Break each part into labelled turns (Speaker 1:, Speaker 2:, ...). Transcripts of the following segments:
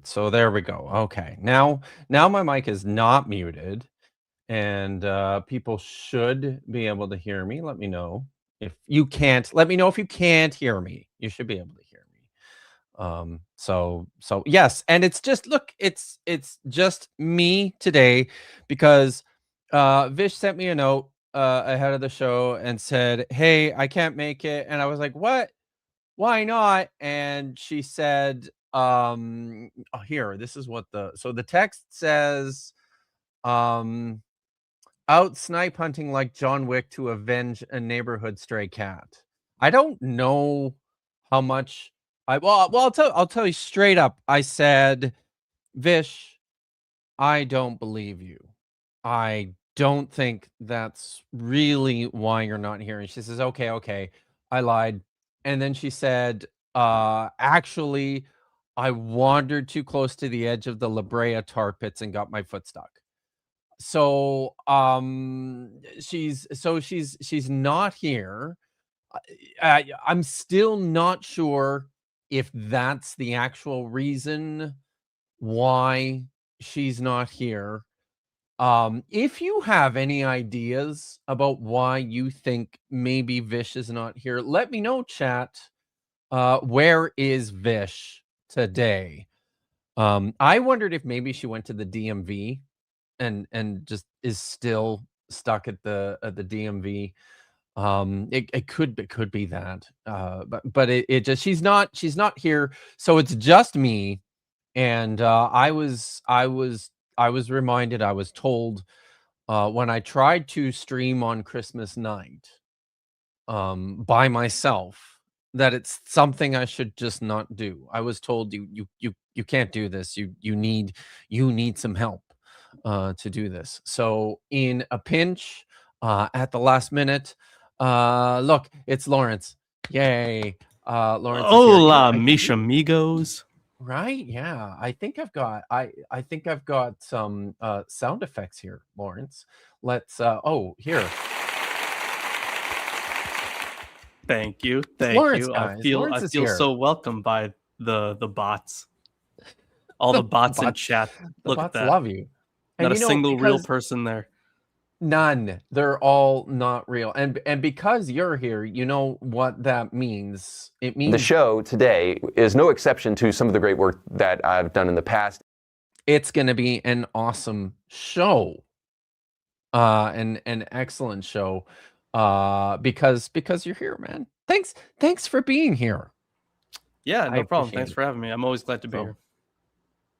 Speaker 1: good. So there we go. Okay. Now my mic is not muted, and people should be able to hear me. Let me know if you can't. Let me know if you can't hear me. You should be able to hear me. So yes, and it's just look, it's just me today because Vish sent me a note ahead of the show and said, "Hey, I can't make it." And I was like, "What? Why not?" And she said, oh, here, this is what the text says, um out snipe hunting like John Wick to avenge a neighborhood stray cat. I don't know how much I'll tell you straight up. I said, Vish, I don't believe you. I don't think that's really why you're not here. And she says, okay, I lied. And then she said, actually, I wandered too close to the edge of the La Brea tar pits and got my foot stuck. So she's not here. I'm still not sure if that's the actual reason why she's not here. If you have any ideas about why you think maybe Vish is not here, let me know, chat. Where is Vish today? I wondered if maybe she went to the DMV and just is still stuck at the DMV. It could be that. But it just she's not here. So it's just me. And I was reminded, I was told when I tried to stream on Christmas night by myself that it's something I should just not do. I was told you can't do this. You need some help to do this. So in a pinch, at the last minute, look, it's Lorence. Yay. Lorence is here.
Speaker 2: Hola, mis amigos.
Speaker 1: Right? Yeah. I think I've got some sound effects here, Lorence. Let's oh, here.
Speaker 2: Thank you.
Speaker 1: Lorence,
Speaker 2: you.
Speaker 1: guys.
Speaker 2: I feel
Speaker 1: Lorence is
Speaker 2: feel
Speaker 1: here.
Speaker 2: so welcomed by the bots. All the bots in chat. Look at that.
Speaker 1: Love you. And
Speaker 2: Not a single real person there.
Speaker 1: None. They're all not real. And because you're here, you know what that means. It means
Speaker 3: the show today is no exception to some of the great work that I've done in the past.
Speaker 1: It's going to be an awesome show. An excellent show. Because you're here, man. Thanks for being here.
Speaker 2: Yeah, no problem. Thanks for having me. I'm always glad to be here.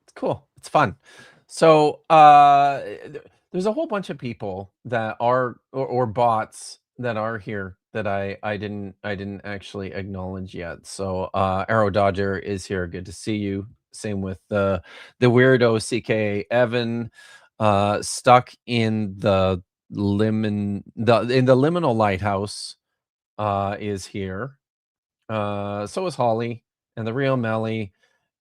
Speaker 1: It's cool. It's fun. So, there's a whole bunch of people that are or bots that are here that I didn't actually acknowledge yet. So Arrow Dodger is here. Good to see you. Same with the weirdo CK Evan, stuck in the liminal lighthouse, is here. So is Holly and the real Melly.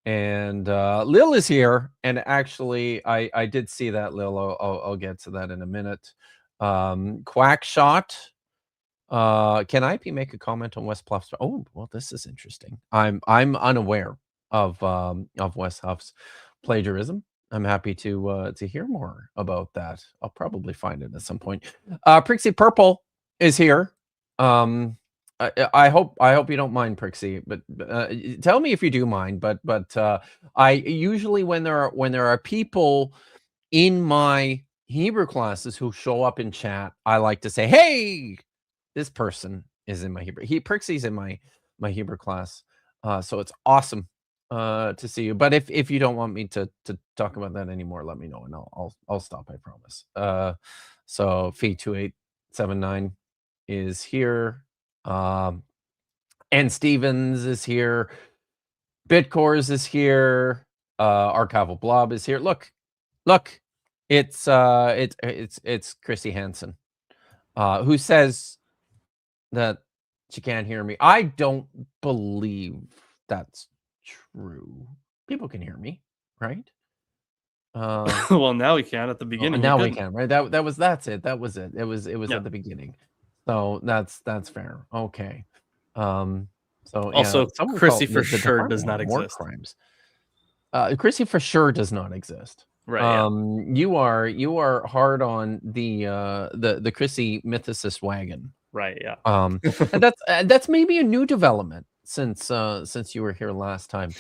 Speaker 1: And Lil is here, and actually I did see that, Lil. I'll get to that in a minute. Quackshot, can IP make a comment on West Pluff's? Oh, well, this is interesting. I'm unaware of West Huff's plagiarism. I'm happy to hear more about that. I'll probably find it at some point. Prixie Purple is here. I hope you don't mind, Prixie, but tell me if you do mind. But I usually, when there are people in my Hebrew classes who show up in chat, I like to say, "Hey, this person is in my Hebrew." Prixie's in my Hebrew class, so it's awesome to see you. But if you don't want me to talk about that anymore, let me know, and I'll stop. I promise. So Fee2879 is here. And Stevens is here. Bitcores is here. Archival Blob is here. Look, it's Chrissy Hansen, who says that she can't hear me. I don't believe that's true. People can hear me, right?
Speaker 2: Well, now we can. At the beginning,
Speaker 1: now we can, right? That's it. That was it. It was at the beginning. So that's fair. Okay. So
Speaker 2: also,
Speaker 1: yeah,
Speaker 2: Chrissy for sure does not exist.
Speaker 1: Crimes. Chrissy for sure does not exist.
Speaker 2: Right. Yeah.
Speaker 1: You are hard on the Chrissy mythicist wagon.
Speaker 2: Right. Yeah.
Speaker 1: And that's maybe a new development since you were here last time.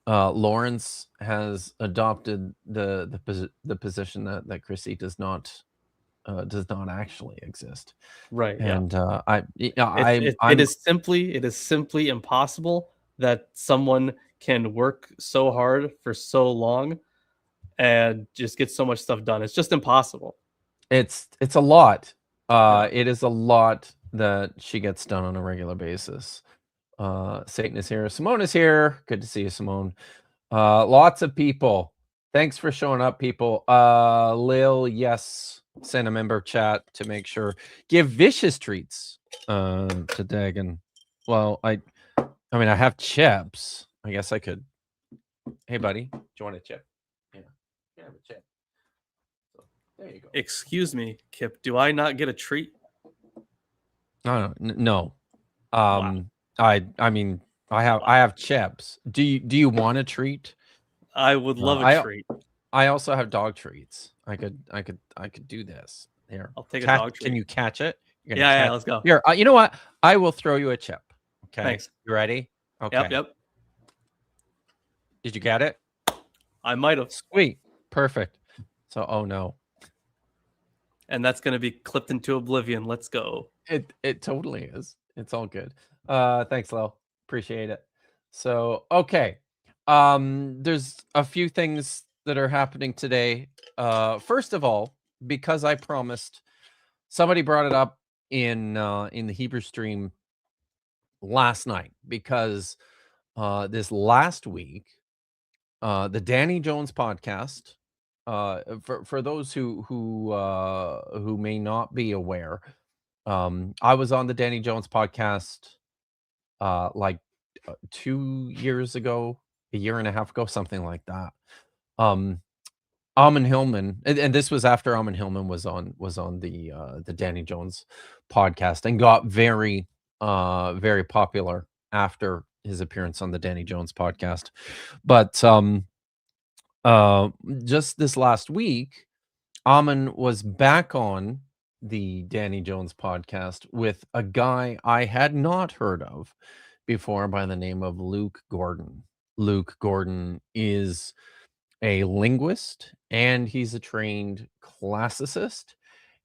Speaker 1: Lorence has adopted the position that Chrissy does not actually exist.
Speaker 2: Right. Yeah.
Speaker 1: And
Speaker 2: it is simply impossible that someone can work so hard for so long and just get so much stuff done. It's just impossible.
Speaker 1: It's a lot. It is a lot that she gets done on a regular basis. Satan is here. Simone is here. Good to see you, Simone. Lots of people. Thanks for showing up, people. Lil, yes, send a member chat to make sure. Give vicious treats to Dagon. Well, I mean, I have chips. I guess I could. Hey, buddy, do you want a chip? Yeah, have a chip. So, there you go.
Speaker 2: Excuse me, Kip. Do I not get a treat?
Speaker 1: No.
Speaker 2: Wow.
Speaker 1: I mean, I have chips. Do you want a treat?
Speaker 2: I would love a treat.
Speaker 1: I also have dog treats. I could do this. Here,
Speaker 2: I'll take a dog treat.
Speaker 1: Can you catch it?
Speaker 2: Yeah, let's go.
Speaker 1: Here, you know what? I will throw you a chip. Okay.
Speaker 2: Thanks.
Speaker 1: You ready? Okay.
Speaker 2: Yep.
Speaker 1: Did you get it?
Speaker 2: I might have.
Speaker 1: Sweet. Perfect. So, oh no.
Speaker 2: And that's going to be clipped into oblivion. Let's go.
Speaker 1: It totally is. It's all good. Thanks, Lil. Appreciate it. So, okay. There's a few things that are happening today. First of all, because I promised, somebody brought it up in the Hebrew stream last night, because this last week, the Danny Jones podcast, for those who may not be aware, I was on the Danny Jones podcast like 2 years ago, a year and a half ago, something like that. Amon Hillman, and this was after Amon Hillman was on the Danny Jones podcast and got very very popular after his appearance on the Danny Jones podcast. But just this last week, Amon was back on the Danny Jones podcast with a guy I had not heard of before by the name of Luke Gordon. Luke Gordon is a linguist and he's a trained classicist.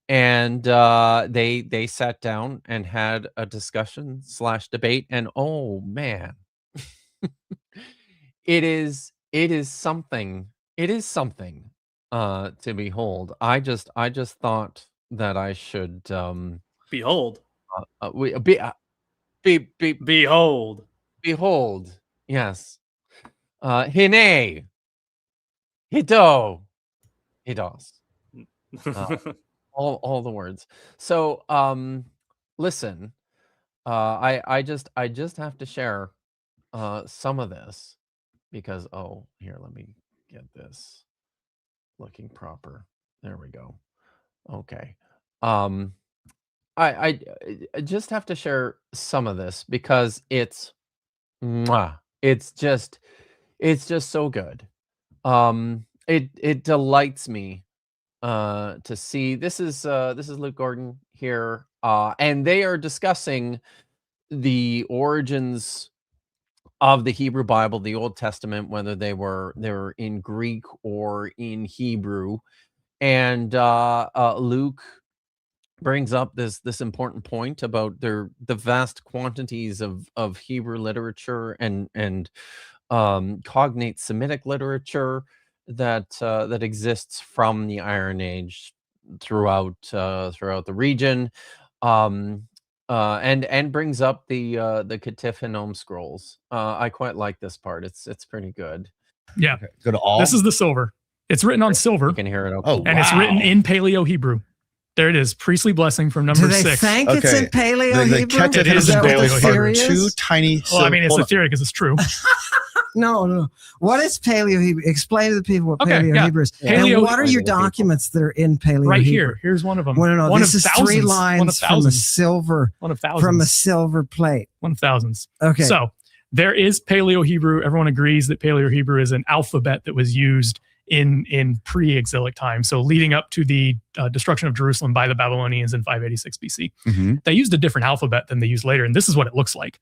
Speaker 1: And they sat down and had a discussion / debate. And oh man, it is something. It is something to behold. I just thought that I should
Speaker 2: behold.
Speaker 1: Behold. Yes. Hine. Hido. Hidos. All the words. So listen, I just have to share some of this because here, let me get this looking proper. There we go. Okay. I just have to share some of this because it's just so good. It delights me to see. This is Luke Gordon here, and they are discussing the origins of the Hebrew Bible, the Old Testament, whether they were in Greek or in Hebrew. And Luke brings up this important point about the vast quantities of Hebrew literature and cognate Semitic literature that exists from the Iron Age throughout the region, and brings up the Ketif Hinnom scrolls. I quite like this part. It's pretty good.
Speaker 4: Yeah.
Speaker 5: Okay, go to all.
Speaker 4: This is the silver. It's written on silver.
Speaker 1: You can hear it. Okay.
Speaker 5: Oh,
Speaker 4: and it's written in Paleo Hebrew. There it is. Priestly blessing from number 6.
Speaker 6: Do they think it's in Paleo Hebrew?
Speaker 4: It is
Speaker 6: that what
Speaker 4: Paleo
Speaker 6: the
Speaker 4: Hebrew.
Speaker 6: theory is?
Speaker 5: Two tiny.
Speaker 4: Well, I mean, it's a theory because it's true.
Speaker 6: No. What is Paleo Hebrew? Explain to the people what Paleo Hebrew is.
Speaker 4: Paleo
Speaker 6: and what are your documents that are in Paleo
Speaker 4: right
Speaker 6: Hebrew?
Speaker 4: Here. Here's one of them.
Speaker 6: No.
Speaker 4: One
Speaker 6: This
Speaker 4: of
Speaker 6: is
Speaker 4: thousands.
Speaker 6: 3 lines
Speaker 4: One of
Speaker 6: from a
Speaker 4: thousands.
Speaker 6: silver.
Speaker 4: One of thousands.
Speaker 6: From a silver plate.
Speaker 4: One of thousands.
Speaker 6: Okay.
Speaker 4: So there is Paleo-Hebrew. Everyone agrees that Paleo-Hebrew is an alphabet that was used in pre-exilic times, so leading up to the destruction of Jerusalem by the Babylonians in 586 BC.
Speaker 5: Mm-hmm.
Speaker 4: They used a different alphabet than they used later, and this is what it looks like.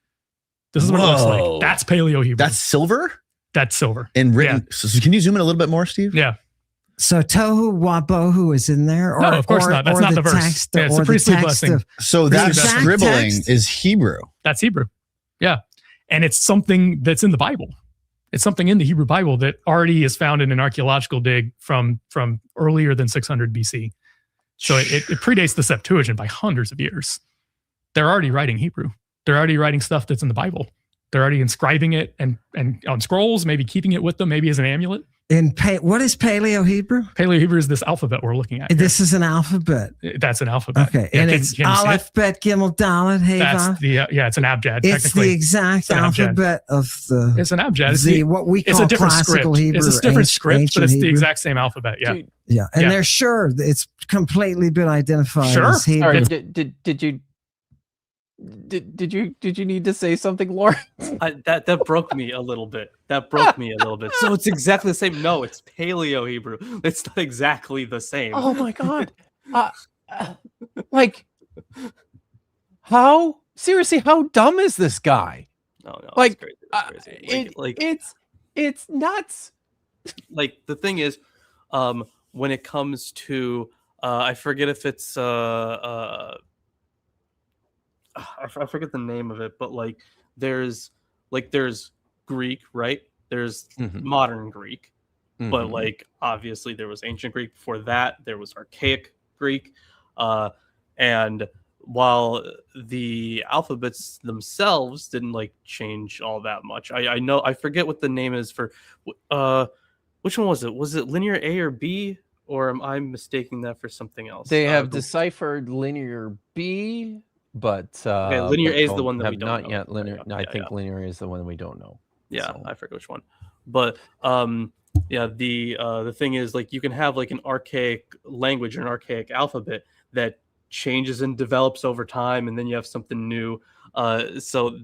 Speaker 4: This is what it looks like. That's Paleo-Hebrew.
Speaker 5: That's silver?
Speaker 4: That's silver.
Speaker 5: And written. Yeah. So can you zoom in a little bit more, Steve?
Speaker 4: Yeah.
Speaker 6: So Tohu Wabohu is in there? Or,
Speaker 4: no, of course not. That's not the verse.
Speaker 6: Text,
Speaker 4: yeah, it's a priestly blessing.
Speaker 5: So that scribbling is Hebrew.
Speaker 4: That's Hebrew. Yeah. And it's something that's in the Bible. It's something in the Hebrew Bible that already is found in an archaeological dig from earlier than 600 BC. So it predates the Septuagint by hundreds of years. They're already writing Hebrew. They're already writing stuff that's in the Bible. They're already inscribing it and on scrolls, maybe keeping it with them, maybe as an amulet.
Speaker 6: What is Paleo-Hebrew?
Speaker 4: Paleo-Hebrew is this alphabet we're looking at.
Speaker 6: This is an alphabet.
Speaker 4: That's an alphabet.
Speaker 6: Okay, and it's Aleph, Bet, Gimel, Dalet, Hey,
Speaker 4: That's the it's an abjad.
Speaker 6: It's the exact alphabet of the.
Speaker 4: It's an abjad.
Speaker 6: It's what we call classical Hebrew.
Speaker 4: It's a different script, but it's the exact same alphabet. Yeah.
Speaker 6: Yeah, and they're sure it's completely been identified as Hebrew.
Speaker 1: Sorry, did you need to say something, Lorence?
Speaker 2: That broke me a little bit. So it's exactly the same. No, it's Paleo-Hebrew. It's not exactly the same.
Speaker 1: Oh my God. Like, how dumb is this guy?
Speaker 2: No,
Speaker 1: like,
Speaker 2: it's crazy.
Speaker 1: It's nuts.
Speaker 2: Like, the thing is, when it comes to I forget if it's I forget the name of it, but there's Greek, right? There's modern Greek, but obviously there was ancient Greek before that. There was archaic Greek, and while the alphabets themselves didn't change all that much, I forget what the name is for. Which one was it? Was it linear A or B, or am I mistaking that for something else?
Speaker 1: They have deciphered linear B. But
Speaker 2: linear A is the one that we don't
Speaker 1: not
Speaker 2: know.
Speaker 1: Yet. Linear, I think linear A is the one that we don't know.
Speaker 2: Yeah, so. I forget which one. But the thing is, you can have an archaic language, an archaic alphabet that changes and develops over time, and then you have something new. So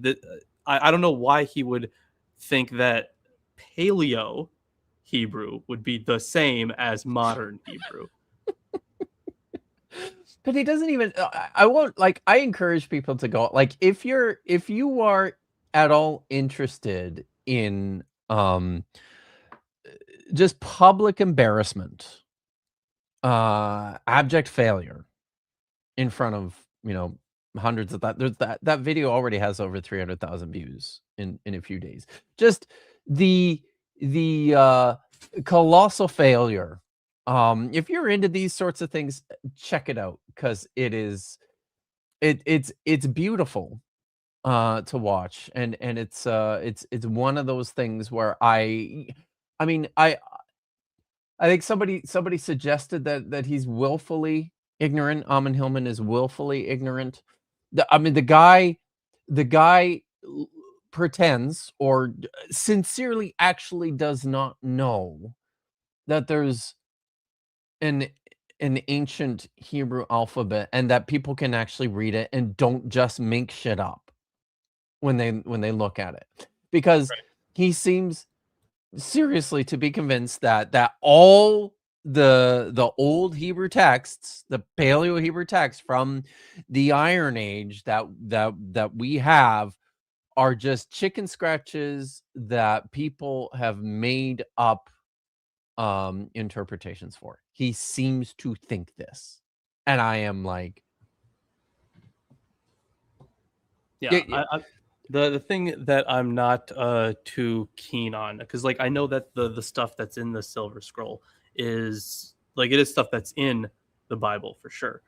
Speaker 2: I don't know why he would think that Paleo Hebrew would be the same as modern Hebrew.
Speaker 1: But he doesn't even. I won't I encourage people to go. If you are at all interested in just public embarrassment, abject failure in front of hundreds of that video already has over 300,000 views in a few days. Just the colossal failure. If you're into these sorts of things, check it out, because it's beautiful to watch, and it's one of those things where I think somebody suggested that he's willfully ignorant. Amon Hillman is willfully ignorant. The guy pretends or sincerely actually does not know that there's an ancient Hebrew alphabet, and that people can actually read it and don't just make shit up when they look at it, because he seems seriously to be convinced that all the old Hebrew texts, the Paleo Hebrew texts from the Iron Age that we have, are just chicken scratches that people have made up interpretations for. He seems to think this, and I am
Speaker 2: the thing that I'm not too keen on, because I know that the stuff that's in the Silver Scroll is it is stuff that's in the Bible for sure,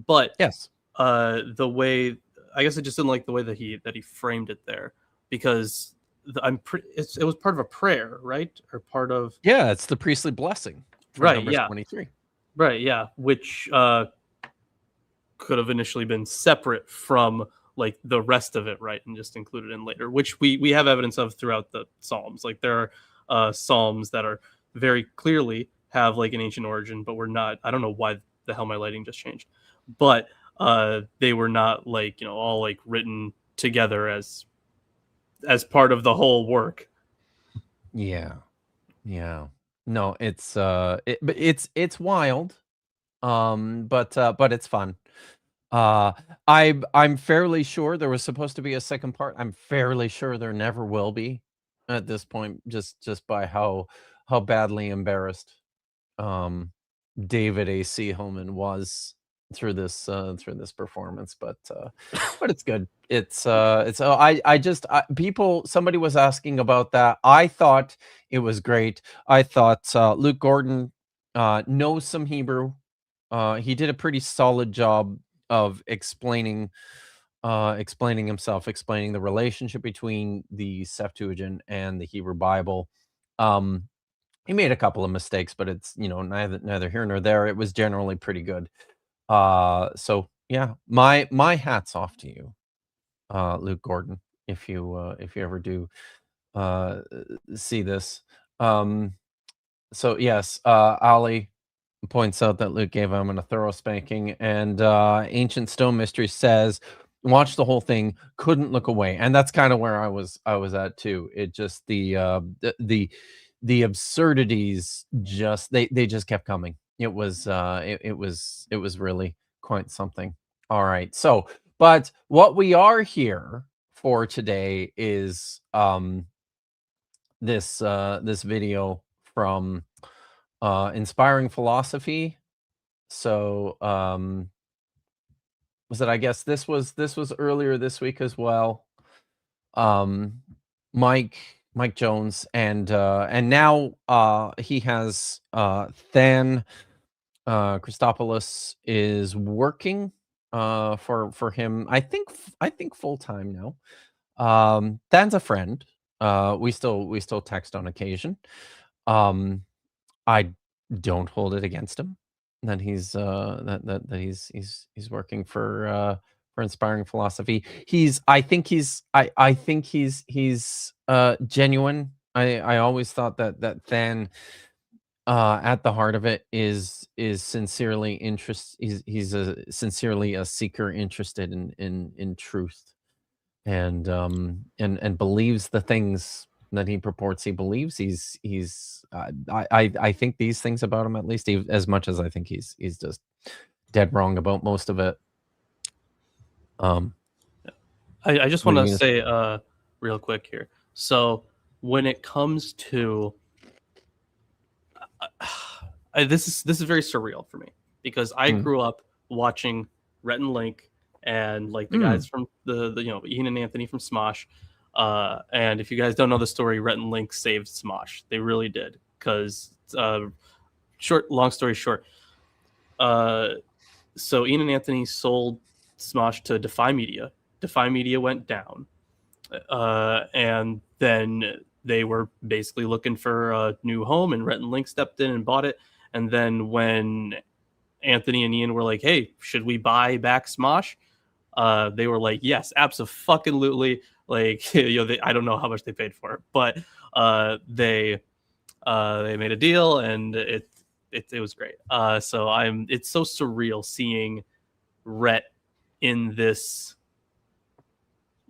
Speaker 2: but
Speaker 1: yes,
Speaker 2: the way, I guess I just didn't like the way that he framed it there, because it was part of a prayer, right? Or part of
Speaker 1: it's the priestly blessing,
Speaker 2: right?
Speaker 1: Numbers 23,
Speaker 2: right? Yeah, which could have initially been separate from the rest of it, right, and just included in later, which we have evidence of throughout the Psalms. There are Psalms that are very clearly have an ancient origin, but we're not. I don't know why the hell my lighting just changed, but they were not all written together as as part of the whole work.
Speaker 1: Yeah. No, it's wild. But it's fun. I'm fairly sure there was supposed to be a second part. I'm fairly sure there never will be at this point, just by how badly embarrassed David A.C. Hillman was through this performance, but it's good. Somebody was asking about that. I thought it was great. I thought Luke Gordon knows some Hebrew. He did a pretty solid job of explaining himself, explaining the relationship between the Septuagint and the Hebrew Bible. He made a couple of mistakes, but it's, neither here nor there. It was generally pretty good. So yeah, my hat's off to you, Luke Gordon, if you ever do see this. So yes, Ali points out that Luke gave him a thorough spanking, and Ancient Stone Mystery says, watch the whole thing, couldn't look away. And that's kind of where I was at too. It just the absurdities just they just kept coming. It was really quite something. All right. So, but what we are here for today is this video from Inspiring Philosophy. So was it, I guess this was earlier this week as well. Mike Jones, and now he has Than Christopoulos is working for him. I think full time now. Than's a friend. We still text on occasion. I don't hold it against him that he's he's working for Inspiring Philosophy. I think he's genuine. I always thought that Than at the heart of it is sincerely he's sincerely a seeker interested in truth, and believes the things that he purports he believes. I think these things about him, at least, as much as I think he's just dead wrong about most of it.
Speaker 2: I just want to say real quick here. So when it comes to this is very surreal for me, because I grew up watching Rhett and Link and like the guys from the Ian and Anthony from Smosh. And if you guys don't know the story, Rhett and Link saved Smosh. They really did. Because long story short, so Ian and Anthony sold Smosh to Defy Media. Defy Media went down, and then they were basically looking for a new home, and Rhett and Link stepped in and bought it. And then when Anthony and Ian were like, "Hey, should we buy back Smosh?" They were like, "Yes, absolutely." Like, I don't know how much they paid for it, but they made a deal, and it was great. So it's so surreal seeing Rhett in this,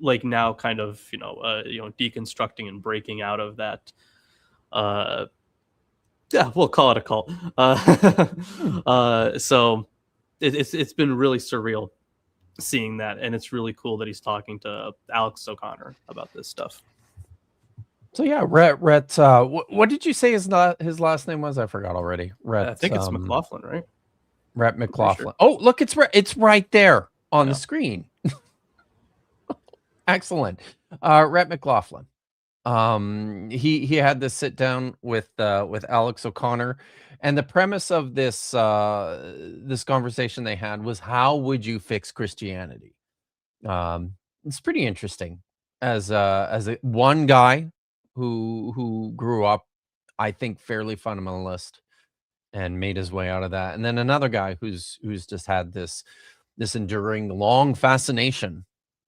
Speaker 2: like, now kind of deconstructing and breaking out of that. Yeah, we'll call it a cult. So it's been really surreal seeing that, and it's really cool that he's talking to Alex O'Connor about this stuff.
Speaker 1: So yeah, Rhett. What did you say his last name was? I forgot already. Rhett.
Speaker 2: I think it's McLaughlin, right?
Speaker 1: Rhett McLaughlin. Sure. Oh, look, it's right there on the screen. Excellent. Rhett McLaughlin. He had this sit down with Alex O'Connor, and the premise of this this conversation they had was, how would you fix Christianity? It's pretty interesting as one guy who grew up, I think, fairly fundamentalist and made his way out of that, and then another guy who's just had this enduring long fascination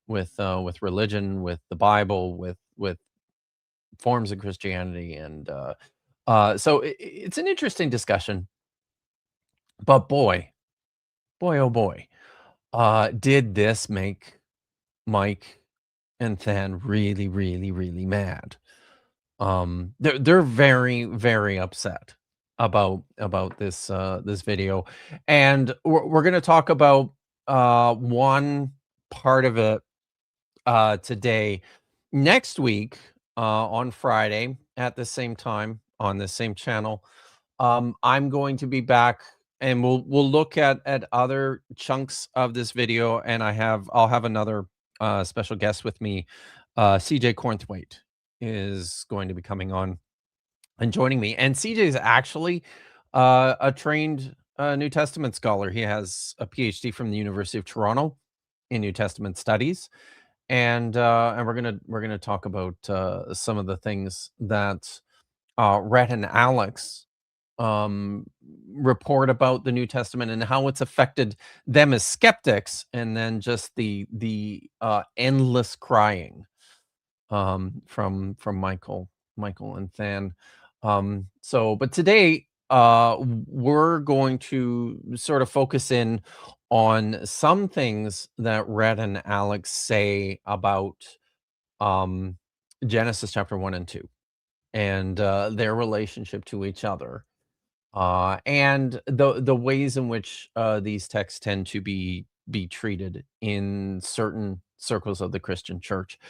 Speaker 1: with religion, with the Bible, with forms of Christianity, and so it's an interesting discussion. But boy, oh boy, did this make Mike and Than really, really, really mad. They're very, very upset about this this video, and we're going to talk about one part of it today. Next week, on Friday at the same time on the same channel, I'm going to be back, and we'll look at other chunks of this video, and I'll have another special guest with me. CJ Cornthwaite is going to be coming on and joining me, and CJ is actually a trained New Testament scholar. He has a PhD from the University of Toronto in New Testament studies, and we're gonna talk about some of the things that Rhett and Alex report about the New Testament and how it's affected them as skeptics, and then just the endless crying from Michael and Than. But today we're going to sort of focus in on some things that Rhett and Alex say about Genesis chapter 1 and 2 and their relationship to each other, and the ways in which these texts tend to be treated in certain circles of the Christian church.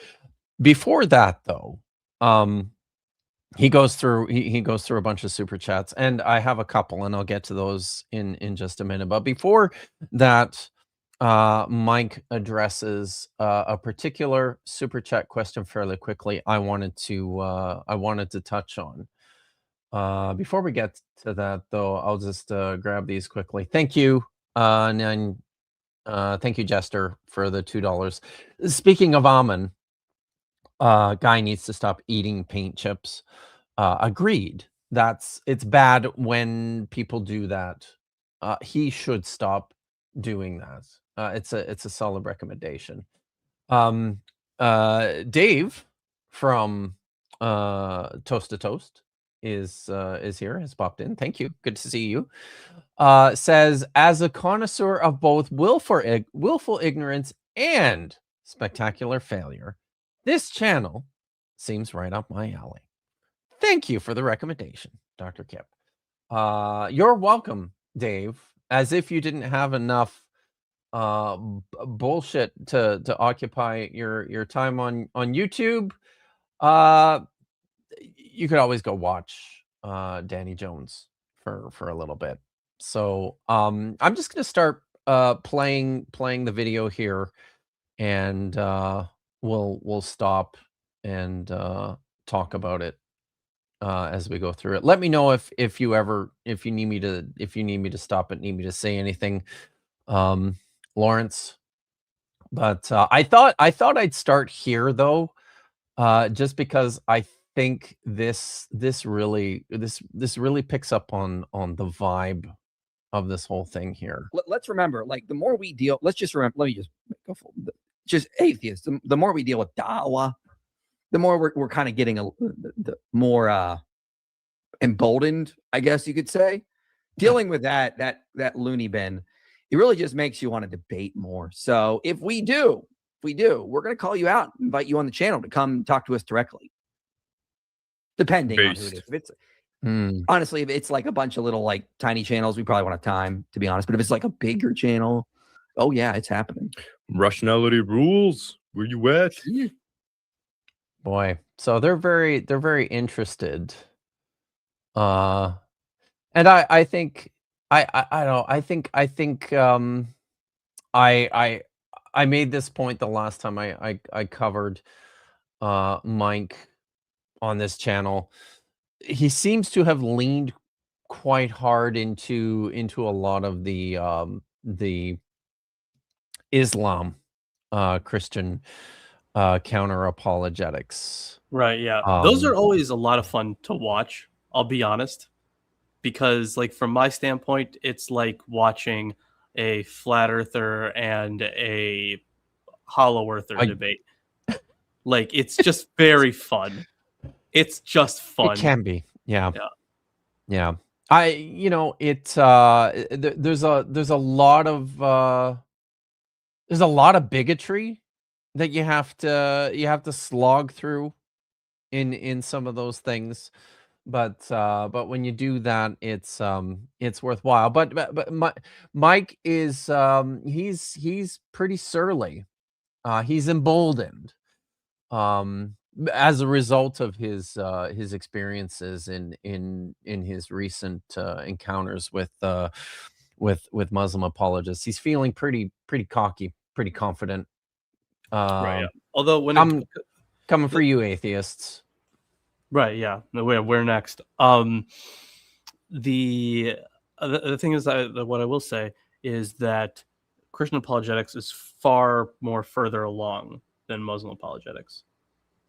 Speaker 1: Before that, though, he goes through a bunch of super chats, and I have a couple, and I'll get to those in just a minute. But before that, Mike addresses a particular super chat question fairly quickly. I wanted to touch on. Before we get to that, though, I'll just grab these quickly. Thank you, thank you, Jester, for the $2. Speaking of almond, guy needs to stop eating paint chips. Agreed. It's bad when people do that. He should stop doing that. It's a solid recommendation. Dave from Toast to Toast is here, has popped in. Thank you. Good to see you. Says, as a connoisseur of both willful ignorance and spectacular failure, this channel seems right up my alley. Thank you for the recommendation, Dr. Kip. You're welcome, Dave. As if you didn't have enough bullshit to occupy your time on YouTube, you could always go watch Danny Jones for a little bit. So I'm just gonna start playing the video here, and we'll stop and talk about it as we go through it. Let me know if you need me to stop it, need me to say anything, Lorence. But I thought I'd start here, though, just because I think this really picks up on the vibe of this whole thing here.
Speaker 7: Let's remember, like, the more we deal, let's just remember, let me just go for just atheists. The more we deal with da'wah, the more we're kind of getting the more emboldened, I guess you could say. Dealing with that loony bin, it really just makes you want to debate more. So if we do, we're going to call you out, invite you on the channel to come talk to us directly. Depending on who it is. If it's honestly, if it's like a bunch of little, like, tiny channels, we probably won't have time, to be honest. But if it's like a bigger channel, oh yeah, it's happening.
Speaker 8: Rationality rules. Where you at?
Speaker 1: Boy, so they're very interested. And I think I made this point the last time I covered Mike on this channel. He seems to have leaned quite hard into a lot of the Islam Christian counter apologetics.
Speaker 2: Right, yeah. Those are always a lot of fun to watch, I'll be honest, because, like, from my standpoint, it's like watching a flat earther and a hollow earther debate. Like, it's just very fun. It's just fun.
Speaker 1: It can be. Yeah. There's a lot of bigotry that you have to slog through in some of those things. But when you do that, it's worthwhile. But Mike is he's pretty surly. He's emboldened as a result of his experiences in his recent encounters with Muslim apologists. He's feeling pretty cocky, pretty confident.
Speaker 2: Right. Yeah. Although when
Speaker 1: coming for you, atheists.
Speaker 2: Right. Yeah. We're next. The thing is that what I will say is that Christian apologetics is far more further along than Muslim apologetics.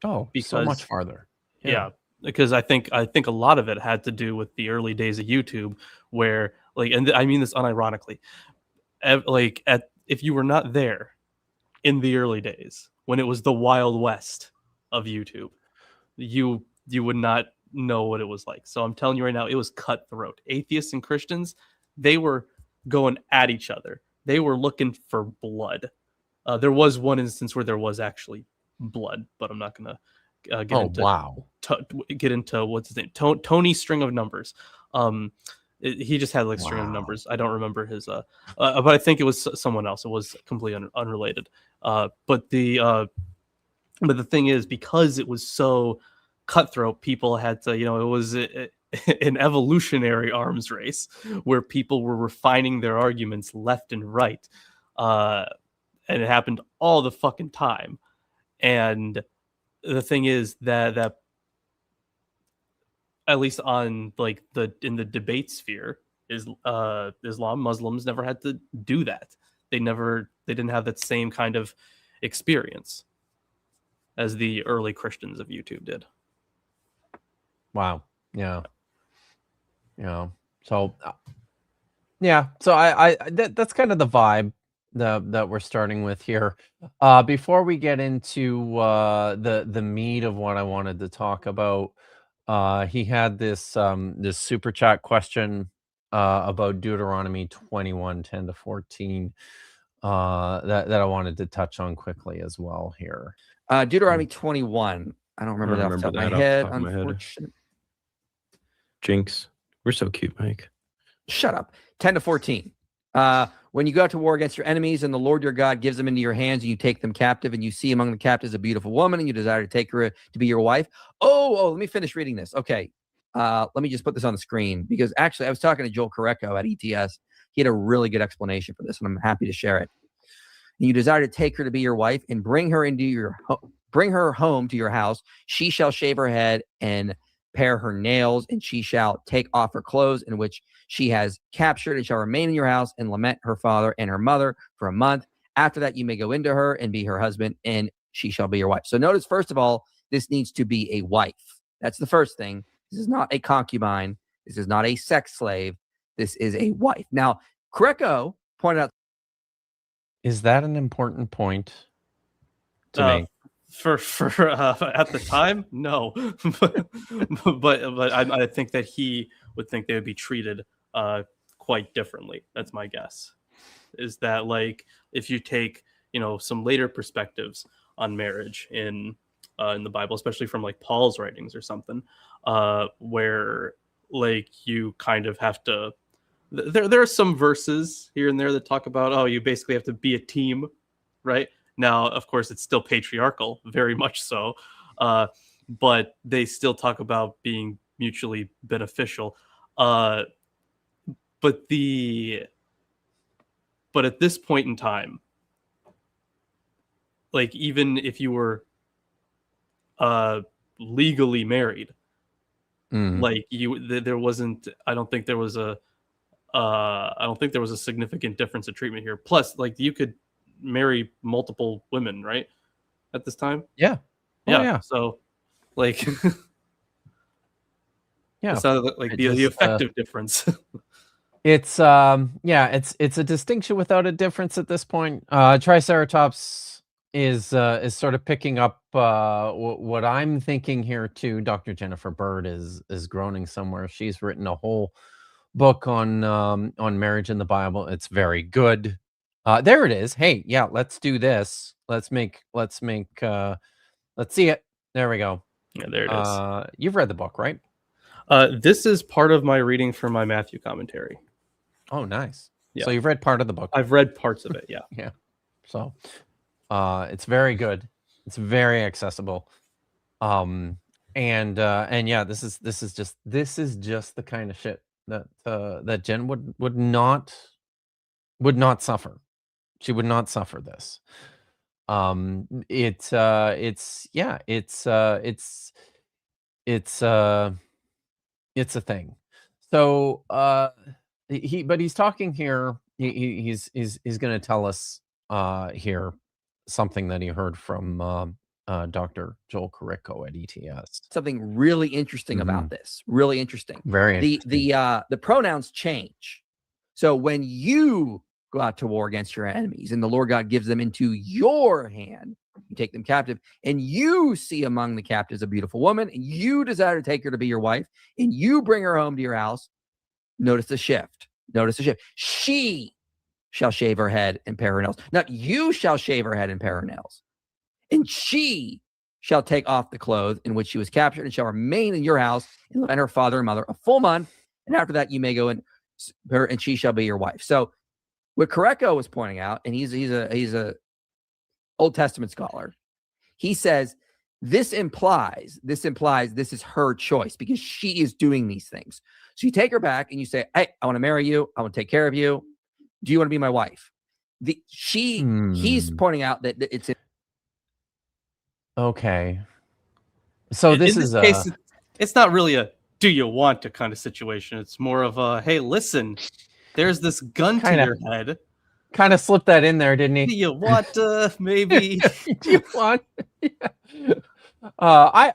Speaker 1: Oh, because, so much farther.
Speaker 2: Yeah. Because I think a lot of it had to do with the early days of YouTube, where and I mean this unironically, if you were not there in the early days when it was the Wild West of YouTube, you would not know what it was like. So I'm telling you right now, it was cutthroat. Atheists and Christians, they were going at each other. They were looking for blood. There was one instance where there was actually blood, but I'm not going to get into what's his name, Tony String of Numbers. He just had string of numbers. I don't remember his but I think it was someone else. It was completely unrelated. But the thing is, because it was so cutthroat, people had to, it was an evolutionary arms race where people were refining their arguments left and right, and it happened all the fucking time. And the thing is that at least on in the debate sphere, Islam, Muslims never had to do that. They didn't have that same kind of experience as the early Christians of YouTube did.
Speaker 1: Wow. Yeah. So so I that's kind of the vibe that we're starting with here. Before we get into the meat of what I wanted to talk about, he had this this super chat question about Deuteronomy 21:10-14 that I wanted to touch on quickly as well here.
Speaker 7: Deuteronomy 21. I don't remember that off the top of my head, unfortunately.
Speaker 8: Jinx. We're so cute, Mike.
Speaker 7: Shut up. 10-14. When you go out to war against your enemies and the Lord your God gives them into your hands and you take them captive and you see among the captives a beautiful woman and you desire to take her to be your wife. Oh, let me finish reading this. Okay. Let me just put this on the screen because actually I was talking to Joel Correcco at ETS. He had a really good explanation for this and I'm happy to share it. And you desire to take her to be your wife and bring her home to your house. She shall shave her head and pare her nails, and she shall take off her clothes in which she has captured and shall remain in your house and lament her father and her mother for a month. After that, you may go into her and be her husband, and she shall be your wife. So notice, first of all, this needs to be a wife. That's the first thing. This is not a concubine. This is not a sex slave. This is a wife. Now, Correcco pointed out.
Speaker 1: Is that an important point to make?
Speaker 2: For at the time, no, but I think that he would think they would be treated quite differently. That's my guess. Is that if you take some later perspectives on marriage in the Bible, especially from Paul's writings or something, where you kind of have to. There are some verses here and there that talk about you basically have to be a team, right? Now, of course, it's still patriarchal, very much so, but they still talk about being mutually beneficial. But at this point in time, even if you were legally married, there wasn't. I don't think there was a significant difference of treatment here. Plus, you could marry multiple women, right? At this time?
Speaker 1: Yeah.
Speaker 2: Yeah. So it's not the effective difference.
Speaker 1: It's it's a distinction without a difference at this point. Triceratops is sort of picking up what I'm thinking here too. Dr. Jennifer Bird is groaning somewhere. She's written a whole book on marriage in the Bible. It's very good. There it is. Hey, yeah, let's do this. Let's see it. There we go.
Speaker 2: Yeah, there it is.
Speaker 1: You've read the book, right?
Speaker 2: This is part of my reading for my Matthew commentary.
Speaker 1: Oh, nice.
Speaker 2: Yeah.
Speaker 1: So you've read part of the book.
Speaker 2: I've read parts of it. Yeah.
Speaker 1: Yeah. So, it's very good. It's very accessible. And yeah, this is just the kind of shit that that Jen would not suffer. She would not suffer this. It's a thing. So he's talking here. He's going to tell us here something that he heard from Dr. Joel Carrico at ETS.
Speaker 7: Something really interesting about this. Really interesting.
Speaker 1: Very interesting.
Speaker 7: The pronouns change. So when you go out to war against your enemies and the Lord God gives them into your hand, you take them captive, and you see among the captives a beautiful woman, and you desire to take her to be your wife, and you bring her home to your house. Notice the shift. Notice the shift. She shall shave her head and pare her nails. Not you shall shave her head and pare her nails. And she shall take off the clothes in which she was captured and shall remain in your house and live with her father and mother a full month. And after that, you may go in her, and she shall be your wife. So what Carrico was pointing out, and he's a Old Testament scholar, he says this implies this is her choice because she is doing these things. So you take her back and you say, hey, I want to marry you. I want to take care of you. Do you want to be my wife? He's pointing out that it's
Speaker 1: okay. So
Speaker 2: in this case, it's not really a do you want to kind of situation. It's more of a, hey, listen, there's this gun to your head.
Speaker 1: Kind of slipped that in there, didn't he?
Speaker 2: Do you want maybe?
Speaker 1: Do you want? Yeah. I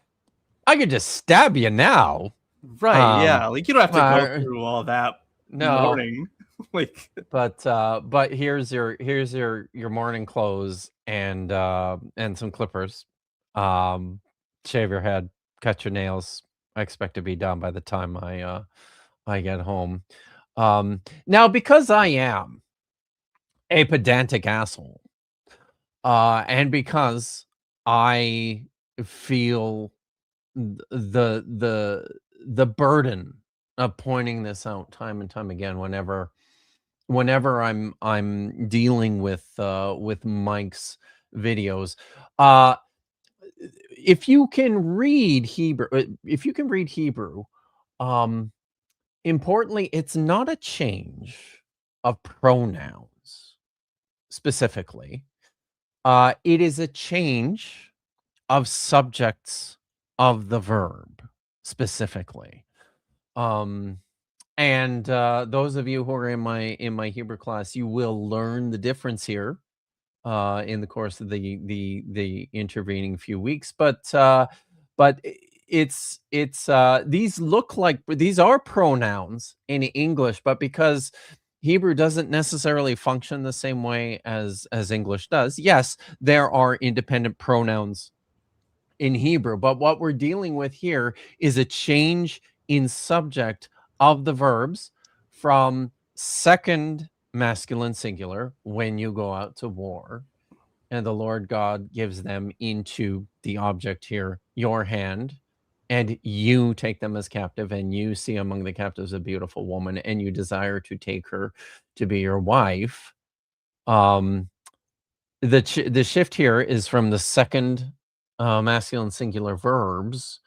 Speaker 1: could just stab you now.
Speaker 2: Right, yeah. Like you don't have to go through all that morning. Like
Speaker 1: but here's your morning clothes and some clippers. Shave your head, cut your nails. I expect to be done by the time I get home. Now because I am a pedantic asshole, and because I feel the burden of pointing this out time and time again whenever I'm dealing with Mike's videos. If you can read Hebrew, importantly, it's not a change of pronouns specifically. It is a change of subjects of the verb specifically. And those of you who are in my Hebrew class, you will learn the difference here in the course of the intervening few weeks. But it's these look like these are pronouns in English, but because Hebrew doesn't necessarily function the same way as English does. Yes, there are independent pronouns in Hebrew, but what we're dealing with here is a change in subject of the verbs from second masculine singular, when you go out to war, and the Lord God gives them into the object here, your hand, and you take them as captive, and you see among the captives a beautiful woman, and you desire to take her to be your wife. The shift here is from the second masculine singular verbs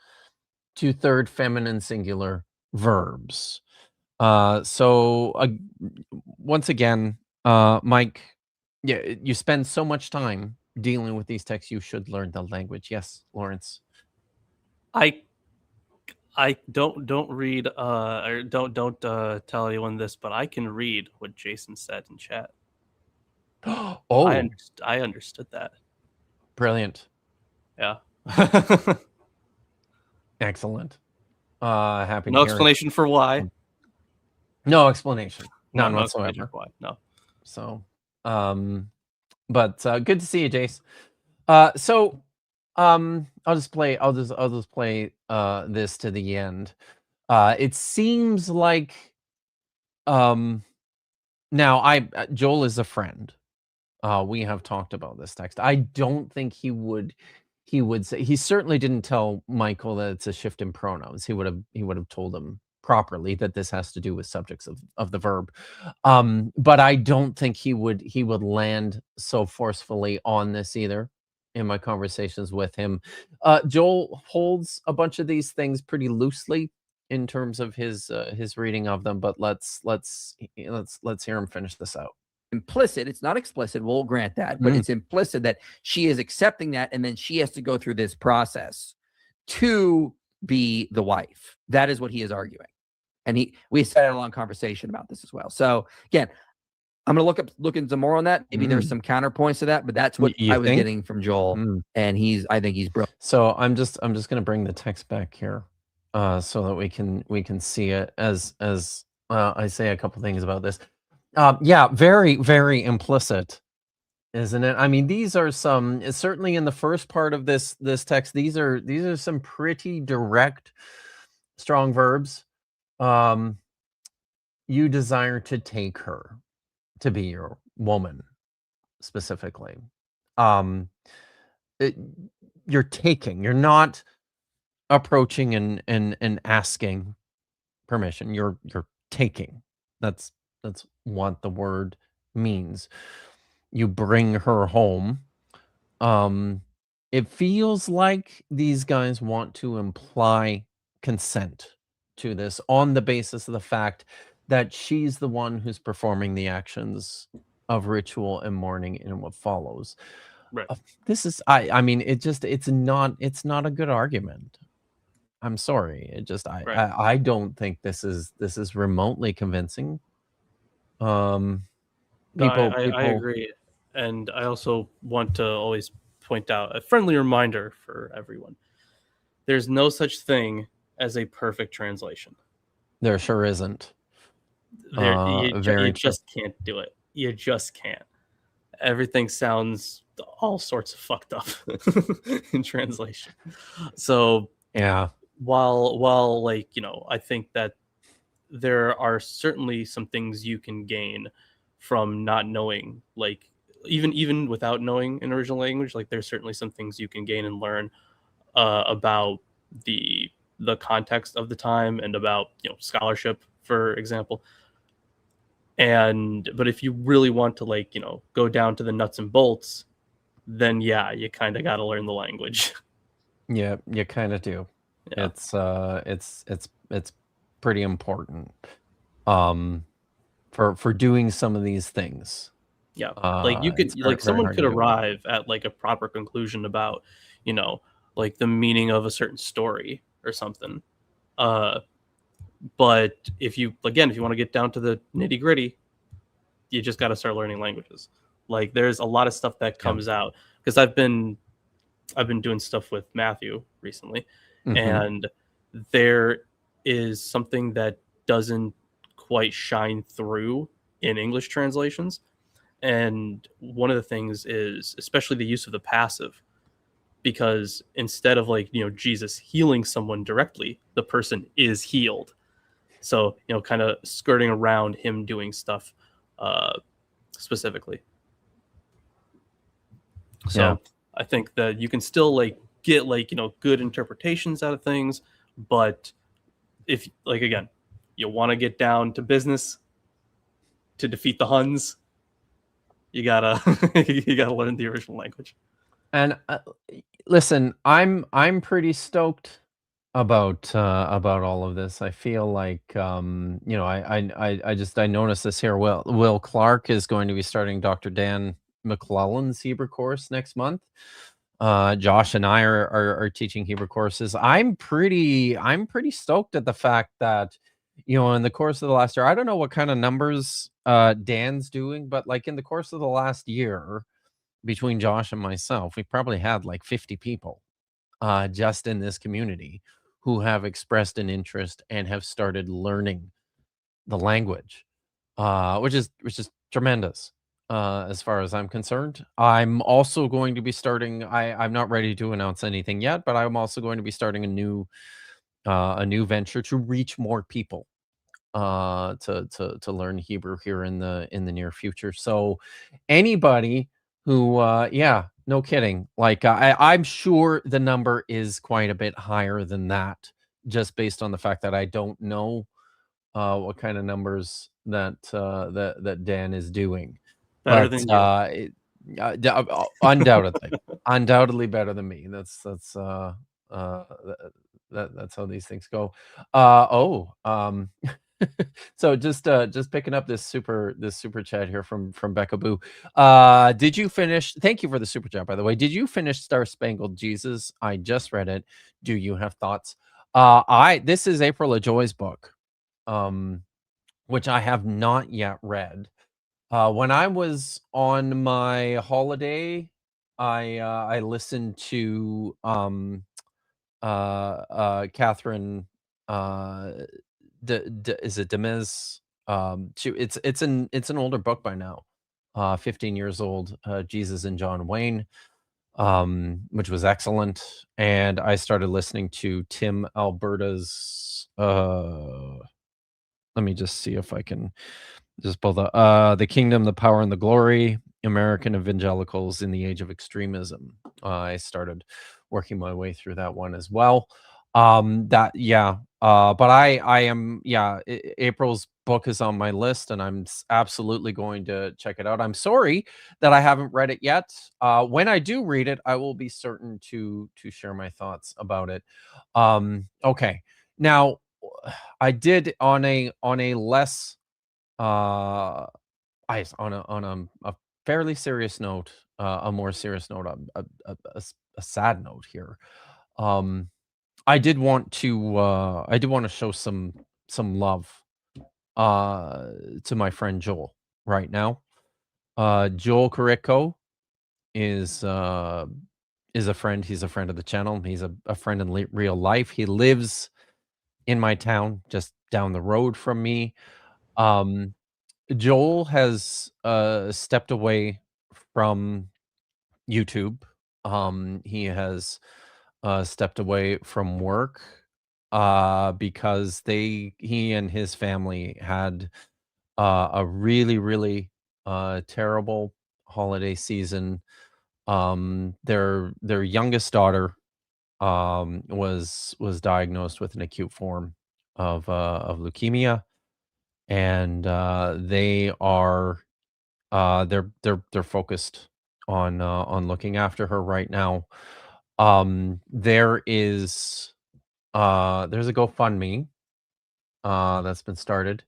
Speaker 1: to third feminine singular verbs. So once again, Mike, yeah, you spend so much time dealing with these texts, you should learn the language. Yes, Lorence.
Speaker 2: I don't read or don't tell anyone this, but I can read what Jason said in chat.
Speaker 1: Oh,
Speaker 2: I understood that.
Speaker 1: Brilliant.
Speaker 2: Yeah.
Speaker 1: Excellent. Happy.
Speaker 2: No explanation for why.
Speaker 1: No explanation. None
Speaker 2: no
Speaker 1: whatsoever.
Speaker 2: Explanation for why. No.
Speaker 1: So, but good to see you, Jace. So, I'll just play this to the end. It seems like now Joel is a friend. We have talked about this text. I don't think he would say, he certainly didn't tell Michael that it's a shift in pronouns. He would have told him properly that this has to do with subjects of the verb. But I don't think he would land so forcefully on this either in my conversations with him. Joel holds a bunch of these things pretty loosely in terms of his reading of them, but let's hear him finish this out.
Speaker 7: Implicit, it's not explicit, we'll grant that, but it's implicit that she is accepting that, and then she has to go through this process to be the wife. That is what he is arguing. And we had a long conversation about this as well. So again, I'm gonna look into more on that. Maybe there's some counterpoints to that, but that's what I was getting from Joel. And I think he's brilliant.
Speaker 1: So I'm just gonna bring the text back here so that we can see it as I say a couple things about this. Yeah, very, very implicit, isn't it? I mean, these are certainly in the first part of this text, these are some pretty direct, strong verbs. You desire to take her to be your woman, specifically. You're taking, you're not approaching and asking permission. You're taking. That's what the word means. You bring her home. It feels like these guys want to imply consent to this on the basis of the fact that she's the one who's performing the actions of ritual and mourning and what follows.
Speaker 2: Right.
Speaker 1: This is, I mean, it's not a good argument. I'm sorry. I don't think this is remotely convincing.
Speaker 2: I agree, and I also want to always point out a friendly reminder for everyone: there's no such thing as a perfect translation.
Speaker 1: There sure isn't.
Speaker 2: You just can't do it. You just can't. Everything sounds all sorts of fucked up in translation. So
Speaker 1: yeah,
Speaker 2: while like, you know, I think that there are certainly some things you can gain from not knowing, like even without knowing an original language. Like there's certainly some things you can gain and learn about the context of the time and about, you know, scholarship, for example. But if you really want to, like, you know, go down to the nuts and bolts, then yeah, you kind of got to learn the language.
Speaker 1: Yeah, you kind of do. Yeah. It's pretty important for doing some of these things.
Speaker 2: Yeah, like you could, like someone could arrive at like a proper conclusion about, you know, like the meaning of a certain story or something. But if you want to get down to the nitty gritty, you just got to start learning languages. Like there's a lot of stuff that comes out, because I've been doing stuff with Matthew recently, and there is something that doesn't quite shine through in English translations. And one of the things is especially the use of the passive, because instead of, like, you know, Jesus healing someone directly, the person is healed. So, you know, kind of skirting around him doing stuff specifically. So I think that you can still, like, get, like, you know, good interpretations out of things. But if, like, again, you want to get down to business to defeat the Huns, you gotta learn the original language.
Speaker 1: And listen, I'm pretty stoked about all of this. I feel like you know, I noticed this here. Will Clark is going to be starting Dr. Dan McClellan's Hebrew course next month. Josh and I are teaching Hebrew courses. I'm pretty stoked at the fact that, you know, in the course of the last year, I don't know what kind of numbers Dan's doing, but like in the course of the last year, between Josh and myself, we probably had like 50 people just in this community who have expressed an interest and have started learning the language, which is tremendous as far as I'm concerned. I'm also going to be starting, I'm not ready to announce anything yet, but I'm also going to be starting a new venture to reach more people to learn Hebrew here in the near future. So anybody who yeah, no kidding. Like I'm sure the number is quite a bit higher than that, just based on the fact that I don't know what kind of numbers that Dan is doing.
Speaker 2: Better
Speaker 1: But
Speaker 2: than you.
Speaker 1: undoubtedly, undoubtedly better than me. That's that's how these things go. So just picking up this super chat here from Becca Boo. Did you finish? Thank you for the super chat, by the way. Did you finish Star Spangled Jesus? I just read it. Do you have thoughts? This is April LaJoy's book, which I have not yet read. When I was on my holiday, I listened to Catherine is it Demez? It's an older book by now, 15 years old. Jesus and John Wayne, which was excellent. And I started listening to Tim Alberta's. Let me just see if I can just pull the Kingdom, the Power, and the Glory. American Evangelicals in the Age of Extremism. I started working my way through that one as well. But I am April's book is on my list, and I'm absolutely going to check it out. I'm sorry that I haven't read it yet. When I do read it, I will be certain to share my thoughts about it. Okay, now I did on a less on a fairly serious note, a more serious note, a sad note here. I did want to show some love to my friend Joel right now. Joel Carrico is a friend. He's a friend of the channel. He's a friend in real life. He lives in my town, just down the road from me. Joel has stepped away from YouTube. He has stepped away from work because he and his family had a really terrible holiday season. Their youngest daughter was diagnosed with an acute form of leukemia, and they are they're focused on looking after her right now. There's a GoFundMe that's been started.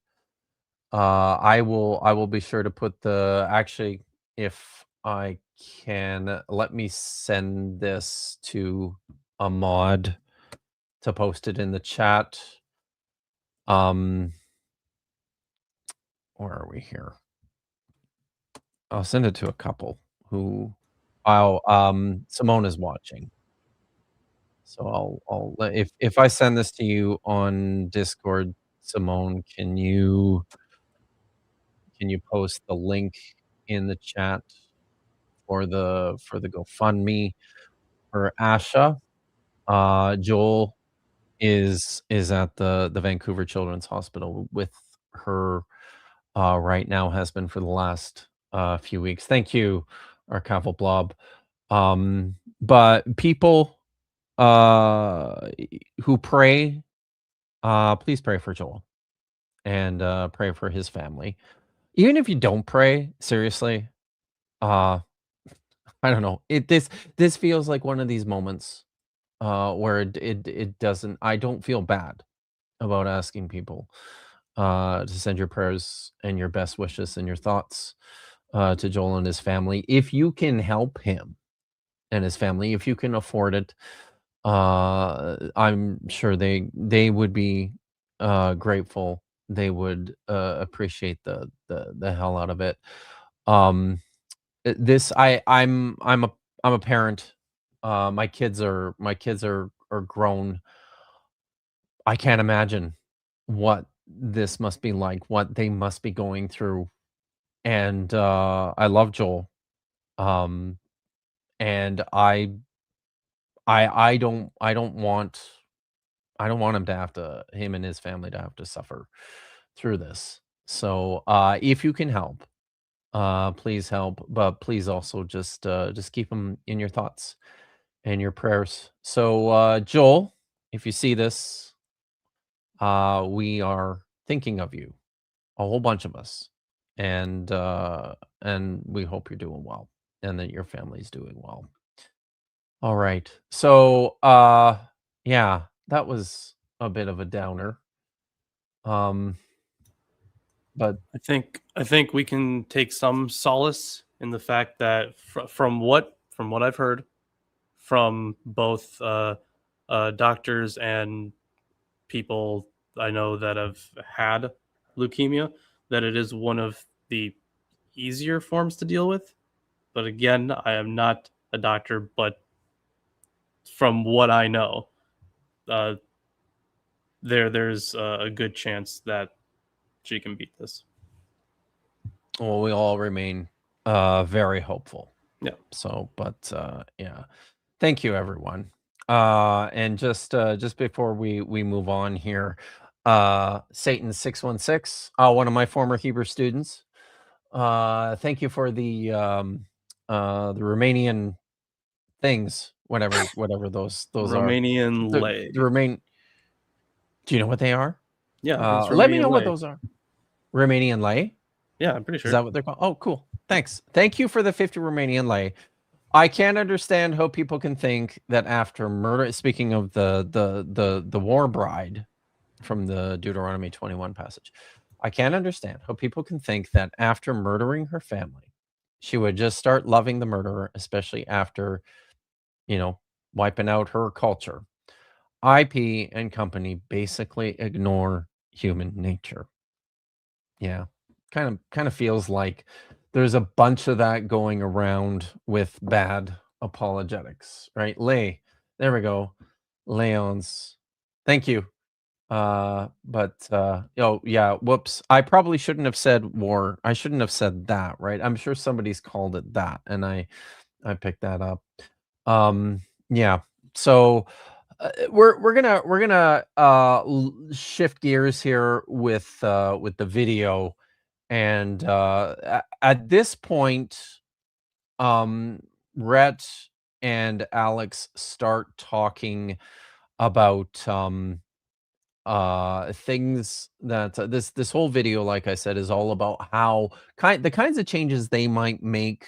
Speaker 1: I will be sure to put actually, if I can, let me send this to a mod to post it in the chat. Where are we here? I'll send it to a couple who Simone is watching. So I'll if I send this to you on Discord, Simone, can you post the link in the chat for the GoFundMe for Asha? Joel is at the Vancouver Children's Hospital with her right now, has been for the last few weeks. Thank you, Archival Blob. But people who pray, please pray for Joel and pray for his family. Even if you don't pray, seriously, I don't know. This feels like one of these moments where it doesn't. I don't feel bad about asking people to send your prayers and your best wishes and your thoughts to Joel and his family. If you can help him and his family, if you can afford it, I'm sure they would be grateful. They would appreciate the hell out of it. I'm a parent. My kids are grown. I can't imagine what this must be like, what they must be going through. And I love Joel. And I don't want him and his family to have to suffer through this. So if you can help, please help, but please also just keep them in your thoughts and your prayers. So Joel, if you see this, we are thinking of you, a whole bunch of us, and we hope you're doing well and that your family's doing well. All right. So yeah, that was a bit of a downer. But
Speaker 2: I think we can take some solace in the fact that from what I've heard from both doctors and people I know that have had leukemia, that it is one of the easier forms to deal with. But again, I am not a doctor, but from what I know, there's a good chance that she can beat this.
Speaker 1: Well, we all remain very hopeful.
Speaker 2: Yeah.
Speaker 1: So, but yeah, thank you, everyone. And just before we move on here, Satan 616, one of my former Hebrew students. Thank you for the Romanian things, whatever those
Speaker 2: Romanian
Speaker 1: are.
Speaker 2: lay.
Speaker 1: The Remain. Do you know what they are?
Speaker 2: Yeah.
Speaker 1: Let me know what those are. Romanian lay.
Speaker 2: Yeah, I'm pretty sure.
Speaker 1: Is that what they're called? Oh, cool. Thanks. Thank you for the 50 Romanian lei. I can't understand how people can think that after murder, speaking of the war bride from the Deuteronomy 21 passage, I can't understand how people can think that after murdering her family, she would just start loving the murderer, especially after, wiping out her culture. IP and company basically ignore human nature. Yeah. Kind of feels like there's a bunch of that going around with bad apologetics, right? There we go. Leon's. Thank you. Oh yeah, whoops. I probably shouldn't have said war. I shouldn't have said that, right? I'm sure somebody's called it that, and I picked that up. Yeah. So we're gonna shift gears here with the video. And at this point, Rhett and Alex start talking about things that this whole video, like I said, is all about how the kinds of changes they might make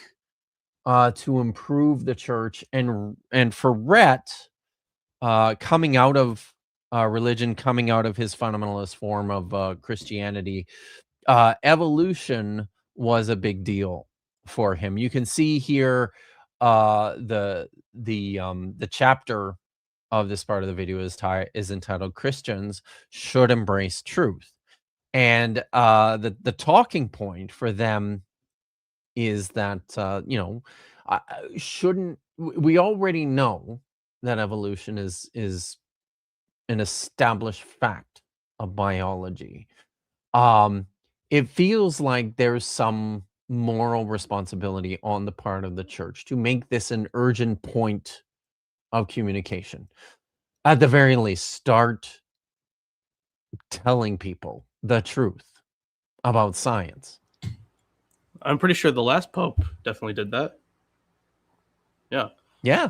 Speaker 1: to improve the church, and for Rhett, coming out of religion, coming out of his fundamentalist form of Christianity. Evolution was a big deal for him. You can see here the chapter of this part of the video is entitled "Christians Should Embrace Truth," and the talking point for them is that shouldn't we already know that evolution is an established fact of biology. It feels like there's some moral responsibility on the part of the church to make this an urgent point of communication. At the very least, start telling people the truth about science.
Speaker 2: I'm pretty sure the last pope definitely did that. Yeah.
Speaker 1: Yeah.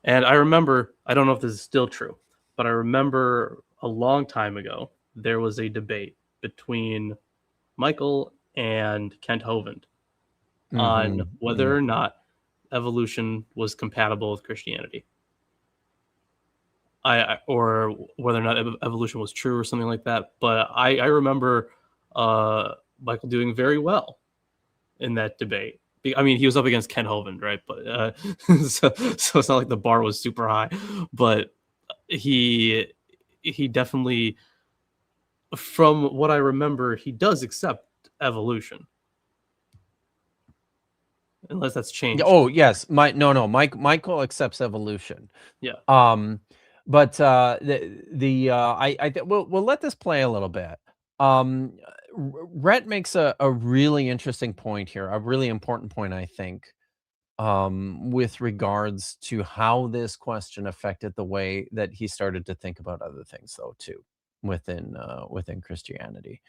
Speaker 2: And I remember, I don't know if this is still true, but I remember a long time ago, there was a debate between Michael and Kent Hovind on whether or not evolution was compatible with Christianity. Or whether or not evolution was true or something like that. But I remember Michael doing very well in that debate. I mean, he was up against Kent Hovind, right? But so it's not like the bar was super high. But he definitely, from what I remember, he does accept evolution, unless that's changed.
Speaker 1: Oh yes, Michael accepts evolution.
Speaker 2: Yeah.
Speaker 1: But we'll let this play a little bit. Rhett makes a really interesting point here, a really important point, I think, with regards to how this question affected the way that he started to think about other things, though, too. within Christianity.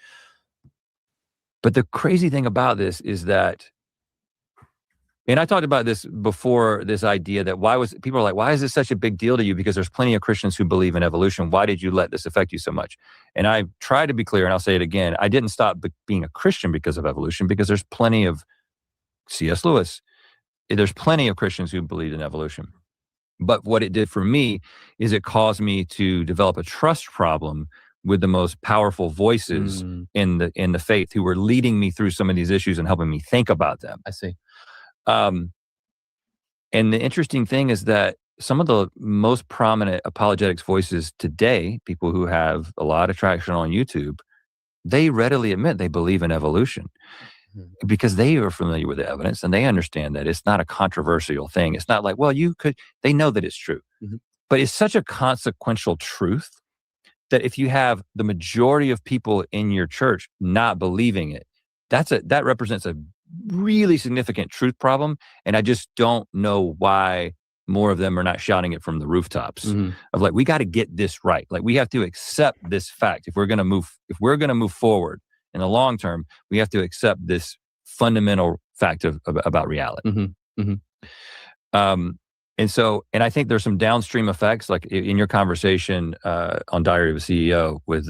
Speaker 9: But the crazy thing about this is that, and I talked about this before, this idea that people are like, why is this such a big deal to you? Because there's plenty of Christians who believe in evolution. Why did you let this affect you so much? And I try to be clear, and I'll say it again. I didn't stop being a Christian because of evolution, because there's plenty of C.S. Lewis. There's plenty of Christians who believe in evolution. But what it did for me is it caused me to develop a trust problem with the most powerful voices in the faith, who were leading me through some of these issues and helping me think about them.
Speaker 1: I see.
Speaker 9: And the interesting thing is that some of the most prominent apologetics voices today, people who have a lot of traction on YouTube, they readily admit they believe in evolution because they are familiar with the evidence and they understand that it's not a controversial thing. It's not like, well, they know that it's true. But it's such a consequential truth that if you have the majority of people in your church not believing it, that represents a really significant truth problem. And I just don't know why more of them are not shouting it from the rooftops of like, we got to get this right. Like, we have to accept this fact. If we're going to move forward in the long term, we have to accept this fundamental fact about reality. And I think there's some downstream effects, like in your conversation on Diary of a CEO with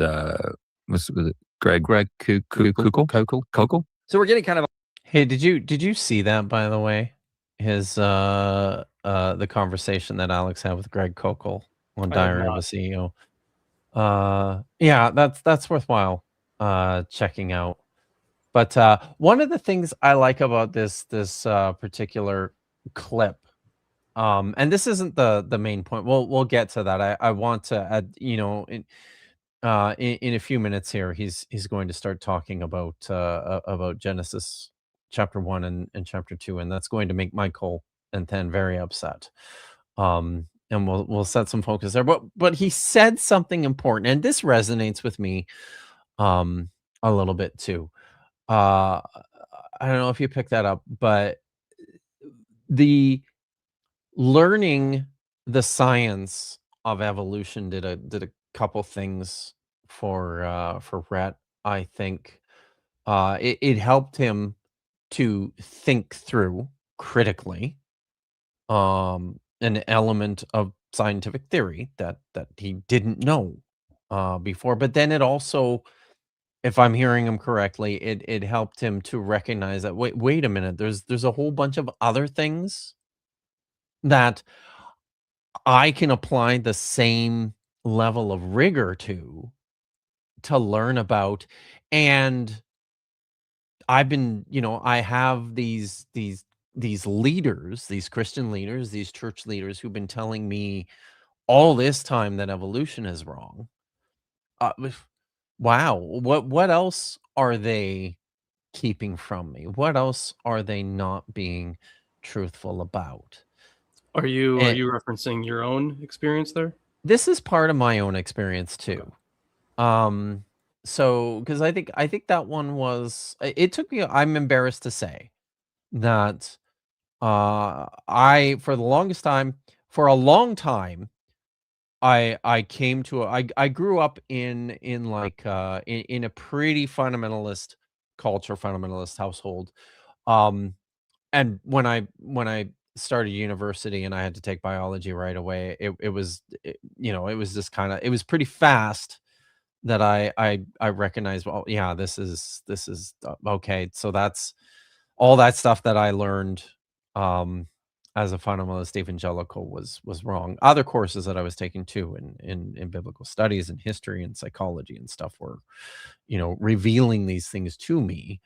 Speaker 9: was it Greg Koukl.
Speaker 7: So we're getting kind of.
Speaker 1: Hey, did you see that, by the way? His the conversation that Alex had with Greg Koukl on Diary of a CEO. Yeah, that's worthwhile checking out. But one of the things I like about this particular clip, and this isn't the main point. We'll get to that. I want to add, in a few minutes here, he's going to start talking about Genesis chapter 1 and chapter 2, and that's going to make Michael and Then very upset. And we'll set some focus there. But he said something important, and this resonates with me a little bit too. I don't know if you picked that up, but the learning the science of evolution did a couple things for Rhett. I think it helped him to think through critically an element of scientific theory that he didn't know before. But then it also, if I'm hearing him correctly, it helped him to recognize that wait a minute, there's a whole bunch of other things that I can apply the same level of rigor to learn about. And I've been, I have these leaders, these Christian leaders, these church leaders who've been telling me all this time that evolution is wrong. Wow. What else are they keeping from me? What else are they not being truthful about?
Speaker 2: Are you referencing your own experience there?
Speaker 1: This is part of my own experience too. So because I think that one was, it took me, I'm embarrassed to say that I, for the longest time, for a long time, I came to I grew up in like in a pretty fundamentalist culture, fundamentalist household. And when I started university and I had to take biology right away, it was it was just kind of, it was pretty fast that I recognized, well, yeah, this is okay. So that's all that stuff that I learned as a fundamentalist evangelical was wrong. Other courses that I was taking too in biblical studies and history and psychology and stuff were, revealing these things to me.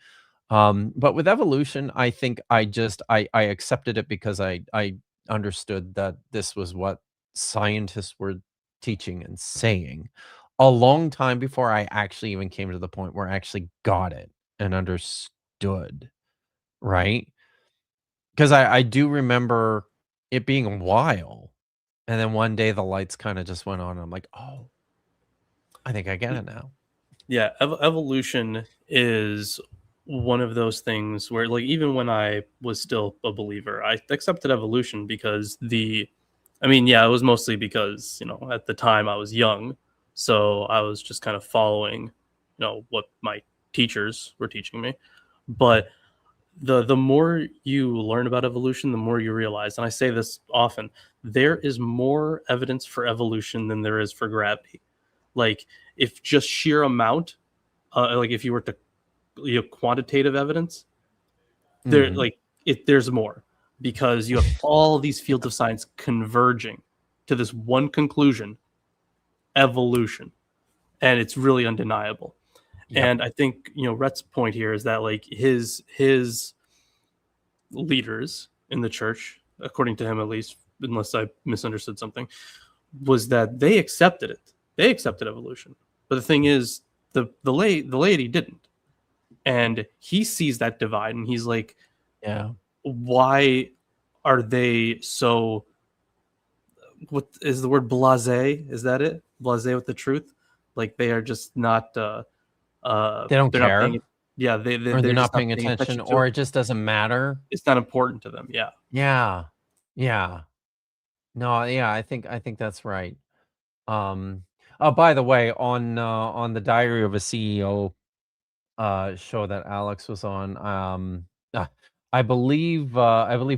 Speaker 1: But with evolution, I think I accepted it because I understood that this was what scientists were teaching and saying a long time before I actually even came to the point where I actually got it and understood, right? Because I do remember it being a while, and then one day the lights kind of just went on, and I'm like, oh, I think I get it now.
Speaker 2: Yeah, evolution is one of those things where, like, even when I was still a believer, I accepted evolution because it was mostly because, at the time I was young So I was just kind of following, what my teachers were teaching me. But the more you learn about evolution, the more you realize, and I say this often, there is more evidence for evolution than there is for gravity. Like, if just sheer amount, like if you were to quantitative evidence, there's more, because you have all these fields of science converging to this one conclusion: evolution, and it's really undeniable. Yep. And I think Rhett's point here is that like his leaders in the church, according to him at least, unless I misunderstood something, was that they accepted it. They accepted evolution, but the thing is, the laity didn't, and he sees that divide, and he's like,
Speaker 1: yeah,
Speaker 2: why are they so? What is the word blasé? Is that it? Blasé with the truth? Like they are just not.
Speaker 1: They don't care.
Speaker 2: They're
Speaker 1: not paying attention, or it just doesn't matter.
Speaker 2: It's not important to them. Yeah.
Speaker 1: No, yeah, I think that's right. By the way, on the Diary of a CEO show that Alex was on, I believe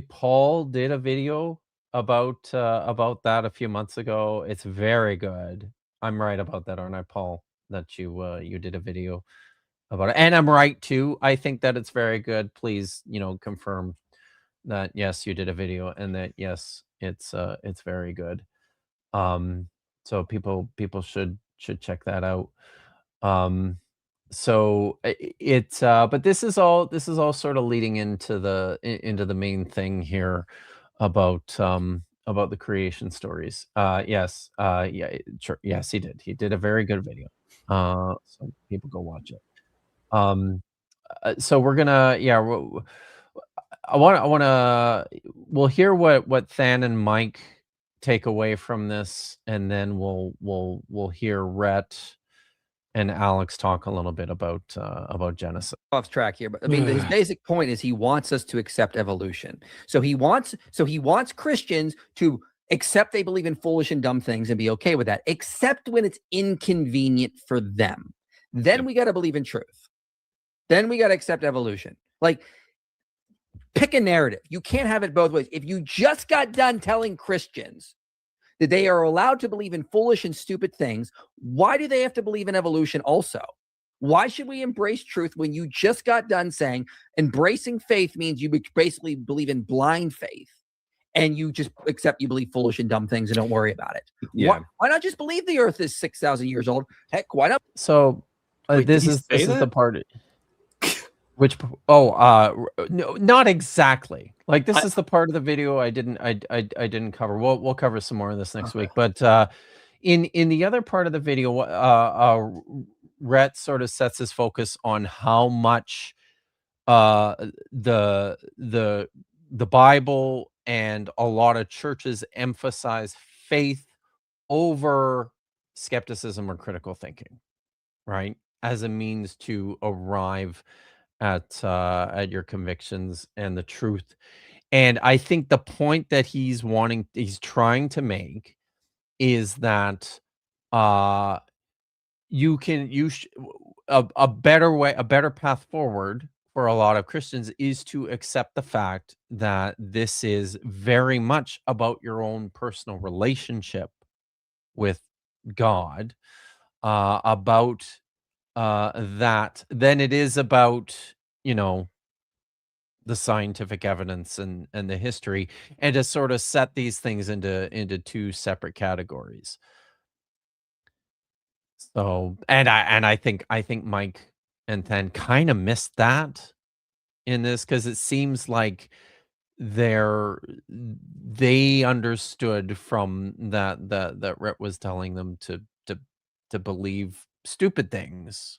Speaker 1: Paul did a video about that a few months ago. It's very good. I'm right about that, aren't I, Paul? That you did a video about it, and I'm right too. I think that it's very good. Please, confirm that yes, you did a video, and that yes, it's very good. So people should check that out. So it's but this is all sort of leading into the main thing here about the creation stories. Yes, sure, yes, he did a very good video. So people go watch it. So we're gonna, we'll hear what Than and Mike take away from this, and then we'll hear Rhett and Alex talk a little bit about Genesis.
Speaker 7: Off track here, but I mean his basic point is he wants us to accept evolution. So he wants Christians to accept they believe in foolish and dumb things and be okay with that, except when it's inconvenient for them. Then we got to believe in truth. Then we got to accept evolution. Like, pick a narrative. You can't have it both ways. If you just got done telling Christians that they are allowed to believe in foolish and stupid things, why do they have to believe in evolution also? Why should we embrace truth when you just got done saying embracing faith means you basically believe in blind faith, and you just accept you believe foolish and dumb things and don't worry about it?
Speaker 3: Yeah.
Speaker 7: Why not just believe the earth is 6,000 years old? Heck, why not?
Speaker 1: So this is the part. Which no, not exactly. Like this is the part of the video I didn't cover. We'll cover some more of this next week. But in the other part of the video, Rhett sort of sets his focus on how much the Bible and a lot of churches emphasize faith over skepticism or critical thinking, right? As a means to arrive at your convictions and the truth. And I think the point that he's trying to make is that a better path forward for a lot of Christians is to accept the fact that this is very much about your own personal relationship with God, about that than it is about the scientific evidence and the history, and to sort of set these things into two separate categories. So and I think Mike and Than kind of missed that in this, because it seems like they understood from that Rhett was telling them to believe stupid things,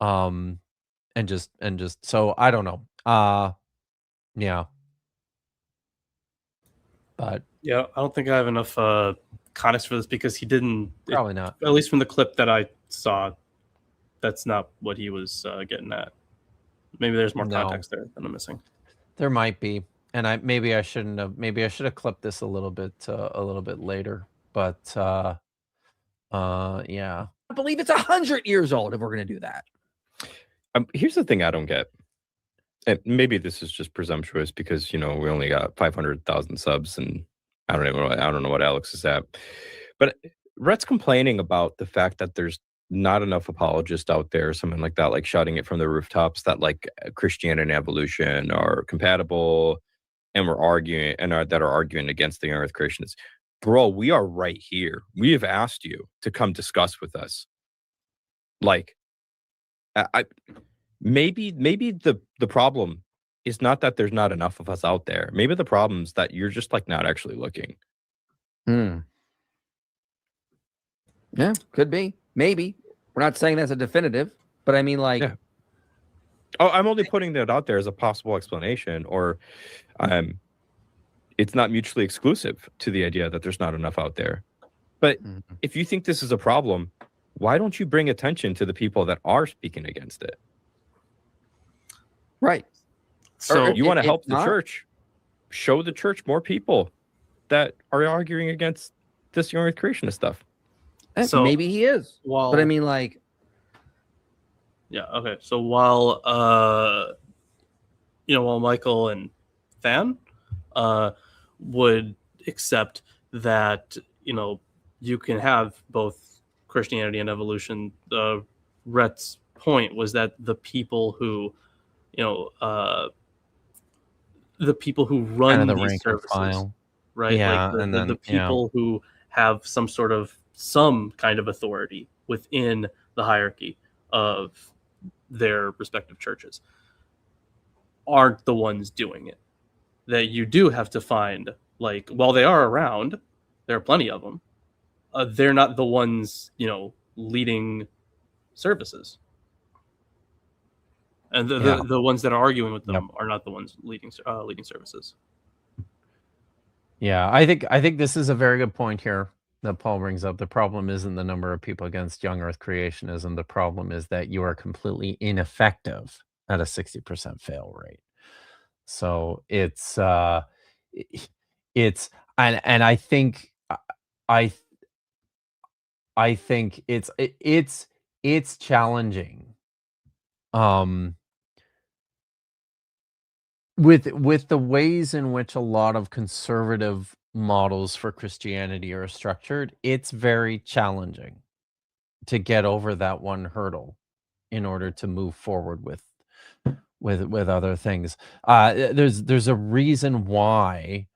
Speaker 1: and just so I don't know, yeah, but
Speaker 2: yeah, I don't think I have enough context for this, because he didn't,
Speaker 1: probably not,
Speaker 2: at least from the clip that I saw, that's not what he was getting at. Maybe there's more context there that I'm missing.
Speaker 1: There might be, and maybe I shouldn't have. Maybe I should have clipped this a little bit later. But Yeah.
Speaker 7: I believe it's 100 years old if we're going to do that.
Speaker 8: Here's the thing I don't get. And maybe this is just presumptuous because, we only got 500,000 subs and I don't know what Alex is at. But Rhett's complaining about the fact that there's not enough apologists out there, something like that, like shouting it from the rooftops that like Christianity and evolution are compatible and we're arguing that are arguing against the young earth creationists. Bro, we are right here. We have asked you to come discuss with us. Like, maybe the problem is not that there's not enough of us out there. Maybe the problem is that you're just like not actually looking.
Speaker 7: Yeah, could be. Maybe. We're not saying that's a definitive, but I mean, like,
Speaker 8: yeah. Oh, I'm only putting that out there as a possible explanation, or it's not mutually exclusive to the idea that there's not enough out there. But if you think this is a problem, why don't you bring attention to the people that are speaking against it?
Speaker 7: Right.
Speaker 8: So you want to help the church, show the church more people that are arguing against this young earth creationist stuff.
Speaker 7: So maybe he is. But I mean, like,
Speaker 2: yeah, okay. So while while Michael and Fan would accept that, you can have both Christianity and evolution, Rhett's point was that the people who run
Speaker 1: Kind of the
Speaker 2: these
Speaker 1: rank and
Speaker 2: services,
Speaker 1: file.
Speaker 2: right?
Speaker 1: Yeah,
Speaker 2: like
Speaker 1: and
Speaker 2: the
Speaker 1: then
Speaker 2: people who have some kind of authority within the hierarchy of their respective churches aren't the ones doing it. That you do have to find, like, while they are around, there are plenty of them. They're not the ones, leading services. And the ones that are arguing with them are not the ones leading services.
Speaker 1: Yeah, I think this is a very good point here that Paul brings up. The problem isn't the number of people against young earth creationism. The problem is that you are completely ineffective at a 60% fail rate. So it's and I think I think it's challenging. With the ways in which a lot of conservative models for Christianity are structured, it's very challenging to get over that one hurdle in order to move forward with other things. There's a reason why,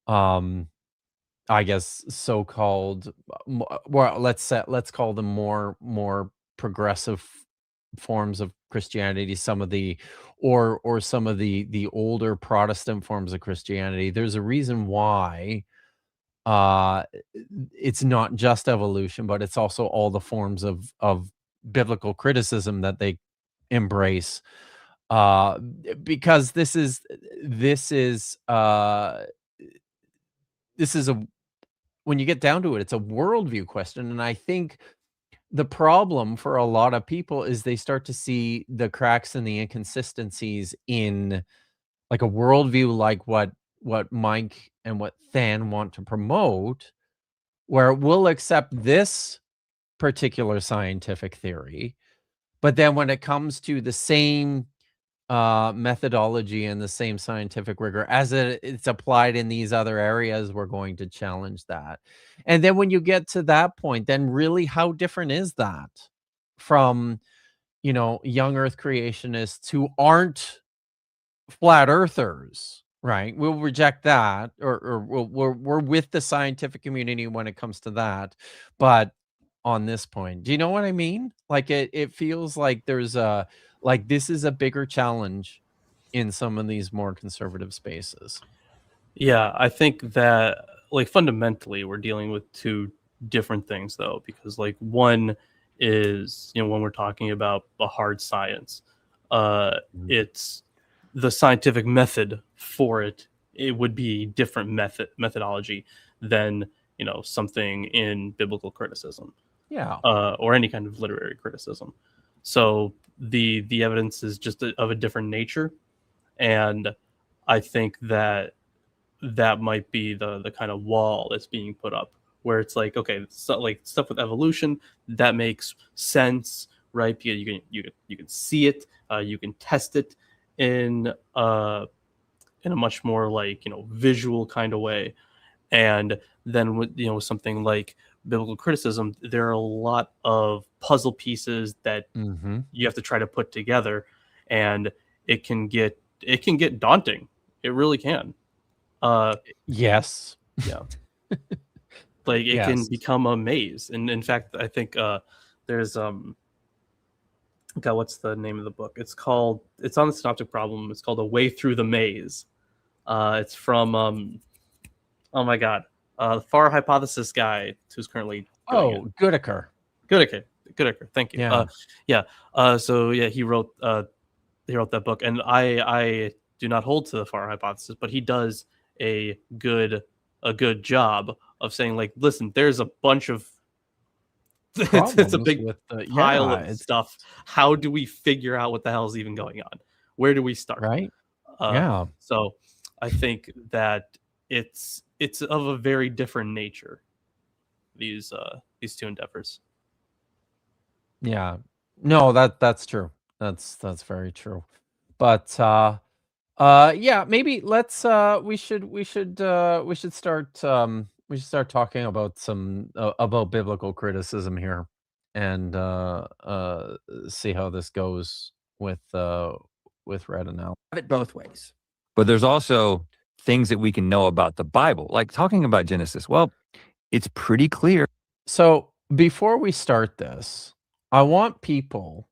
Speaker 1: I guess so-called, well, let's call them more progressive forms of Christianity, some of the or some of the older Protestant forms of Christianity. There's a reason why it's not just evolution, but it's also all the forms of biblical criticism that they embrace, because this is a, when you get down to it, it's a worldview question. And I think the problem for a lot of people is they start to see the cracks and the inconsistencies in like a worldview, like what Mike and what Than want to promote, where we'll accept this particular scientific theory, but then when it comes to the same methodology and the same scientific rigor as it's applied in these other areas, we're going to challenge that. And then when you get to that point, then really how different is that from, young earth creationists who aren't flat earthers, right? We'll reject that, or we're with the scientific community when it comes to that. But on this point, do you know what I mean? Like it feels like there's this is a bigger challenge in some of these more conservative spaces.
Speaker 2: Yeah, I think that, like, fundamentally we're dealing with two different things, though, because like one is, when we're talking about the hard science, it's the scientific method for it. It would be different methodology than something in biblical criticism, or any kind of literary criticism. So the evidence is just of a different nature, and I think that might be the kind of wall that's being put up, where it's like, okay, so like stuff with evolution that makes sense, right? Because you can see it, you can test it in a much more like, you know, visual kind of way. And then with, you know, something like biblical criticism, there are a lot of puzzle pieces that you have to try to put together, and it can get daunting. It really can.
Speaker 1: Yes.
Speaker 2: Yeah. Like it can become a maze. And in fact, I think there's God, what's the name of the book? It's on the synoptic problem. It's called A Way Through the Maze. It's from oh my God, the Far Hypothesis guy who's currently
Speaker 1: Goodacre.
Speaker 2: Thank you.
Speaker 1: Yeah.
Speaker 2: So yeah, he wrote that book, and I do not hold to the Far Hypothesis, but he does a good job of saying, like, listen, there's a bunch of it's a big pile of stuff. How do we figure out what the hell is even going on? Where do we start?
Speaker 1: Right.
Speaker 2: So I think that it's of a very different nature, these two endeavors.
Speaker 1: Yeah. No, that's true. That's very true. But yeah, maybe let's we should start talking about some about biblical criticism here, and see how this goes with Red and Al.
Speaker 7: Have it both ways.
Speaker 9: But there's also things that we can know about the Bible, like talking about Genesis. Well, it's pretty clear.
Speaker 1: So before we start this, I want people,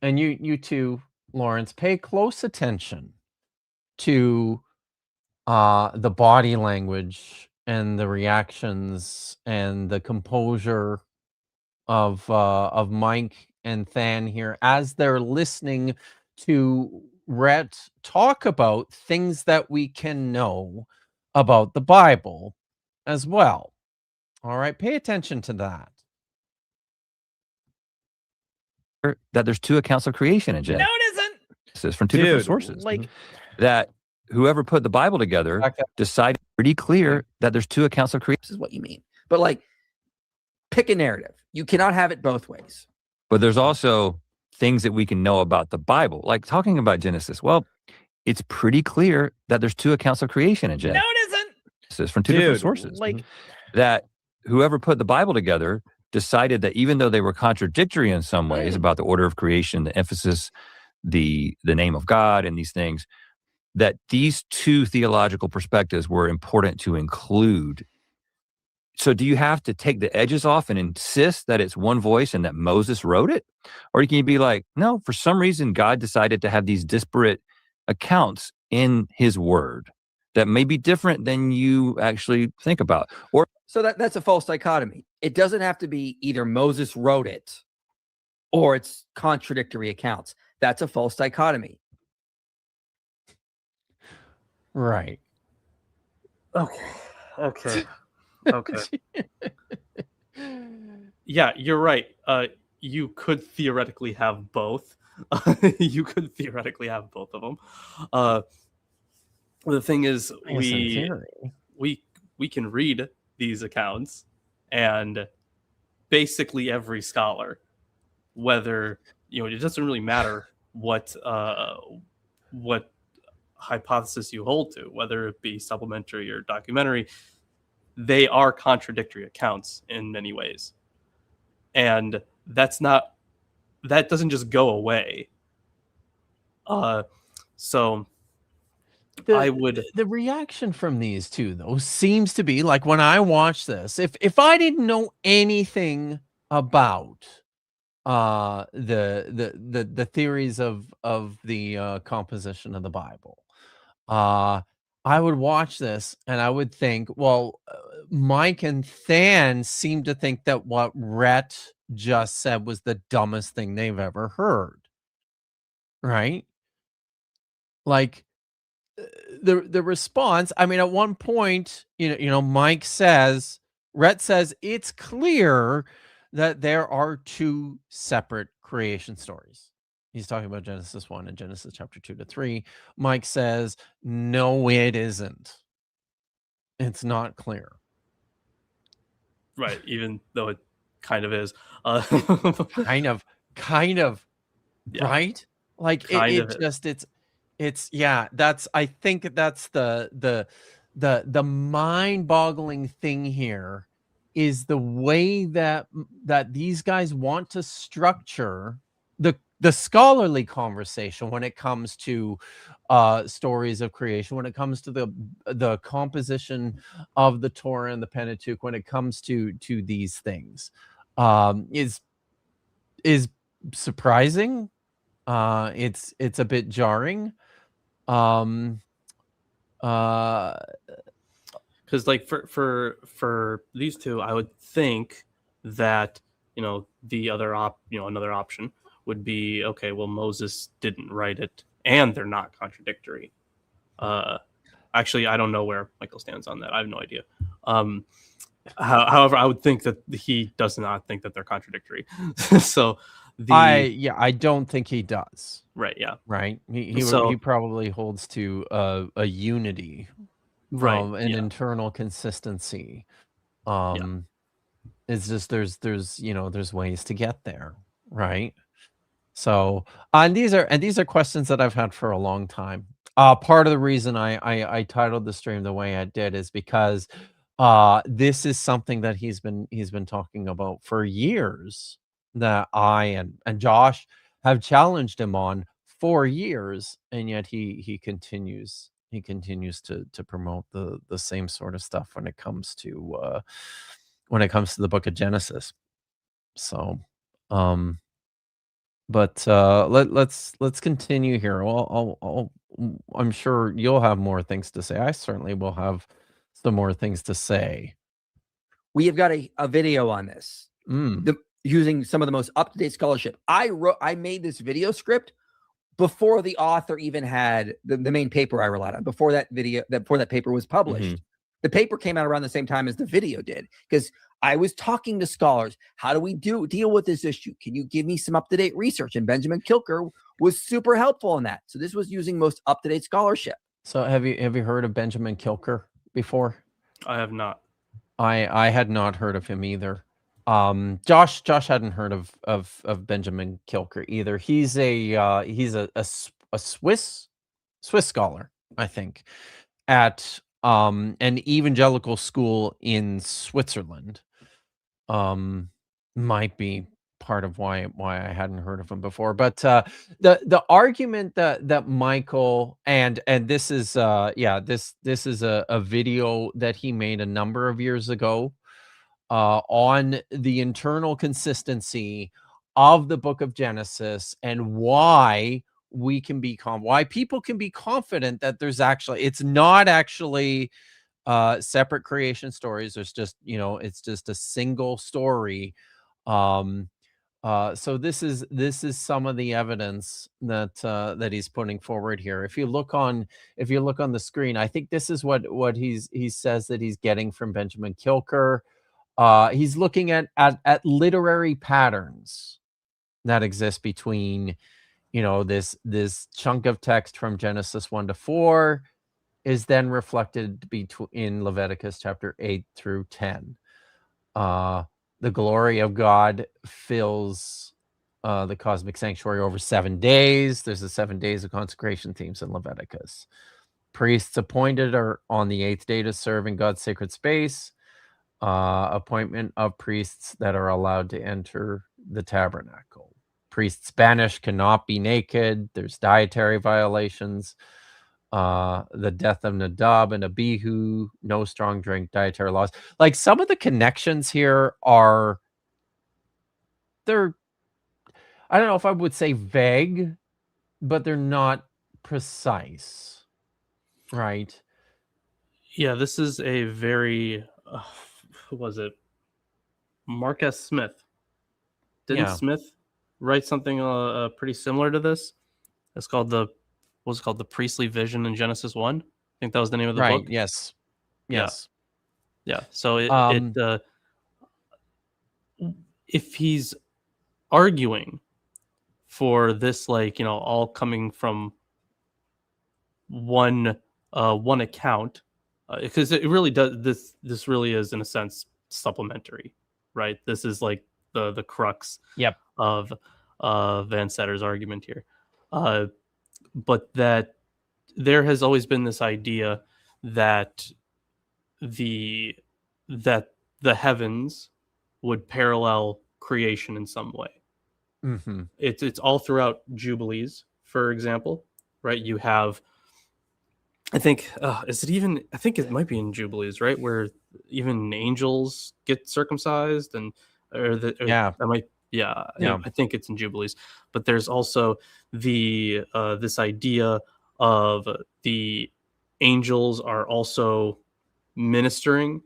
Speaker 1: and you too, Lorence, pay close attention to the body language and the reactions and the composure of Mike and Than here as they're listening to Rhett talk about things that we can know about the Bible as well. All right, pay attention to that.
Speaker 9: That there's two accounts of creation in Genesis.
Speaker 1: No, it isn't.
Speaker 9: This is from two different sources.
Speaker 1: Like
Speaker 9: that whoever put the Bible together decided pretty clear that there's two accounts of creation.
Speaker 7: This is what you mean. But like, pick a narrative. You cannot have it both ways.
Speaker 9: But there's also things that we can know about the Bible, like talking about Genesis. Well, it's pretty clear that there's two accounts of creation in Genesis.
Speaker 1: No, it isn't.
Speaker 9: This is from two different sources.
Speaker 1: Like
Speaker 9: that whoever put the Bible together decided that even though they were contradictory in some ways about the order of creation, the emphasis, the name of God, and these things, that these two theological perspectives were important to include. So do you have to take the edges off and insist that it's one voice and that Moses wrote it? Or can you be like, no, for some reason, God decided to have these disparate accounts in his word that may be different than you actually think about? Or
Speaker 7: so that's a false dichotomy. It doesn't have to be either Moses wrote it or it's contradictory accounts. That's a false dichotomy.
Speaker 1: Right.
Speaker 2: Okay. Yeah, you're right. You could theoretically have both. You could theoretically have both of them. The thing is, we can read these accounts, and basically every scholar, whether, you know, it doesn't really matter what hypothesis you hold to, whether it be supplementary or documentary, they are contradictory accounts in many ways. And that doesn't just go away. So the
Speaker 1: reaction from these two, though, seems to be like, when I watch this, if I didn't know anything about the theories of the composition of the Bible, I would watch this and I would think, well, Mike and Than seem to think that what Rhett just said was the dumbest thing they've ever heard. Right? Like the response, I mean, at one point, you know, Mike says, Rhett says, it's clear that there are two separate creation stories. He's talking about Genesis 1 and Genesis chapter 2 to 3. Mike says, no, it isn't. It's not clear.
Speaker 2: Right, even though it kind of is.
Speaker 1: kind of,
Speaker 2: Yeah,
Speaker 1: right? Like
Speaker 2: kind
Speaker 1: it
Speaker 2: of is.
Speaker 1: just it's yeah, that's I think that's the mind-boggling thing here is the way that these guys want to structure the scholarly conversation when it comes to stories of creation, when it comes to the composition of the Torah and the Pentateuch, when it comes to these things, is surprising. It's a bit jarring.
Speaker 2: Because like for these two, I would think that the other another option would be, okay, well, Moses didn't write it and they're not contradictory. Actually, I don't know where Michael stands on that. I have no idea. However, I would think that he does not think that they're contradictory. So
Speaker 1: I don't think he does.
Speaker 2: Right, yeah.
Speaker 1: Right. He probably holds to a unity,
Speaker 2: right,
Speaker 1: an internal consistency. It's just there's ways to get there, right? So, and these are questions that I've had for a long time. Part of the reason I titled the stream the way I did is because this is something that he's been talking about for years, that I and Josh have challenged him on for years, and yet he continues to promote the same sort of stuff when it comes to the book of Genesis. So, but let's continue here. I'm sure you'll have more things to say. I certainly will have some more things to say.
Speaker 7: We have got a video on this, using some of the most up-to-date scholarship. I made this video script before the author even had the main paper I relied on, before that paper was published. The paper came out around the same time as the video did, because I was talking to scholars. How do we deal with this issue? Can you give me some up-to-date research? And Benjamin Kilker was super helpful in that. So this was using most up-to-date scholarship.
Speaker 1: So have you heard of Benjamin Kilker before?
Speaker 2: I have not.
Speaker 1: I had not heard of him either. Josh hadn't heard of Benjamin Kilker either. He's a Swiss scholar, I think, at an evangelical school in Switzerland. Might be part of why I hadn't heard of him before. But the argument that Michael and this is this is a video that he made a number of years ago on the internal consistency of the book of Genesis, and why we can be why people can be confident that it's not actually separate creation stories. There's just it's just a single story. So this is some of the evidence that he's putting forward here. If you look on the screen, I think this is what he says that he's getting from Benjamin Kilker. He's looking at literary patterns that exist between this chunk of text from Genesis 1 to 4 is then reflected in Leviticus chapter 8 through 10. The glory of God fills the cosmic sanctuary over 7 days. There's the 7 days of consecration themes in Leviticus. Priests appointed are on the 8th day to serve in God's sacred space. Appointment of priests that are allowed to enter the tabernacle. Priests banished cannot be naked. There's dietary violations. The death of Nadab and Abihu, no strong drink, dietary laws. Like, some of the connections here I don't know if I would say vague, but they're not precise, right?
Speaker 2: Yeah, this is a very who was it? Mark S. Smith. Didn't Smith write something pretty similar to this? It's called the Priestly Vision in Genesis 1. I think that was the name of the book.
Speaker 1: Yes.
Speaker 2: Yeah. So if he's arguing for this, all coming from one account, because it really does. This really is, in a sense, supplementary, right? This is like the crux
Speaker 1: Yep.
Speaker 2: of Van Setter's argument here. But that there has always been this idea that the heavens would parallel creation in some way.
Speaker 1: Mm-hmm.
Speaker 2: It's all throughout Jubilees, for example, right? You have, I think, I think it might be in Jubilees, right, where even angels get circumcised, I think it's in Jubilees. But there's also the this idea of the angels are also ministering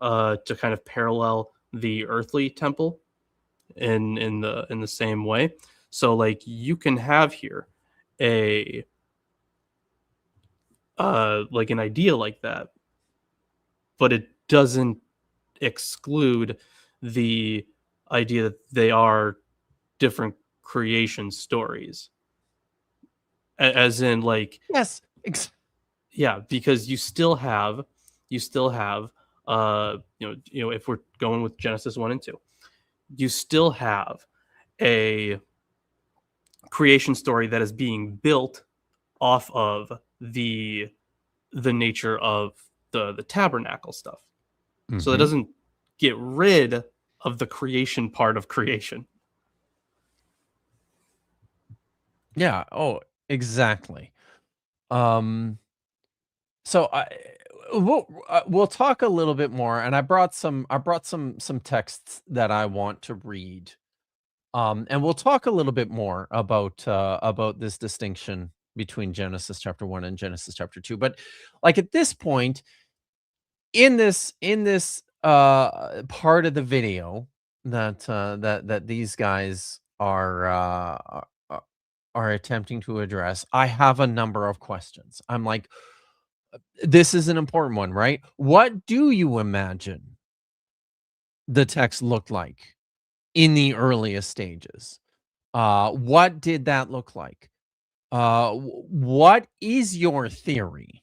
Speaker 2: to kind of parallel the earthly temple in the same way. So like you can have here a like an idea like that, but it doesn't exclude the idea that they are different creation stories. As in, like,
Speaker 1: yes,
Speaker 2: yeah, because you still have if we're going with Genesis 1 and 2, you still have a creation story that is being built off of the nature of the tabernacle stuff. Mm-hmm. So it doesn't get rid of the creation part of creation.
Speaker 1: Yeah. Oh, exactly. So we'll talk a little bit more, and I brought some texts that I want to read. And we'll talk a little bit more about this distinction between Genesis chapter 1 and Genesis chapter 2. But like at this point in this part of the video that these guys are attempting to address, I have a number of questions. I'm like, this is an important one, right? What do you imagine the text looked like in the earliest stages? What did that look like? What is your theory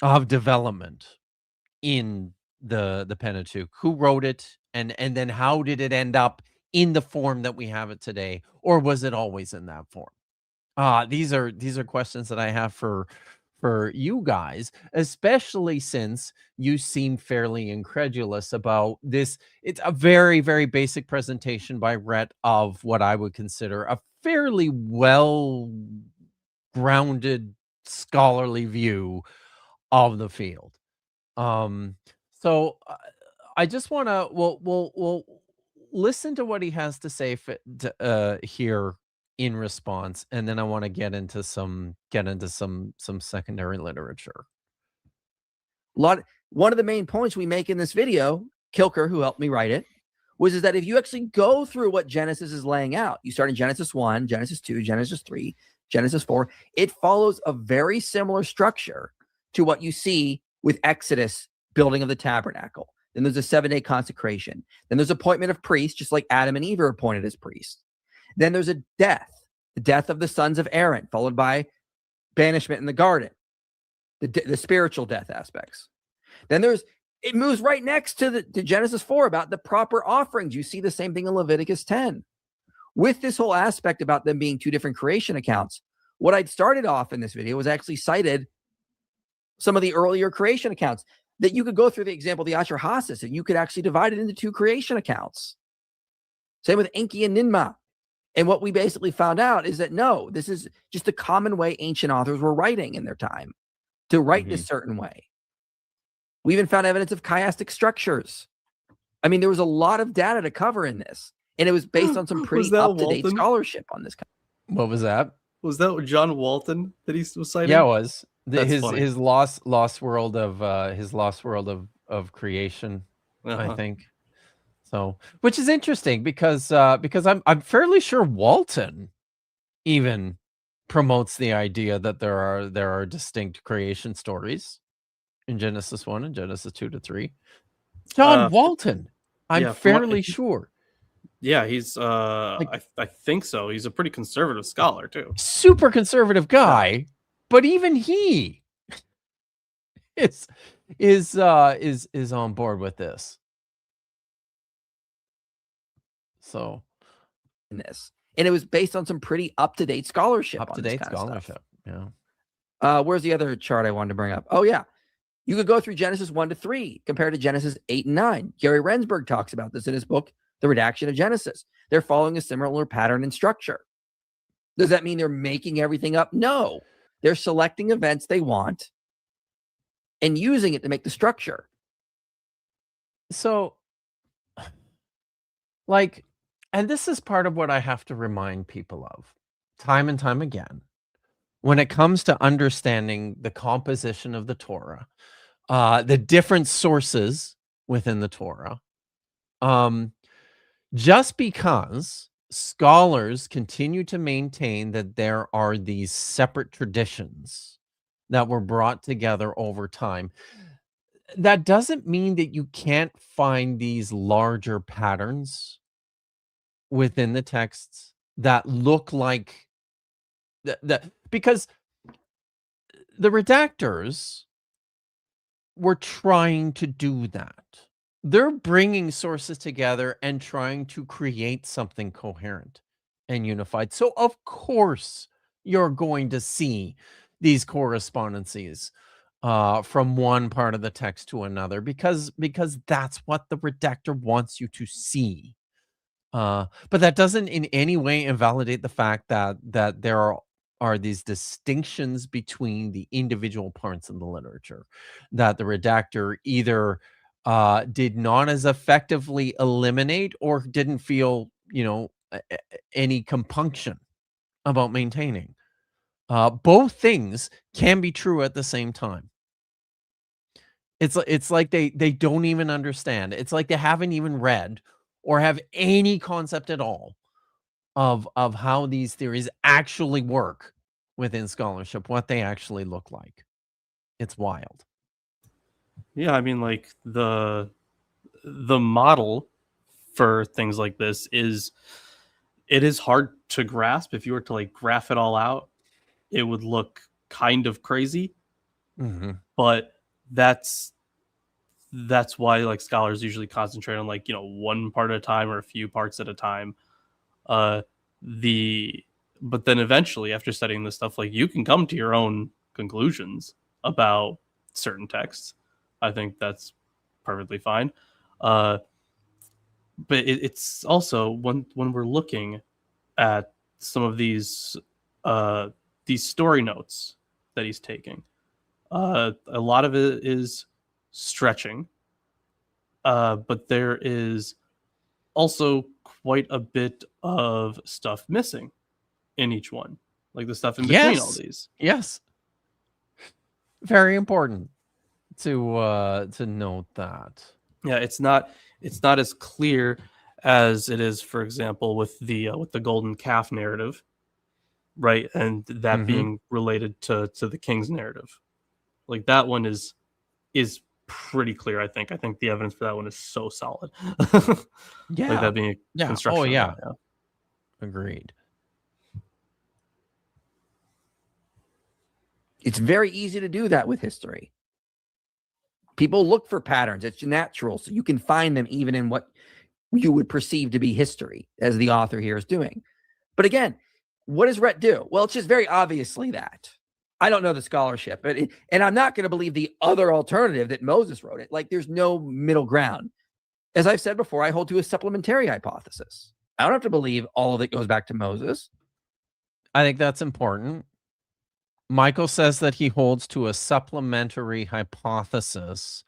Speaker 1: of development in the Pentateuch? Who wrote it, and then how did it end up in the form that we have it today, or was it always in that form? These are questions that I have for you guys, especially since you seem fairly incredulous about this. It's a very, very basic presentation by Rhett of what I would consider a fairly well-grounded scholarly view of the field. So I just want to we'll listen to what he has to say here in response, and then I want to get into some secondary literature.
Speaker 7: One of the main points we make in this video, Kilker, who helped me write it, is that if you actually go through what Genesis is laying out, you start in Genesis 1, Genesis 2, Genesis 3, Genesis 4, it follows a very similar structure to what you see with Exodus, building of the tabernacle. Then there's a 7-day consecration. Then there's appointment of priests, just like Adam and Eve are appointed as priests. Then there's a death, the death of the sons of Aaron, followed by banishment in the garden, the spiritual death aspects. Then it moves right next to Genesis 4 about the proper offerings. You see the same thing in Leviticus 10. With this whole aspect about them being two different creation accounts, what I'd started off in this video was actually cited some of the earlier creation accounts that you could go through the example of the Asher Hasis, and you could actually divide it into two creation accounts. Same with Enki and Ninmah. And what we basically found out is that, no, this is just the common way ancient authors were writing in their time, to write in a certain way. We even found evidence of chiastic structures. I mean, there was a lot of data to cover in this, and it was based on some pretty up-to-date scholarship on this.
Speaker 1: What was that?
Speaker 2: Was that John Walton that he was citing?
Speaker 1: Yeah, it was. His lost world of creation, I think. So, which is interesting because I'm fairly sure Walton even promotes the idea that there are distinct creation stories in Genesis 1 and Genesis 2 to 3. John Walton, I'm fairly sure.
Speaker 2: Yeah, he's I think so. He's a pretty conservative scholar too.
Speaker 1: Super conservative guy, but even he is on board with this. So
Speaker 7: in this, and it was based on some pretty up-to-date scholarship.
Speaker 1: Up-to-date scholarship. Yeah.
Speaker 7: Where's the other chart I wanted to bring up? Oh yeah, you could go through Genesis 1-3 compared to Genesis 8 and 9. Gary Rensburg talks about this in his book, The Redaction of Genesis. They're following a similar pattern and structure. Does that mean they're making everything up? No. They're selecting events they want and using it to make the structure.
Speaker 1: So, like, and this is part of what I have to remind people of time and time again. When it comes to understanding the composition of the Torah, the different sources within the Torah, just because scholars continue to maintain that there are these separate traditions that were brought together over time, that doesn't mean that you can't find these larger patterns within the texts that look like that, because the redactors were trying to do that. They're bringing sources together and trying to create something coherent and unified. So of course you're going to see these correspondences from one part of the text to another, because that's what the redactor wants you to see. But that doesn't in any way invalidate the fact that there are these distinctions between the individual parts of the literature that the redactor either did not as effectively eliminate or didn't feel, any compunction about maintaining. Both things can be true at the same time. It's like they don't even understand. It's like they haven't even read or have any concept at all of how these theories actually work within scholarship, what they actually look like. It's wild.
Speaker 2: Yeah, I mean, like the model for things like this is hard to grasp. If you were to like graph it all out, it would look kind of crazy.
Speaker 1: Mm-hmm.
Speaker 2: But that's why like scholars usually concentrate on like, one part at a time or a few parts at a time. But then eventually after studying this stuff, like you can come to your own conclusions about certain texts. I think that's perfectly fine. But it's also when we're looking at some of these story notes that he's taking, a lot of it is stretching, but there is also quite a bit of stuff missing in each one, like the stuff in between all these.
Speaker 1: Yes, very important to note that.
Speaker 2: Yeah, it's not as clear as it is, for example, with the golden calf narrative, right? And that being related to the king's narrative. Like that one is pretty clear, I think. I think the evidence for that one is so solid.
Speaker 1: Yeah.
Speaker 2: Like that being a construction.
Speaker 1: Oh, yeah. Agreed.
Speaker 7: It's very easy to do that with history. People look for patterns. It's natural. So you can find them even in what you would perceive to be history, as the author here is doing. But again, what does Rhett do? Well, it's just very obviously that. I don't know the scholarship, and I'm not going to believe the other alternative that Moses wrote it. Like there's no middle ground. As I've said before, I hold to a supplementary hypothesis. I don't have to believe all of it goes back to Moses.
Speaker 1: I think that's important. Michael says that he holds to a supplementary hypothesis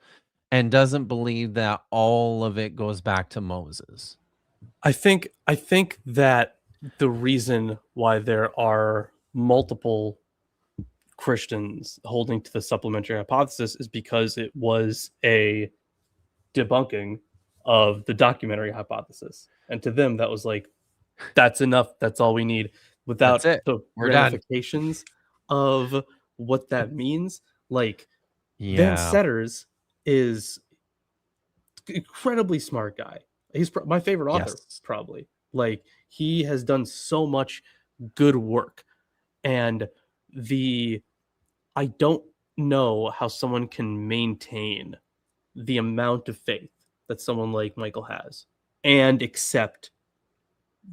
Speaker 1: and doesn't believe that all of it goes back to Moses.
Speaker 2: I think that the reason why there are multiple Christians holding to the supplementary hypothesis is because it was a debunking of the documentary hypothesis. And to them, that was like, that's enough. That's all we need, without the ramifications of what that means. Like, Van Setters is incredibly smart guy. He's my favorite author, probably. Like, he has done so much good work. And I don't know how someone can maintain the amount of faith that someone like Michael has and accept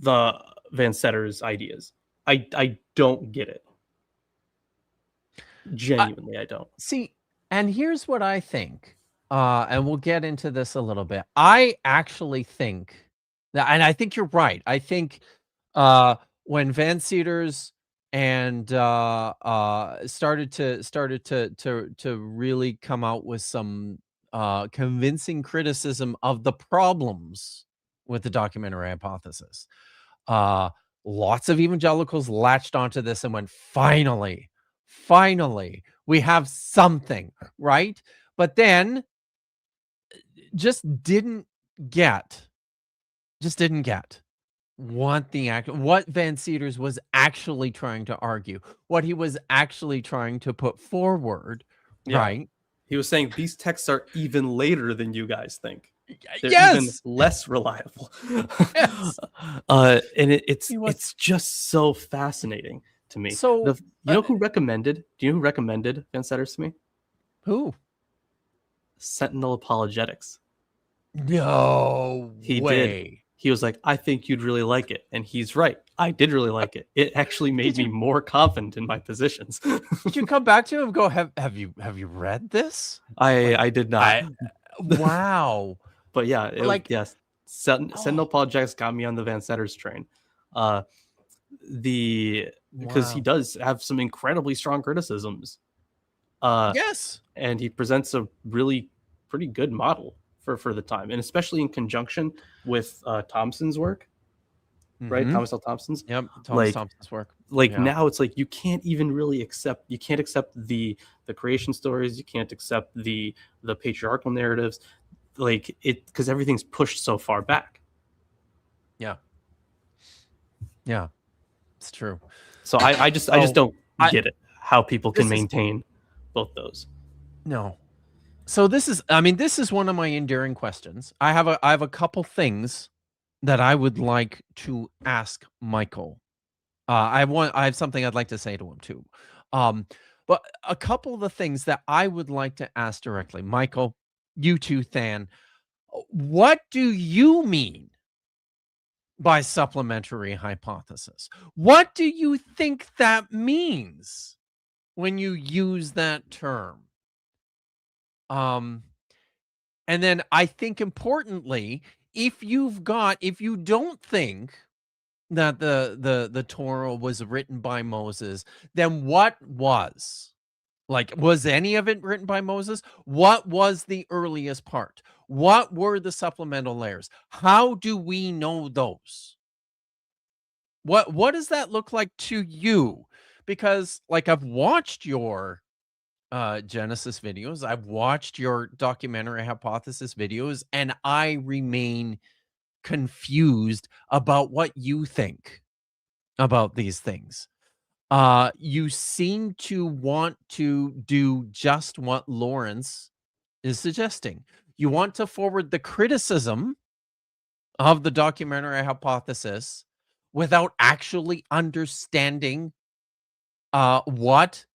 Speaker 2: the Van Setter's ideas. I don't get it. Genuinely, I don't.
Speaker 1: See, and here's what I think, and we'll get into this a little bit. I actually think that, and I think you're right. I think when Van Seters and started to really come out with some convincing criticism of the problems with the documentary hypothesis, lots of evangelicals latched onto this and went, finally, we have something, right? But then just didn't get what Van Seters was actually trying to argue, what he was actually trying to put forward, right?
Speaker 2: He was saying these texts are even later than you guys think. They're even
Speaker 1: Yes.
Speaker 2: less reliable.
Speaker 1: Yes.
Speaker 2: And it's just so fascinating to me.
Speaker 1: So
Speaker 2: you know who recommended? Do you know who recommended Van Setters to me?
Speaker 1: Who?
Speaker 2: Sentinel Apologetics.
Speaker 1: No
Speaker 2: He
Speaker 1: way.
Speaker 2: did. He was like, I think you'd really like it. And he's right. I did really like it. It actually made me more confident in my positions.
Speaker 1: Did you come back to him and go, have you read this?
Speaker 2: I did not.
Speaker 1: Wow.
Speaker 2: But yeah, yes. Sentinel Apologetics got me on the Van Setters train. Because he does have some incredibly strong criticisms.
Speaker 1: Yes.
Speaker 2: And he presents a really pretty good model for the time, and especially in conjunction with Thompson's work, right? Thomas L. Thompson's.
Speaker 1: Yep, Thompson's work.
Speaker 2: Now it's like you can't even really accept the creation stories, you can't accept the patriarchal narratives, because everything's pushed so far back.
Speaker 1: Yeah, it's true.
Speaker 2: So I just don't get it how people can maintain both those.
Speaker 1: No. So this is one of my enduring questions. I have a couple things that I would like to ask Michael. I have something I'd like to say to him too. But a couple of the things that I would like to ask directly, Michael, you too, Than, what do you mean by supplementary hypothesis? What do you think that means when you use that term? And then I think importantly, if you don't think that the Torah was written by Moses, then what was? Was any of it written by Moses? What was the earliest part? What were the supplemental layers? How do we know those? What does that look like to you? Because I've watched your Genesis videos, I've watched your documentary hypothesis videos, and I remain confused about what you think about these things. You seem to want to do just what Lorence is suggesting. You want to forward the criticism of the documentary hypothesis without actually understanding what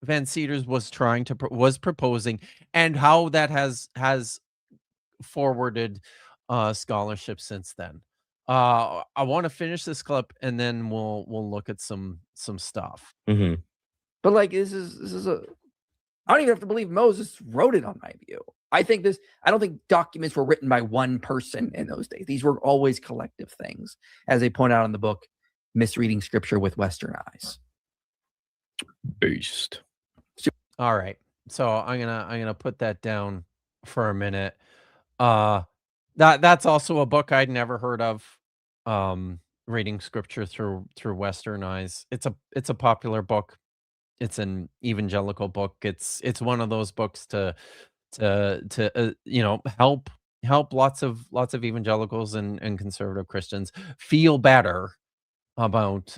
Speaker 1: Van Seters was proposing and how that has forwarded scholarship since then. I want to finish this clip and then we'll look at some stuff.
Speaker 7: Mm-hmm. But this is a, I don't even have to believe Moses wrote it, on my view. I don't think documents were written by one person in those days. These were always collective things, as they point out in the book, Misreading Scripture with Western Eyes.
Speaker 8: Beast.
Speaker 1: All right. So I'm gonna put that down for a minute. That's also a book I'd never heard of. Reading Scripture through Western Eyes. It's a popular book. It's an evangelical book. It's one of those books to help lots of evangelicals and conservative Christians feel better about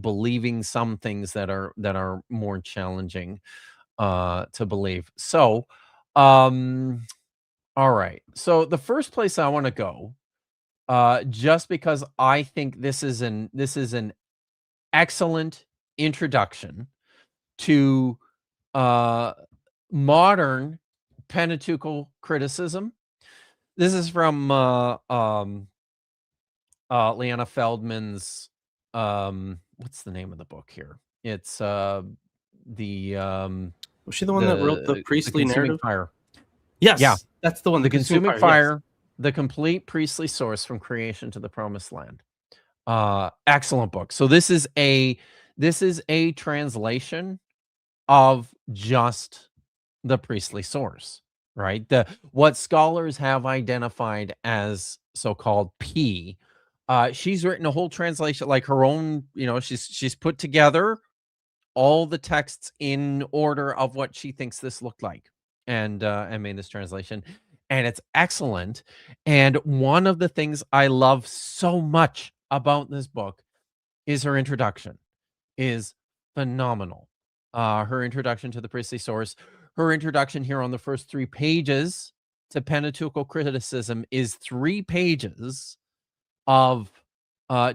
Speaker 1: believing some things that are more challenging to believe. So all right, so the first place I want to go, just because I think this is an excellent introduction to modern Pentateuchal criticism. This is from Leanna Feldman's what's the name of the book here? It's was
Speaker 2: she the one that wrote the priestly narrative?
Speaker 1: Fire.
Speaker 2: Yes,
Speaker 1: yeah,
Speaker 2: that's the one.
Speaker 1: The Consuming Fire,
Speaker 2: yes.
Speaker 1: The Complete Priestly Source from Creation to the Promised Land. Excellent book. So this is a translation of just the priestly source, right? What scholars have identified as so-called P. She's written a whole translation, like her own, she's put together all the texts in order of what she thinks this looked like, and made this translation, and it's excellent. And one of the things I love so much about this book is her introduction is phenomenal. Her introduction to the priestly source, her introduction here on the first 3 pages to Pentateuchal criticism is 3 pages of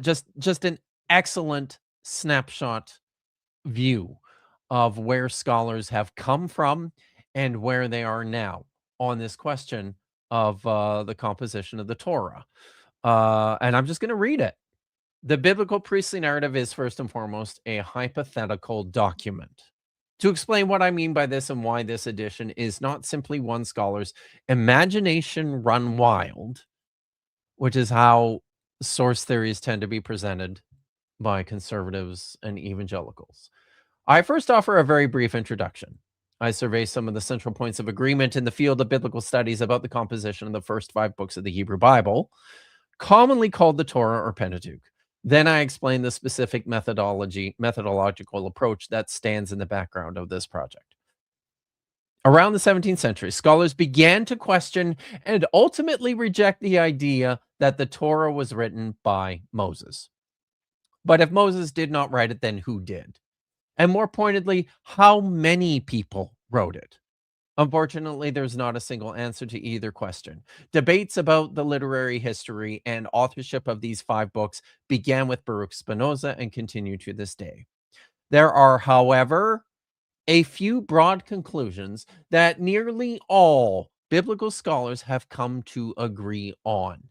Speaker 1: just an excellent snapshot view of where scholars have come from and where they are now on this question of the composition of the Torah. And I'm just going to read it. The biblical priestly narrative is first and foremost a hypothetical document. To explain what I mean by this and why this edition is not simply one scholar's imagination run wild, which is how source theories tend to be presented by conservatives and evangelicals. I first offer a very brief introduction. I survey some of the central points of agreement in the field of biblical studies about the composition of the first 5 books of the Hebrew Bible, commonly called the Torah or Pentateuch. Then I explain the specific methodological approach that stands in the background of this project. Around the 17th century, scholars began to question and ultimately reject the idea that the Torah was written by Moses. But if Moses did not write it, then who did? And more pointedly, how many people wrote it? Unfortunately, there's not a single answer to either question. Debates about the literary history and authorship of these 5 books began with Baruch Spinoza and continue to this day. There are, however, a few broad conclusions that nearly all biblical scholars have come to agree on.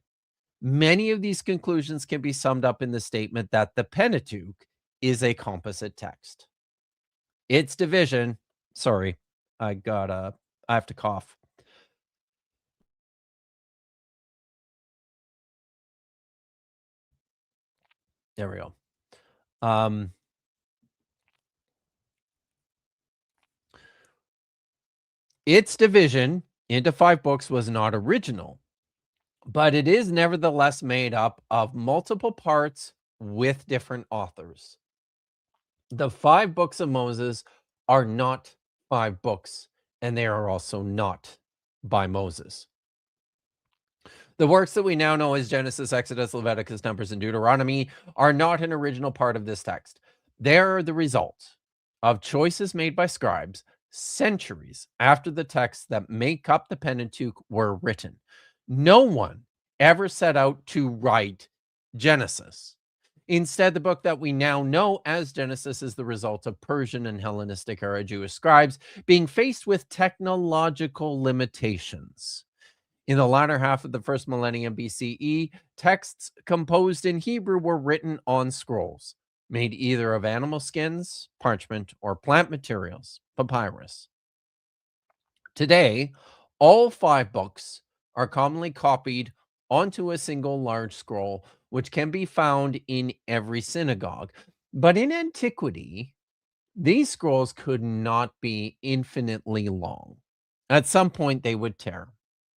Speaker 1: Many of these conclusions can be summed up in the statement that the Pentateuch is a composite text. Its division, sorry, I have to cough. There we go. Its division into 5 books was not original, but it is nevertheless made up of multiple parts with different authors. The 5 books of Moses are not 5 books, and they are also not by Moses. The works that we now know as Genesis, Exodus, Leviticus, Numbers, and Deuteronomy are not an original part of this text. They are the result of choices made by scribes centuries after the texts that make up the Pentateuch were written. No one ever set out to write Genesis. Instead, the book that we now know as Genesis is the result of Persian and Hellenistic era Jewish scribes being faced with technological limitations. In the latter half of the first millennium BCE, texts composed in Hebrew were written on scrolls, made either of animal skins, parchment, or plant materials, papyrus. Today, all 5 books are commonly copied onto a single large scroll, which can be found in every synagogue. But in antiquity, these scrolls could not be infinitely long. At some point, they would tear.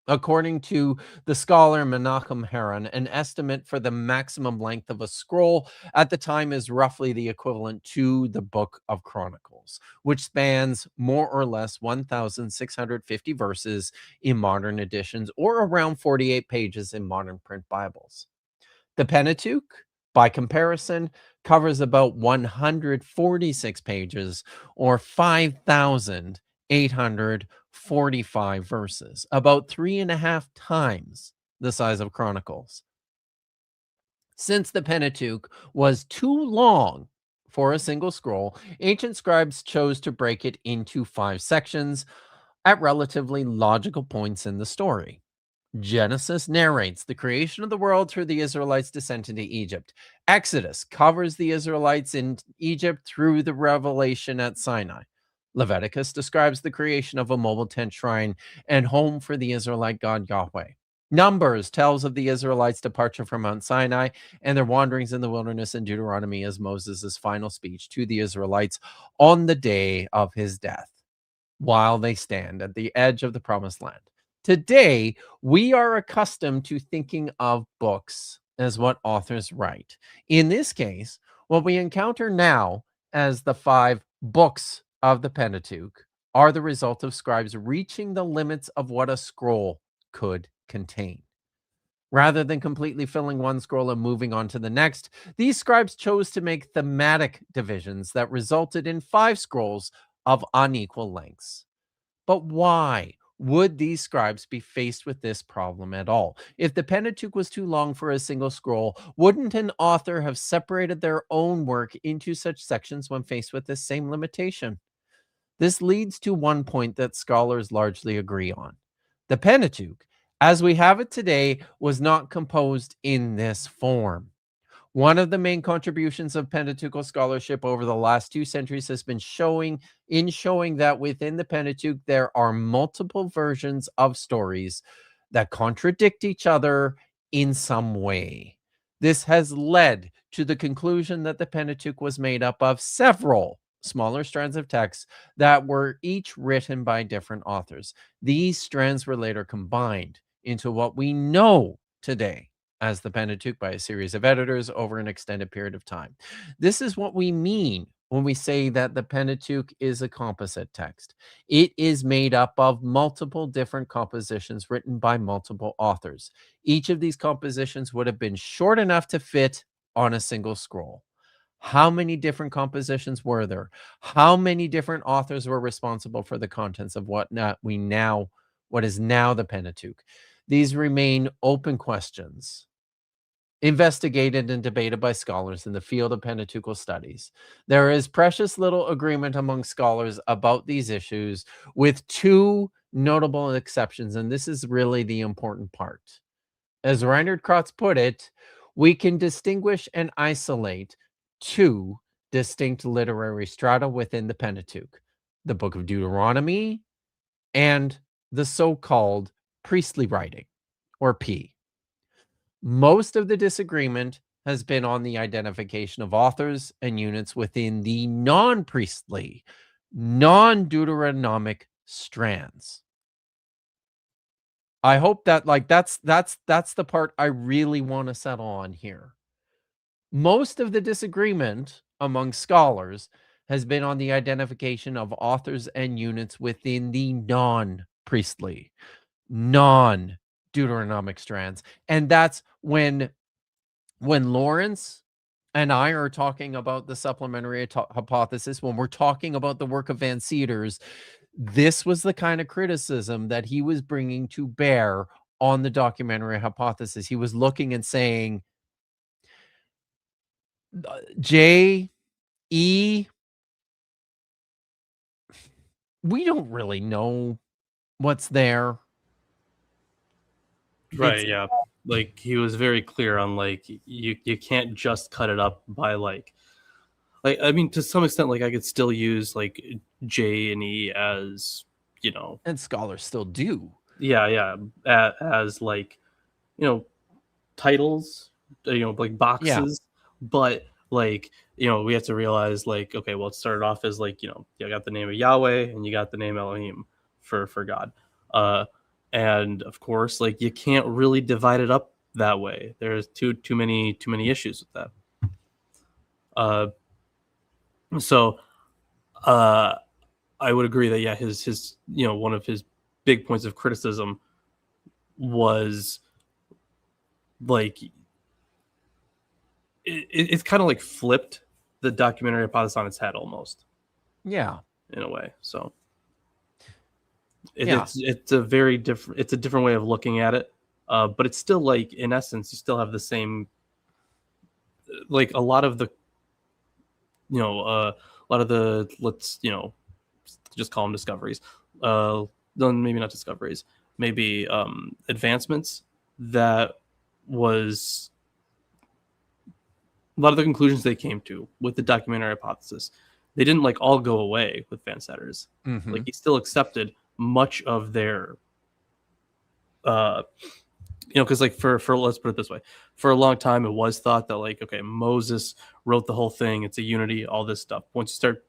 Speaker 1: According to the scholar Menachem Haran, an estimate for the maximum length of a scroll at the time is roughly the equivalent to the Book of Chronicles, which spans more or less 1,650 verses in modern editions, or around 48 pages in modern print Bibles. The Pentateuch, by comparison, covers about 146 pages, or 5,845 verses, about 3.5 times the size of Chronicles. Since the Pentateuch was too long for a single scroll, ancient scribes chose to break it into 5 sections at relatively logical points in the story. Genesis narrates the creation of the world through the Israelites' descent into Egypt. Exodus covers the Israelites in Egypt through the revelation at Sinai. Leviticus describes the creation of a mobile tent shrine and home for the Israelite God Yahweh. Numbers tells of the Israelites' departure from Mount Sinai and their wanderings in the wilderness, in Deuteronomy as Moses' final speech to the Israelites on the day of his death, while they stand at the edge of the promised land. Today, we are accustomed to thinking of books as what authors write. In this case, what we encounter now as the 5 books of the Pentateuch are the result of scribes reaching the limits of what a scroll could contain. Rather than completely filling one scroll and moving on to the next, these scribes chose to make thematic divisions that resulted in 5 scrolls of unequal lengths. But why would these scribes be faced with this problem at all? If the Pentateuch was too long for a single scroll, wouldn't an author have separated their own work into such sections when faced with this same limitation? This leads to one point that scholars largely agree on. The Pentateuch, as we have it today, was not composed in this form. One of the main contributions of Pentateuchal scholarship over the last 2 centuries has been showing that within the Pentateuch there are multiple versions of stories that contradict each other in some way. This has led to the conclusion that the Pentateuch was made up of several smaller strands of text that were each written by different authors. These strands were later combined into what we know today as the Pentateuch by a series of editors over an extended period of time. This is what we mean when we say that the Pentateuch is a composite text. It is made up of multiple different compositions written by multiple authors. Each of these compositions would have been short enough to fit on a single scroll. How many different compositions were there? How many different authors were responsible for the contents of what is now the Pentateuch? These remain open questions, investigated and debated by scholars in the field of Pentateuchal studies. There is precious little agreement among scholars about these issues, with 2 notable exceptions, and this is really the important part. As Reinhard Kratz put it, we can distinguish and isolate 2 distinct literary strata within the Pentateuch: the Book of Deuteronomy and the so-called priestly writing, or P. Most of the disagreement has been on the identification of authors and units within the non-priestly, non-Deuteronomic strands. I hope that that's the part I really want to settle on here. Most of the disagreement among scholars has been on the identification of authors and units within the non-priestly, non-Deuteronomic strands. And that's when Lorence and I are talking about the supplementary hypothesis, when we're talking about the work of Van Cedars, this was the kind of criticism that he was bringing to bear on the documentary hypothesis. He was looking and saying, J.E., we don't really know what's there.
Speaker 2: Right, yeah. Like, he was very clear on, like, you can't just cut it up by, like, I mean, to some extent, like, I could still use, like, J and E as, you know.
Speaker 1: And scholars still do.
Speaker 2: Yeah, as, like, you know, titles, you know, like boxes. Yeah. But, like, you know, we have to realize, like, okay, well, it started off as, like, you know, you got the name of Yahweh and you got the name Elohim for God. And of course, like, you can't really divide it up that way. There's too many issues with that. So I would agree that, yeah, his you know, one of his big points of criticism was, like, it's kind of like flipped the documentary hypothesis on its head almost.
Speaker 1: Yeah,
Speaker 2: in a way. So it's a very different, it's a different way of looking at it. But it's still, like, in essence, you still have the same, like, a lot of the, you know, let's, you know, just call them discoveries. Maybe not discoveries. maybe advancements, that was a lot of the conclusions they came to with the documentary hypothesis. They didn't like all go away with Van Setter's. Like he still accepted much of their because like for let's put it this way, for a long time it was thought that like, okay, Moses wrote the whole thing, it's a unity, all this stuff. Once you start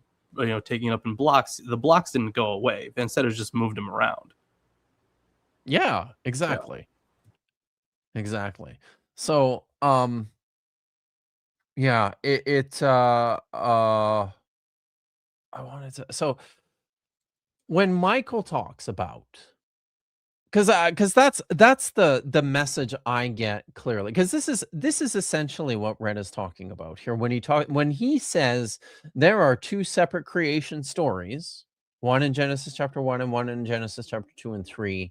Speaker 2: taking it up in blocks, the blocks didn't go away. Van Setter's just moved them around.
Speaker 1: Yeah, exactly. Exactly. So yeah, I wanted to, so when Michael talks about, because that's the message I get clearly, because this is essentially what Red is talking about here when he says there are two separate creation stories, one in Genesis chapter 1 and one in Genesis chapter 2 and 3.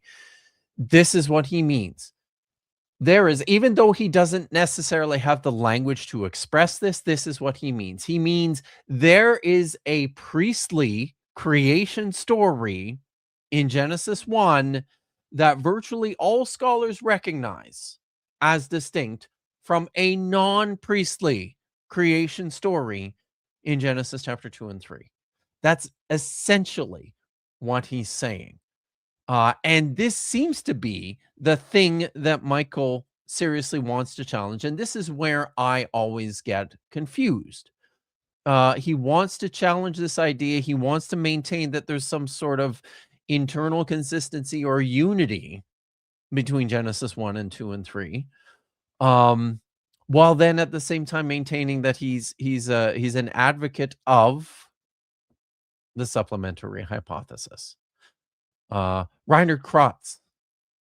Speaker 1: This is what he means. There is, even though he doesn't necessarily have the language to express this is what he means. He means there is a priestly creation story in Genesis 1 that virtually all scholars recognize as distinct from a non-priestly creation story in Genesis chapter 2 and 3. That's essentially what he's saying. And this seems to be the thing that Michael seriously wants to challenge. And this is where I always get confused. He wants to challenge this idea. He wants to maintain that there's some sort of internal consistency or unity between Genesis 1 and 2 and 3. While then at the same time maintaining that he's an advocate of the supplementary hypothesis. Reinhard Kratz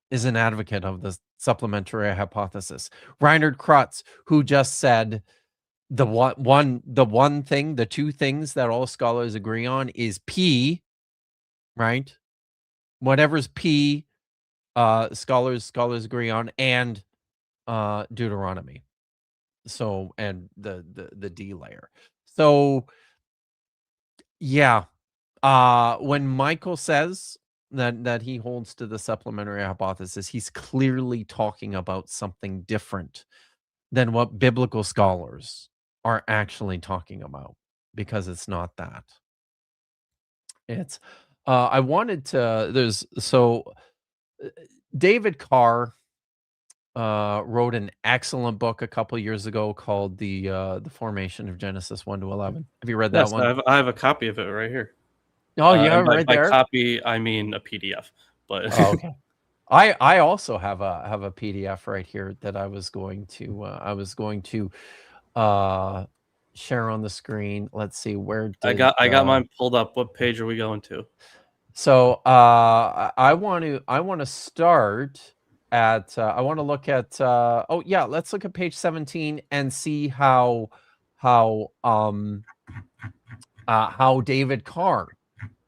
Speaker 1: is an advocate of the supplementary hypothesis. Reinhard Kratz, who just said the two things that all scholars agree on is P, right? Whatever's P, scholars agree on, and Deuteronomy. So, and the D layer. So yeah, when Michael says that he holds to the supplementary hypothesis, he's clearly talking about something different than what biblical scholars are actually talking about, because it's not that. It's I wanted to David Carr wrote an excellent book a couple years ago called the Formation of Genesis 1 to 11. Have you read that one?
Speaker 2: I have a copy of it right here.
Speaker 1: Oh yeah, right there.
Speaker 2: By copy, I mean a PDF. But
Speaker 1: okay. I also have a PDF right here that I was going to share on the screen. Let's see, where
Speaker 2: I got mine pulled up. What page are we going to?
Speaker 1: So I want to start at I want to look at oh yeah, let's look at page 17 and see how David Carr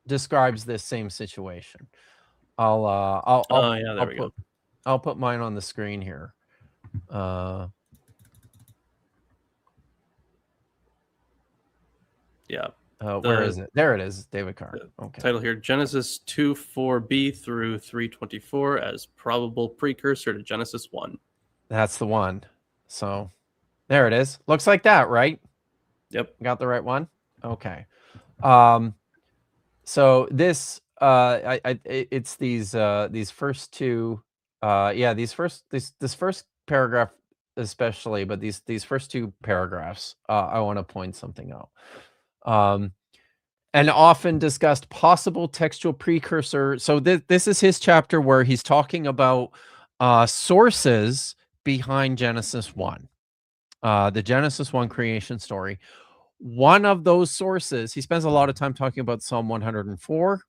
Speaker 1: describes this same situation. I'll put mine on the screen here.
Speaker 2: Yeah.
Speaker 1: Where is it? There it is, David Carr. Okay.
Speaker 2: Title here: Genesis 2:4b through 3:24 as probable precursor to Genesis 1.
Speaker 1: That's the one. So there it is. Looks like that, right?
Speaker 2: Yep.
Speaker 1: Got the right one. Okay. So this it's these first two this first paragraph especially, but these first two paragraphs I want to point something out. An often discussed possible textual precursor. So this is his chapter where he's talking about sources behind Genesis 1, the Genesis 1 creation story. One of those sources, he spends a lot of time talking about Psalm 104,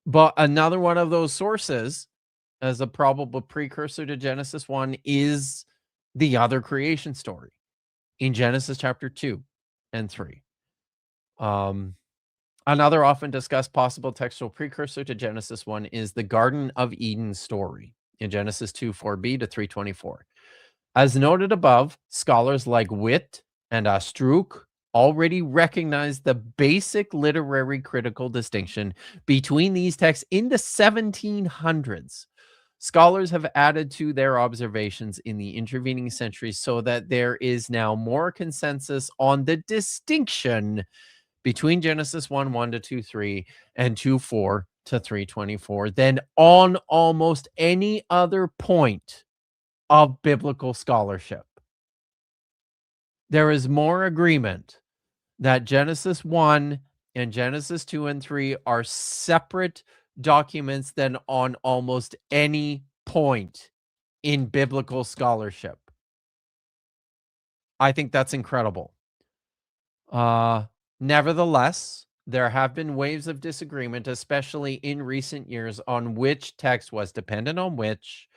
Speaker 1: but another one of those sources as a probable precursor to Genesis 1 is the other creation story in Genesis chapter 2 and 3. Another often discussed possible textual precursor to Genesis 1 is the Garden of Eden story in Genesis 2:4b to 3:24. As noted above, scholars like Witt and Astruc already recognized the basic literary critical distinction between these texts in the 1700s. Scholars have added to their observations in the intervening centuries so that there is now more consensus on the distinction between Genesis 1:1 to 2:3 and 2:4 to 3:24 than on almost any other point of biblical scholarship. There is more agreement that Genesis 1 and Genesis 2 and 3 are separate documents than on almost any point in biblical scholarship. I think that's incredible. Nevertheless, there have been waves of disagreement, especially in recent years, on which text was dependent on which.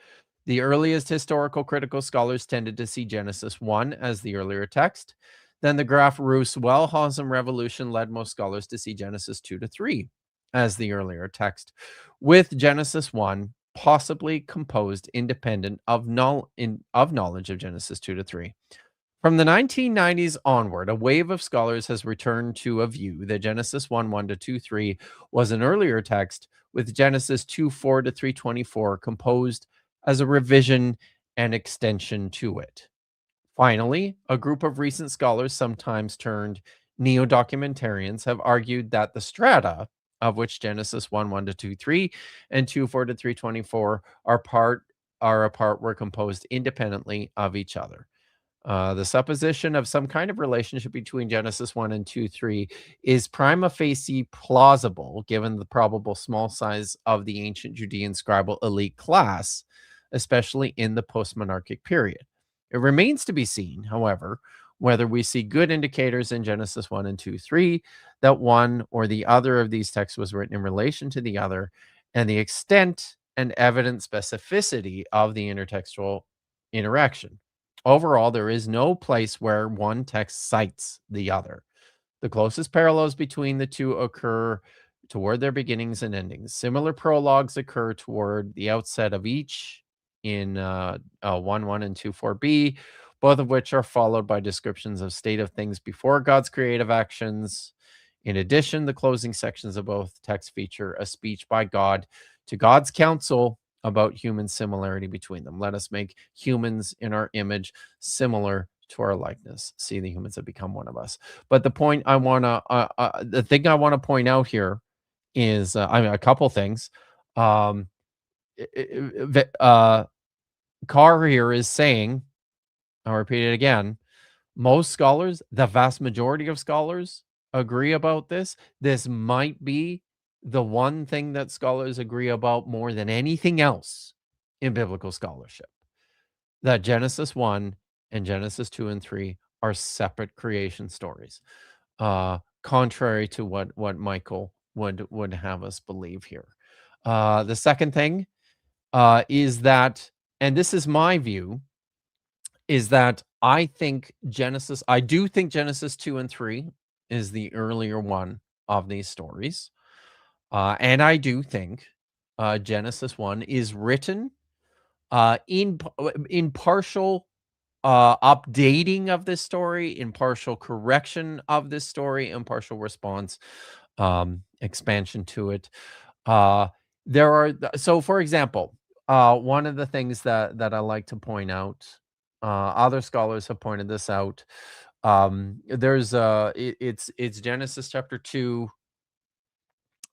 Speaker 1: The earliest historical critical scholars tended to see Genesis 1 as the earlier text. Then the Graf Rus Wellhausen revolution led most scholars to see Genesis 2 to 3 as the earlier text, with Genesis 1 possibly composed independent of knowledge of Genesis 2 to 3. From the 1990s onward, a wave of scholars has returned to a view that Genesis 1:1 to 2:3 was an earlier text, with Genesis 2:4 to 3:24 composed as a revision and extension to it. Finally, a group of recent scholars, sometimes termed neo-documentarians, have argued that the strata, of which Genesis 1:1 to 2:3 and 2:4 to 3:24 are a part, were composed independently of each other. The supposition of some kind of relationship between Genesis 1 and 2:3 is prima facie plausible, given the probable small size of the ancient Judean scribal elite class, especially in the post-monarchic period. It remains to be seen, however, whether we see good indicators in Genesis 1 and 2:3 that one or the other of these texts was written in relation to the other, and the extent and evident specificity of the intertextual interaction. Overall, there is no place where one text cites the other. The closest parallels between the two occur toward their beginnings and endings. Similar prologues occur toward the outset of each in 1:1 and 2:4b, both of which are followed by descriptions of state of things before God's creative actions. In addition, the closing sections of both texts feature a speech by God to God's council about human similarity between them. Let us make humans in our image similar to our likeness. See, the humans have become one of us. But the point I want to, the thing I want to point out here is, a couple things. Carr here is saying, I'll repeat it again, most scholars, the vast majority of scholars, agree about this. This might be the one thing that scholars agree about more than anything else in biblical scholarship, that Genesis 1 and Genesis 2 and 3 are separate creation stories, contrary to what Michael would have us believe here. The second thing is that, and this is my view, is that I do think Genesis 2 and 3 is the earlier one of these stories. And I do think Genesis 1 is written in partial updating of this story, in partial correction of this story, in partial response, expansion to it. There are, so for example, one of the things that I like to point out, other scholars have pointed this out. There's it's Genesis chapter 2.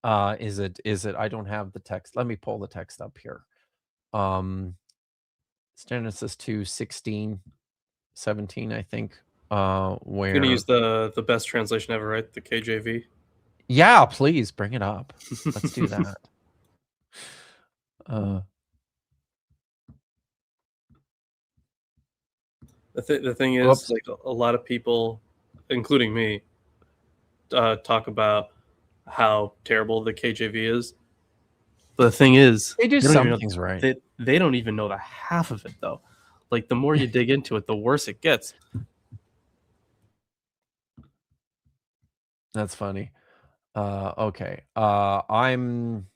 Speaker 1: Is it? I don't have the text. Let me pull the text up here. It's Genesis 2:16, 17, I think. Where
Speaker 2: you're gonna use the best translation ever, right? The KJV.
Speaker 1: Yeah, please bring it up. Let's do that.
Speaker 2: The thing is, like, a lot of people, including me, talk about how terrible the KJV is. But the thing is,
Speaker 1: they do some things right.
Speaker 2: They don't even know the half of it, though. Like, the more you dig into it, the worse it gets.
Speaker 1: That's funny. Okay. I'm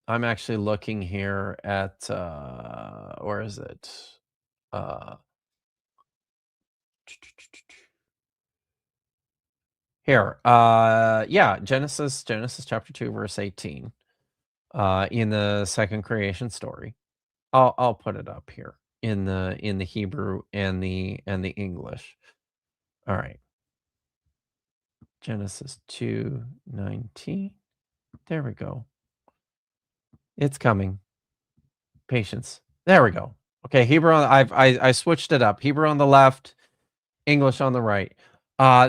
Speaker 1: actually looking here at where is it? Here, Genesis chapter 2, verse 18, in the second creation story. I'll put it up here in the Hebrew and the English. All right. Genesis 2:19. There we go. It's coming. Patience. There we go. Okay, Hebrew I switched it up. Hebrew on the left, English on the right.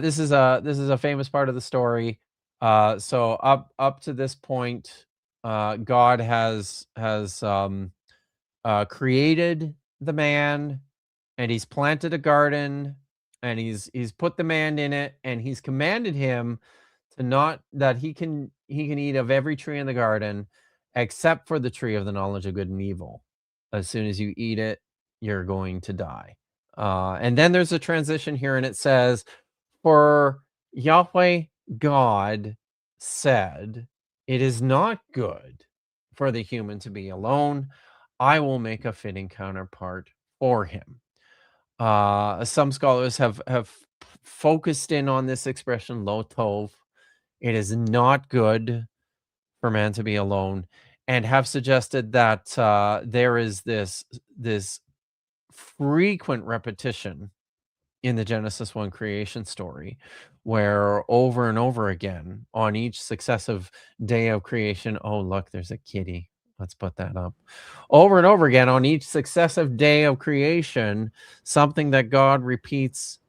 Speaker 1: This is a famous part of the story. So up to this point, God has created the man, and he's planted a garden, and he's put the man in it, and he's commanded him to not that he can eat of every tree in the garden except for the tree of the knowledge of good and evil. As soon as you eat it, you're going to die. And then there's a transition here, and it says, for Yahweh God said, it is not good for the human to be alone. I will make a fitting counterpart for him. Some scholars have focused in on this expression, lo tov. It is not good for man to be alone, and have suggested that there is this frequent repetition in the Genesis 1 creation story, where over and over again on each successive day of creation, oh look, there's a kitty. Let's put that up. Over and over again on each successive day of creation, something that God repeats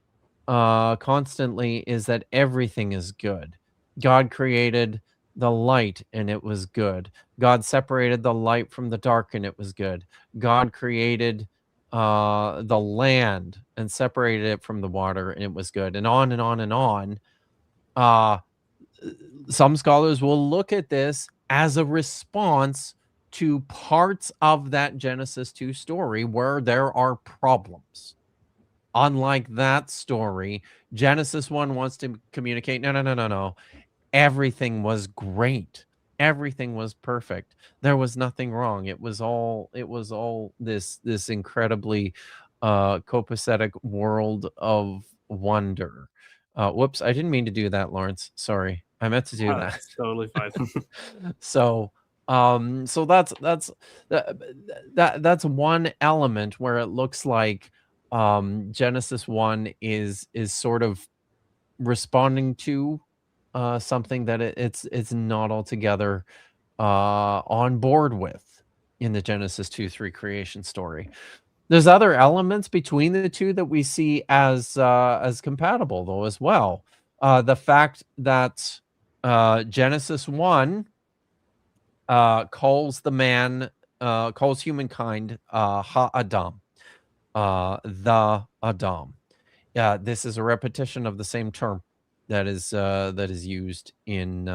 Speaker 1: constantly is that everything is good. God created the light and it was good. God separated the light from the dark and it was good. God created the land and separated it from the water and it was good, and on and on and on. Some scholars will look at this as a response to parts of that Genesis 2 story where there are problems. Unlike that story, Genesis 1 wants to communicate, no. Everything was great. Everything was perfect. There was nothing wrong. It was all this incredibly copacetic world of wonder. Whoops, I didn't mean to do that, Lawrence. Sorry. I meant to do that.
Speaker 2: That's totally fine.
Speaker 1: So that's one element where it looks like Genesis 1 is sort of responding to something that it's not altogether on board with in the Genesis 2:3 creation story. There's other elements between the two that we see as compatible though as well. The fact that Genesis 1 calls humankind ha-Adam, the Adam. This is a repetition of the same term that is used in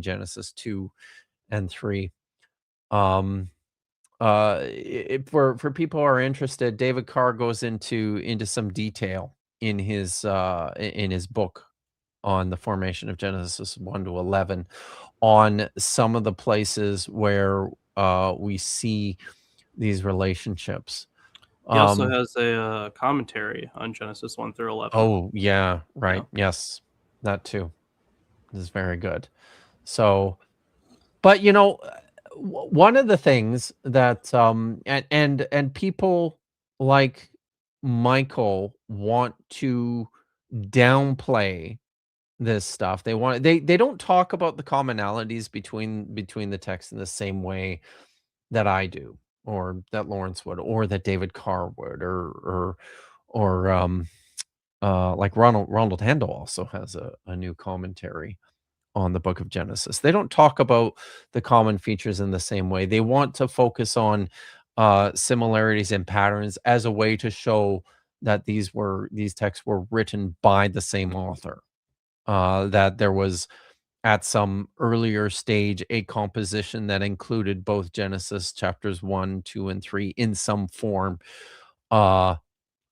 Speaker 1: Genesis 2 and 3. For people who are interested, David Carr goes into some detail in his book on the formation of Genesis 1 to 11 on some of the places where we see these relationships.
Speaker 2: He also has a commentary on Genesis 1 through 11.
Speaker 1: Oh, yeah, right. Yeah. Yes, that too. This is very good. So, but one of the things that and people like Michael want to downplay this stuff. They don't talk about the commonalities between the text in the same way that I do, or that Lawrence would, or that David Carr would, or like Ronald Handel also has a new commentary on the book of Genesis. They don't talk about the common features in the same way. They want to focus on similarities and patterns as a way to show that these texts were written by the same author. That there was at some earlier stage a composition that included both Genesis chapters 1, 2, and 3 in some form, and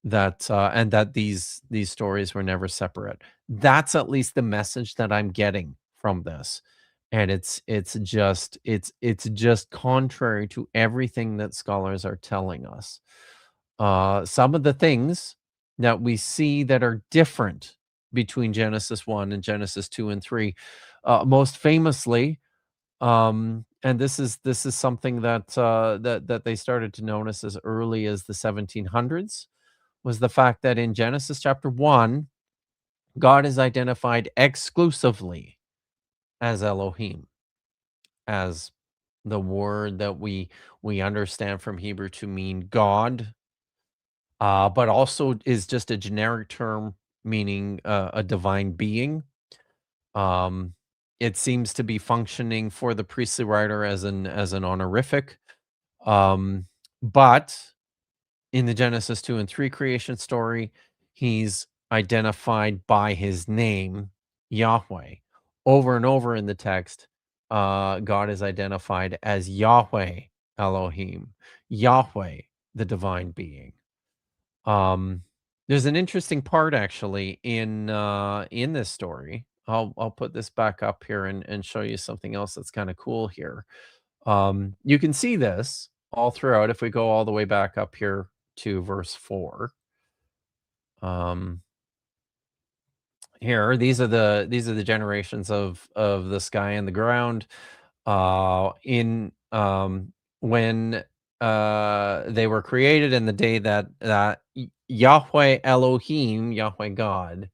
Speaker 1: that these stories were never separate. That's at least the message that I'm getting from this, and it's just contrary to everything that scholars are telling us. Some of the things that we see that are different between Genesis 1 and Genesis 2 and 3. Most famously, and this is something that that they started to notice as early as the 1700s, was the fact that in Genesis chapter 1, God is identified exclusively as Elohim, as the word that we understand from Hebrew to mean God, but also is just a generic term meaning a divine being. It seems to be functioning for the priestly writer as an honorific, but in the Genesis 2 and 3 creation story, he's identified by his name, Yahweh. Over and over in the text, God is identified as Yahweh Elohim, Yahweh, the divine being. There's an interesting part actually in this story. I'll put this back up here and show you something else that's kind of cool here. You can see this all throughout if we go all the way back up here to verse 4. Here, these are the generations of the sky and the ground when they were created, in the day that Yahweh Elohim, Yahweh God,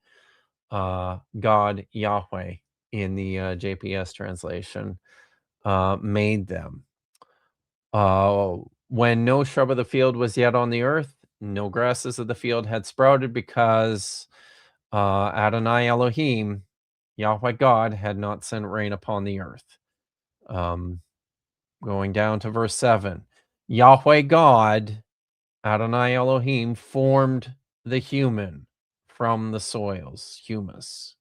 Speaker 1: God Yahweh in the JPS translation, made them. When no shrub of the field was yet on the earth, no grasses of the field had sprouted, because Adonai Elohim, Yahweh God, had not sent rain upon the earth. Going down to verse 7, Yahweh God, Adonai Elohim, formed the human from the soil's humus.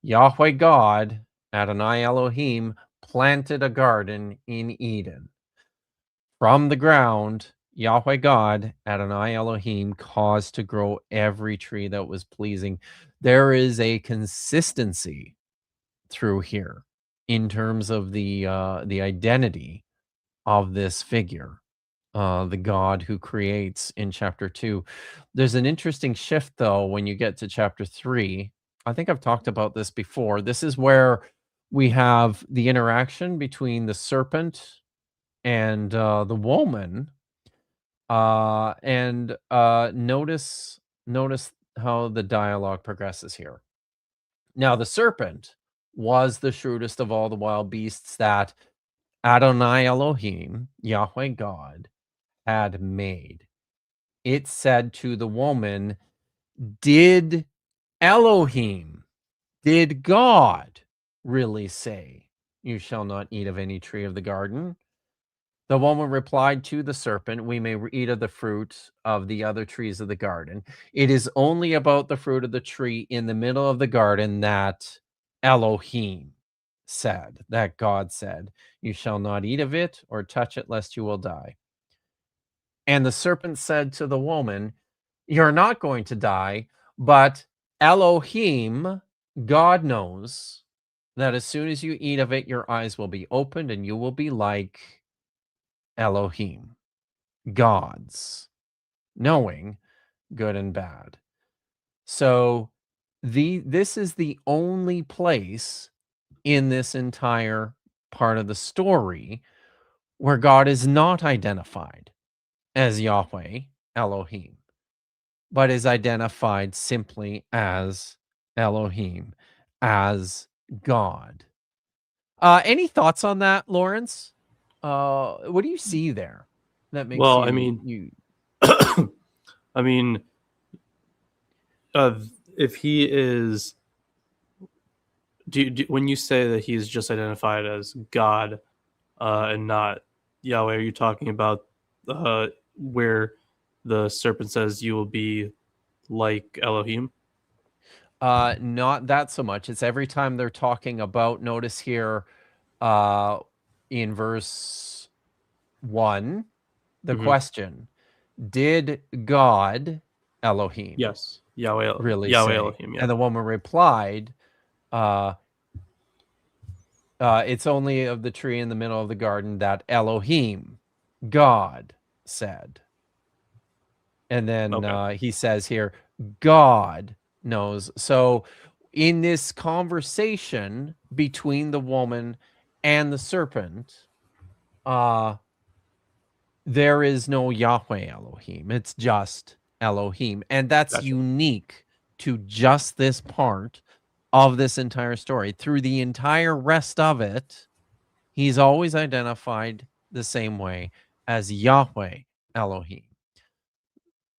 Speaker 1: Yahweh God, Adonai Elohim, planted a garden in Eden. From the ground, Yahweh God, Adonai Elohim, caused to grow every tree that was pleasing. There is a consistency through here in terms of the identity of this figure, the God who creates in chapter 2. There's an interesting shift, though, when you get to chapter 3. I think I've talked about this before. This is where we have the interaction between the serpent and the woman, and notice how the dialogue progresses here. Now, the serpent was the shrewdest of all the wild beasts that Adonai Elohim, Yahweh God, had made. It said to the woman, "Did Elohim, did God really say, 'You shall not eat of any tree of the garden'?" The woman replied to the serpent, "We may eat of the fruit of the other trees of the garden. It is only about the fruit of the tree in the middle of the garden that Elohim said, that God said, 'You shall not eat of it or touch it, lest you will die.' And the serpent said to the woman, 'You're not going to die, but Elohim, God, knows that as soon as you eat of it, your eyes will be opened and you will be like Elohim, gods, knowing good and bad.'" So this is the only place in this entire part of the story where God is not identified as Yahweh Elohim, but is identified simply as Elohim, as God. Any thoughts on that, Lorence? What do you see there that makes
Speaker 2: I mean, if he is, when you say that he is just identified as God and not Yahweh, are you talking about where the serpent says you will be like Elohim?
Speaker 1: Not that so much. It's every time they're talking about, notice here in verse 1, the question, "Did God Elohim?"
Speaker 2: Yes, Yahweh,
Speaker 1: really
Speaker 2: Yahweh
Speaker 1: say?
Speaker 2: Elohim. Yeah.
Speaker 1: And the woman replied, "It's only of the tree in the middle of the garden that Elohim, God, said." And then he says here, "God knows. So in this conversation between the woman and the serpent, there is no Yahweh Elohim. It's just Elohim. And that's unique to just this part of this entire story. Through the entire rest of it, he's always identified the same way as Yahweh Elohim.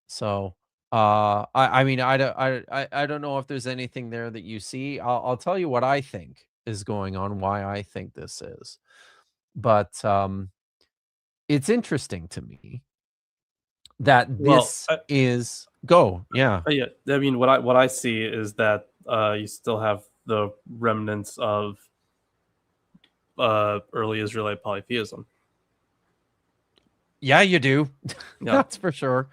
Speaker 1: So I mean, I don't know if there's anything there that you see. I'll tell you what I think is going on, why I think this is. But it's interesting to me that this is yeah.
Speaker 2: Yeah, I mean, what I see is that you still have the remnants of early Israelite polytheism.
Speaker 1: Yeah, you do.
Speaker 2: Yeah.
Speaker 1: That's for sure.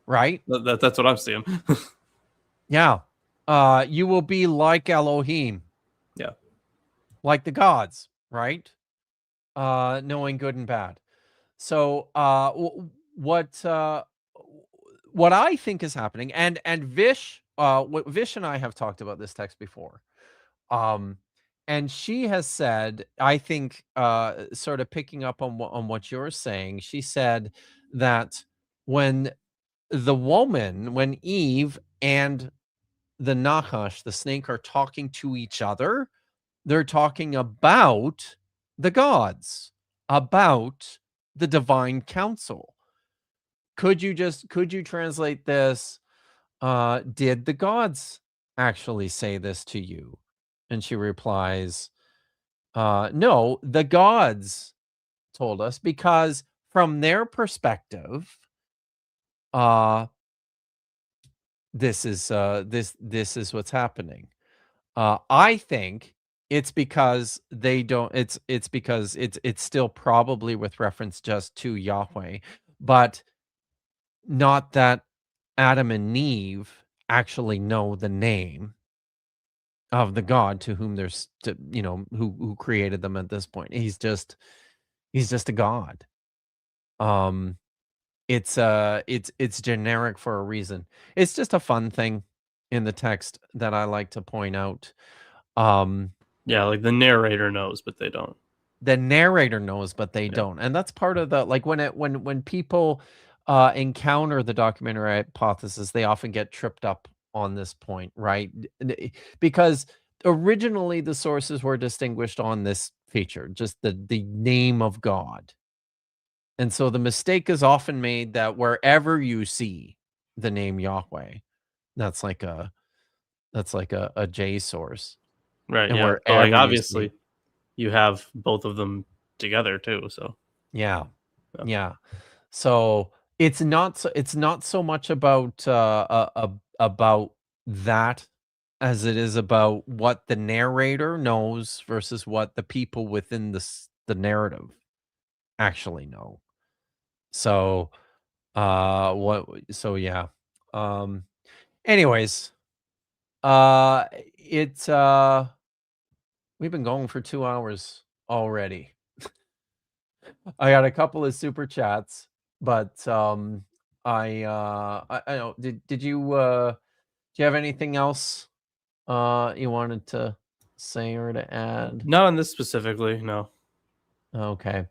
Speaker 1: Right?
Speaker 2: That's what I'm seeing.
Speaker 1: Yeah. You will be like Elohim.
Speaker 2: Yeah.
Speaker 1: Like the gods, right? Knowing good and bad. So what I think is happening, and Vish, what Vish and I have talked about this text before. And she has said, I think, sort of picking up on what you're saying, she said that when Eve and the Nachash, the snake, are talking to each other, they're talking about the gods, about the divine council. Could you translate this? Did the gods actually say this to you? And she replies, no, the gods told us, because from their perspective, this is what's happening. I think it's because they don't. It's because it's still probably with reference just to Yahweh, but not that Adam and Eve actually know the name of the God to whom there's, who created them at this point. He's just a God. It's generic for a reason. It's just a fun thing in the text that I like to point out.
Speaker 2: Yeah, like the narrator knows, but they don't.
Speaker 1: The narrator knows, but they don't. And that's part of the, like, when people encounter the documentary hypothesis, they often get tripped up on this point, right? Because originally the sources were distinguished on this feature, just the name of God. And so the mistake is often made that wherever you see the name Yahweh, that's like a J source.
Speaker 2: Right.
Speaker 1: And
Speaker 2: yeah. But like obviously you have both of them together too. So
Speaker 1: yeah. So it's not so much about that as it is about what the narrator knows versus what the people within the narrative actually know. So anyways, we've been going for 2 hours already. I got a couple of super chats, but I know, did you do you have anything else you wanted to say or to add?
Speaker 2: Not on this specifically, no.
Speaker 1: Okay.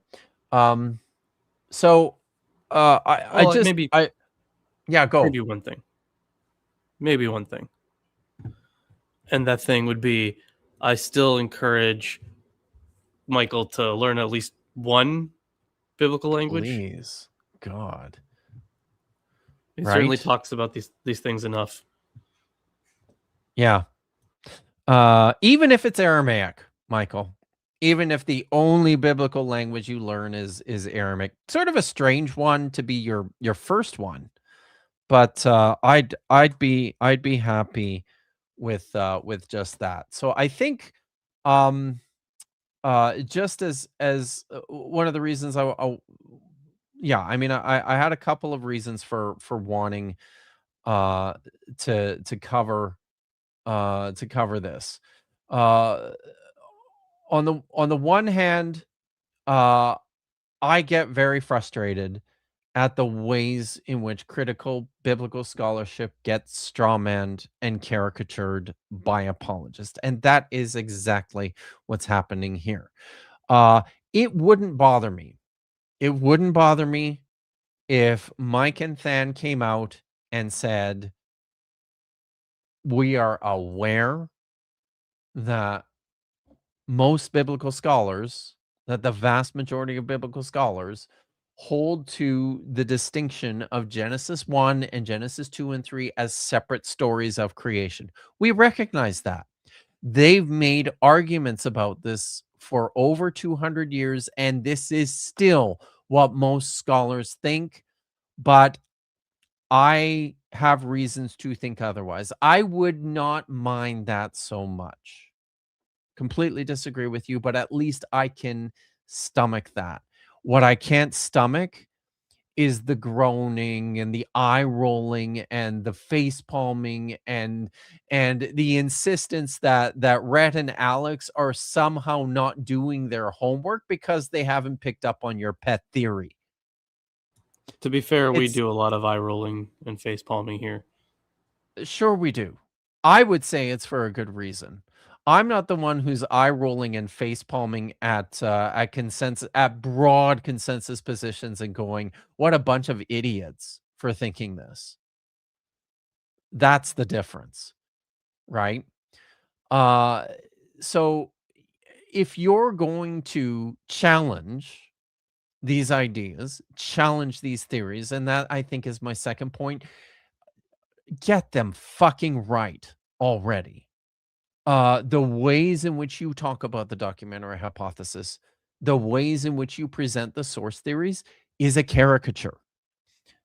Speaker 1: So go.
Speaker 2: Maybe one thing. And that thing would be, I still encourage Michael to learn at least one biblical language.
Speaker 1: Please, God.
Speaker 2: He certainly talks about these things enough.
Speaker 1: Yeah. Even if it's Aramaic, Michael. Even if the only biblical language you learn is Aramaic, sort of a strange one to be your first one, but I'd be happy with just that. So I think just as one of the reasons I had a couple of reasons for wanting to cover this. On the one hand, I get very frustrated at the ways in which critical biblical scholarship gets strawmanned and caricatured by apologists. And that is exactly what's happening here. It wouldn't bother me. It wouldn't bother me if Mike and Than came out and said, we are aware that most biblical scholars, that the vast majority of biblical scholars hold to the distinction of Genesis 1 and Genesis 2 and 3 as separate stories of creation. We recognize that. They've made arguments about this for over 200 years, and this is still what most scholars think, but I have reasons to think otherwise. I would not mind that so much. Completely disagree with you, but at least I can stomach that. What I can't stomach is the groaning and the eye rolling and the face palming and the insistence that Rhett and Alex are somehow not doing their homework because they haven't picked up on your pet theory.
Speaker 2: To be fair, we do a lot of eye rolling and face palming here.
Speaker 1: Sure we do. I would say it's for a good reason. I'm not the one who's eye rolling and face palming at consensus, at broad consensus positions and going, what a bunch of idiots for thinking this. That's the difference, right? So if you're going to challenge these ideas, challenge these theories, and that I think is my second point, get them fucking right already. The ways in which you talk about the documentary hypothesis, the ways in which you present the source theories is a caricature.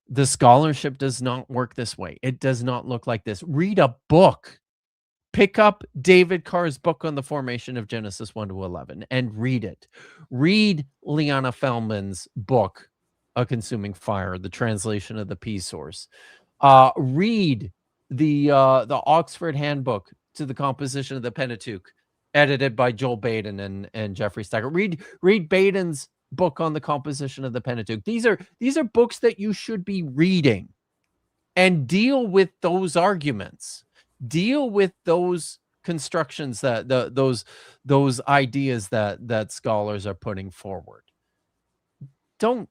Speaker 1: The scholarship does not work this way. It does not look like this. Read a book. Pick up David Carr's book on the formation of Genesis 1 to 11 and read it. Read Liana Feldman's book, A Consuming Fire, the translation of the P source. Read the Oxford Handbook to the Composition of the Pentateuch, edited by Joel Baden and Jeffrey Stacker. Read Baden's book on the composition of the Pentateuch. These are books that you should be reading and deal with those arguments. Deal with those constructions, that those ideas that scholars are putting forward. Don't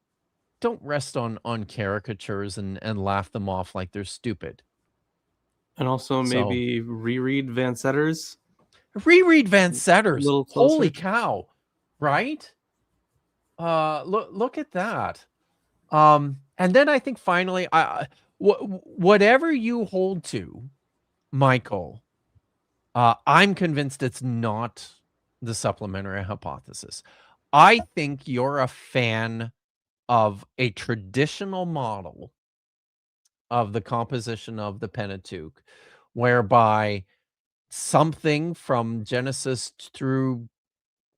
Speaker 1: rest on caricatures and laugh them off like they're stupid.
Speaker 2: And also maybe reread Van Setter's.
Speaker 1: Reread Van Setter's. Holy cow! Right? Look at that. And then I think finally, whatever you hold to, Michael, I'm convinced it's not the supplementary hypothesis. I think you're a fan of a traditional model of the composition of the Pentateuch, whereby something from Genesis through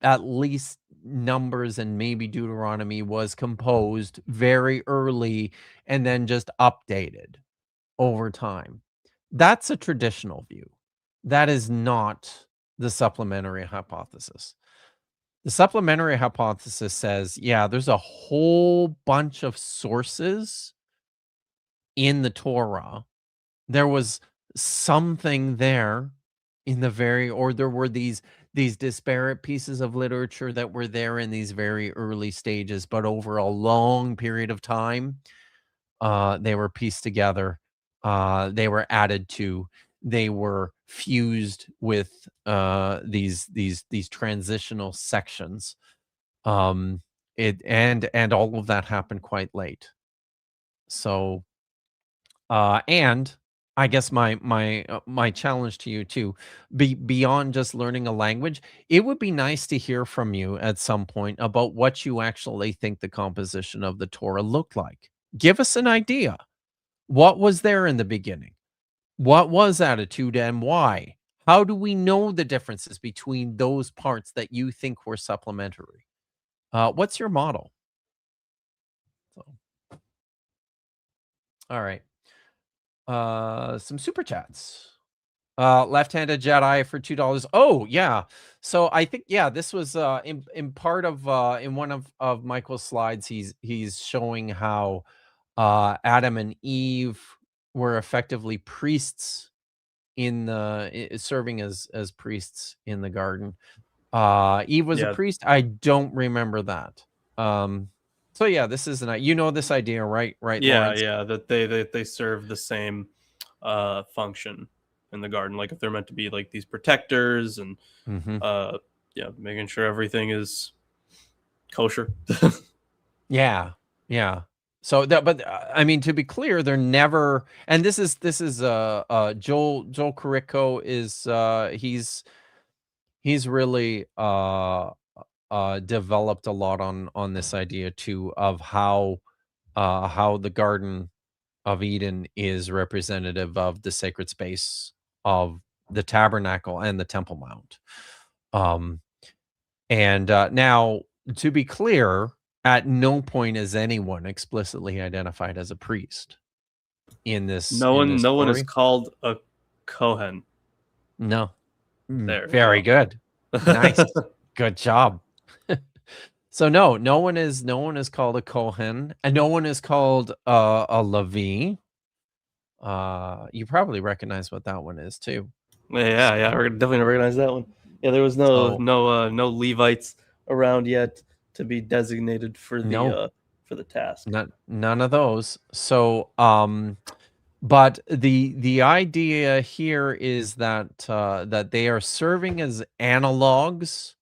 Speaker 1: at least Numbers and maybe Deuteronomy was composed very early and then just updated over time. That's a traditional view. That is not the supplementary hypothesis. The supplementary hypothesis says, yeah, there's a whole bunch of sources in the Torah. There was something there in the there were these disparate pieces of literature that were there in these very early stages, but over a long period of time, they were pieced together. They were added to. They were fused with these transitional sections. And all of that happened quite late. So, and I guess my challenge to you too, beyond just learning a language, it would be nice to hear from you at some point about what you actually think the composition of the Torah looked like. Give us an idea. What was there in the beginning? What was attitude and why? How do we know the differences between those parts that you think were supplementary? What's your model? So, all right. Some super chats. Left-handed Jedi for $2. Oh yeah. So I think this was in part of in one of Michael's slides. He's showing how Adam and Eve were effectively priests in serving as priests in the garden. Eve was a priest. I don't remember that. So yeah, this is this idea, right? Right,
Speaker 2: Yeah,
Speaker 1: Lorence?
Speaker 2: yeah, that they serve the same function in the garden. Like if they're meant to be like these protectors and making sure everything is kosher.
Speaker 1: Yeah. So but I mean, to be clear, they're never. And this is Joel Carrico is he's really developed a lot on this idea too of how the Garden of Eden is representative of the sacred space of the tabernacle and the Temple Mount. And now, to be clear, at no point is anyone explicitly identified as a priest in this.
Speaker 2: No one is
Speaker 1: story.
Speaker 2: called a Kohen.
Speaker 1: No.
Speaker 2: There.
Speaker 1: Very good. Nice. Good job. So no one is called a Kohen, and no one is called a Levi. You probably recognize what that one is too.
Speaker 2: Yeah, I definitely recognize that one. Yeah, there was no Levites around yet to be designated for the task.
Speaker 1: None of those. So but the idea here is that that they are serving as analogs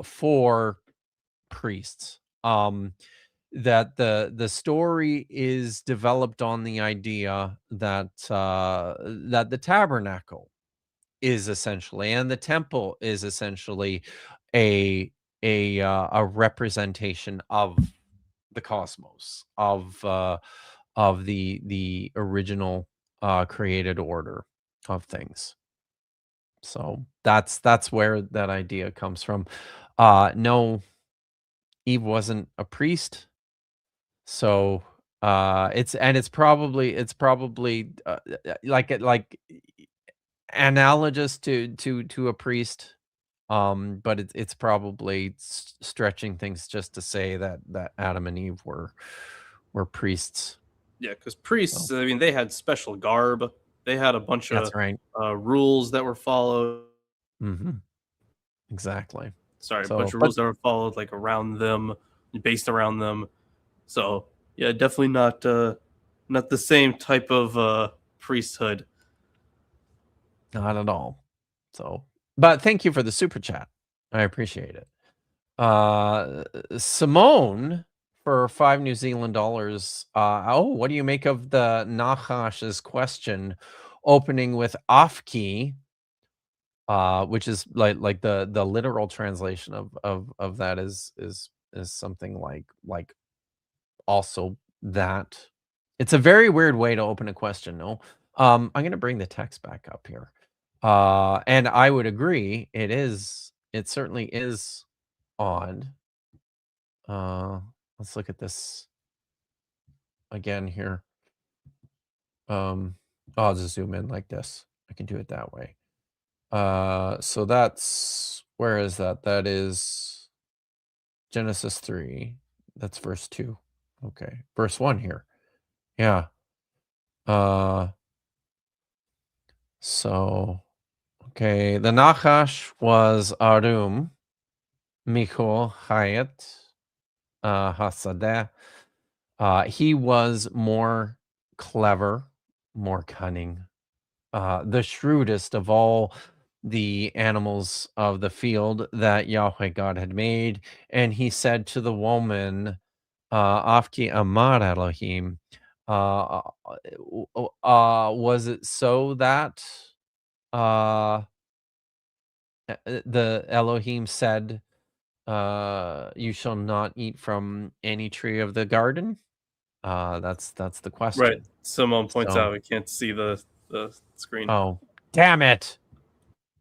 Speaker 1: for priests. That the story is developed on the idea that that the tabernacle is essentially, and the temple is essentially a representation of the cosmos, of the original created order of things. So that's where that idea comes from. No, Eve wasn't a priest. So it's probably like analogous to a priest, but it's probably stretching things just to say that Adam and Eve were priests.
Speaker 2: Yeah, because priests, I mean, they had special garb. They had a bunch of rules that were followed.
Speaker 1: Exactly.
Speaker 2: Sorry, a bunch of rules that were followed, like around them, based around them. So yeah, definitely not the same type of priesthood.
Speaker 1: Not at all. So, but thank you for the super chat. I appreciate it. Simone for $5 New Zealand dollars. What do you make of the Nachash's question opening with Afki, which is like the literal translation of that is something like also that. It's a very weird way to open a question. No, I'm going to bring the text back up here. And I would agree, it certainly is odd. Let's look at this again here. I'll just zoom in like this. I can do it that way. So that's, where is that? That is Genesis 3. That's verse 2. Okay. Verse 1 here. Yeah. So, okay. The Nachash was Arum, Michal, Hayat, Hasadeh. He was more clever, more cunning, the shrewdest of all the animals of the field that Yahweh God had made. And he said to the woman, Afki Amar Elohim, was it so that the Elohim said, you shall not eat from any tree of the garden? That's the question.
Speaker 2: Right. Someone points out we can't see the screen.
Speaker 1: Oh, damn it.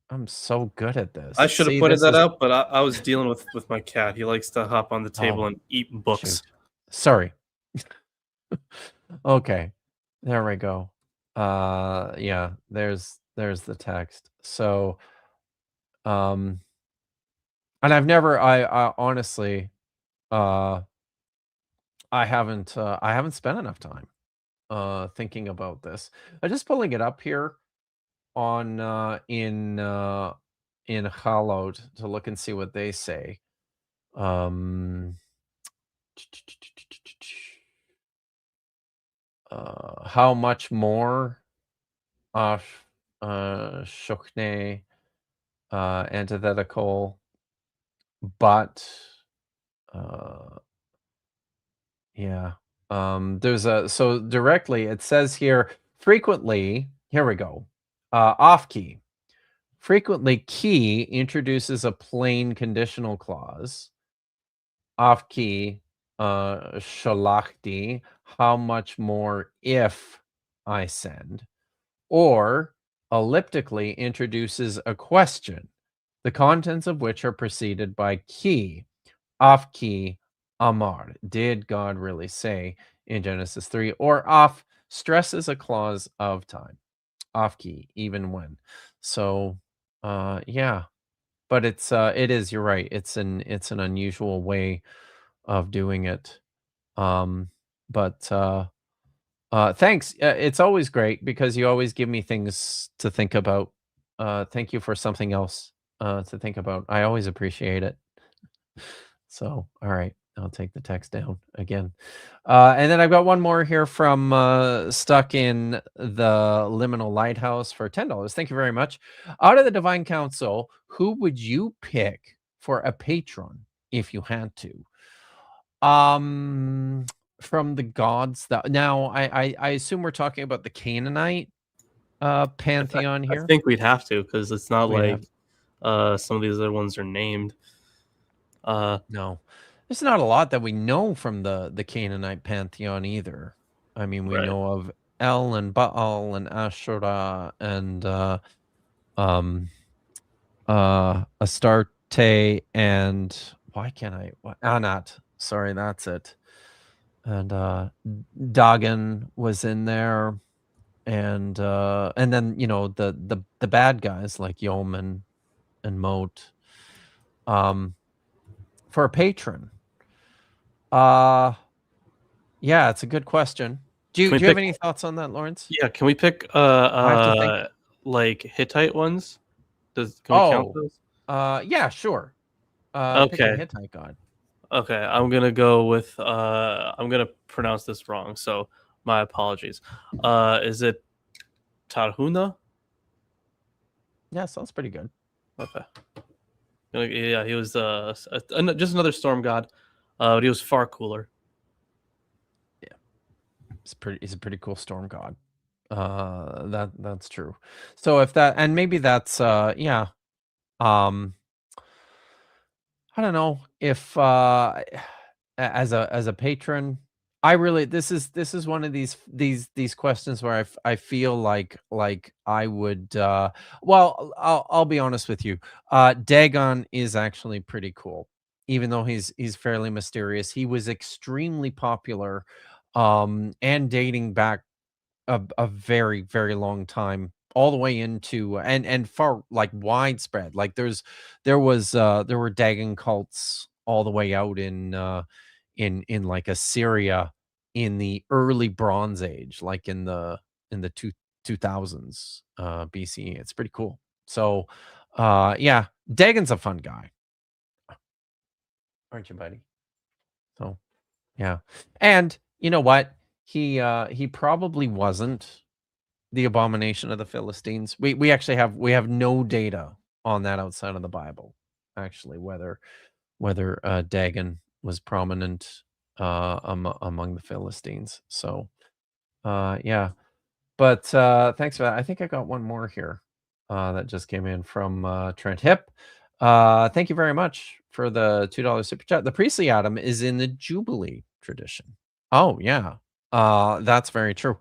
Speaker 1: I'm so good at this.
Speaker 2: I should have pointed that out, but I was dealing with my cat. He likes to hop on the table and eat books.
Speaker 1: Shoot. Sorry. Okay. There we go. Yeah, there's the text. So and I honestly I haven't spent enough time thinking about this. I'm just pulling it up here on in Hallowed to look and see what they say. How much more of Shokne antithetical, but yeah. There's a so directly it says here frequently. Here we go. Off key. Frequently, key introduces a plain conditional clause. Off key, shalachti. How much more if I send? Or elliptically introduces a question, the contents of which are preceded by key. Off key, amar. Did God really say in Genesis 3? Or off stresses a clause of time. Off key, even when. So, yeah. But it is, you're right. It's an unusual way of doing it. But thanks. It's always great because you always give me things to think about. Thank you for something else to think about. I always appreciate it. So, all right, I'll take the text down again. And then I've got one more here from Stuck in the Liminal Lighthouse for $10. Thank you very much. Out of the Divine Council, who would you pick for a patron if you had to? From the gods that now I assume we're talking about the Canaanite pantheon here.
Speaker 2: I think we'd have to because it's not like some of these other ones are named.
Speaker 1: No, there's not a lot that we know from the Canaanite pantheon either. I mean, we know of El and Baal and Asherah and Astarte and why can't I? Anat. Sorry, that's it. And Dagon was in there, and then the bad guys like Yom and Mot. For a patron, yeah, it's a good question. Do you have any thoughts on that, Lawrence?
Speaker 2: Yeah, can we pick like Hittite ones? Can we count those?
Speaker 1: Yeah, sure.
Speaker 2: Okay,
Speaker 1: pick a Hittite god.
Speaker 2: Okay, I'm gonna go with I'm gonna pronounce this wrong, so my apologies. Is it Tarhuna?
Speaker 1: Yeah, sounds pretty good.
Speaker 2: Okay. Yeah, he was just another storm god, but he was far cooler.
Speaker 1: Yeah, he's a pretty cool storm god. That's true. So if that, and maybe that's yeah, I don't know if as a patron, I really this is one of these questions where I feel like I would well, I'll be honest with you. Dagon is actually pretty cool. Even though he's fairly mysterious, he was extremely popular and dating back a very, very long time, all the way into and far like widespread. Like there were Dagon cults all the way out in like Assyria in the early Bronze Age, like in the 2000s BCE. It's pretty cool. So yeah, Dagon's a fun guy. Aren't you, buddy? So yeah. And you know what? He probably wasn't the abomination of the Philistines. We actually have no data on that outside of the Bible, actually, whether Dagon was prominent among the Philistines. So yeah. But thanks for that. I think I got one more here that just came in from Trent Hip. Thank you very much for the $2 super chat. The priestly Adam is in the Jubilee tradition. Oh yeah, that's very true.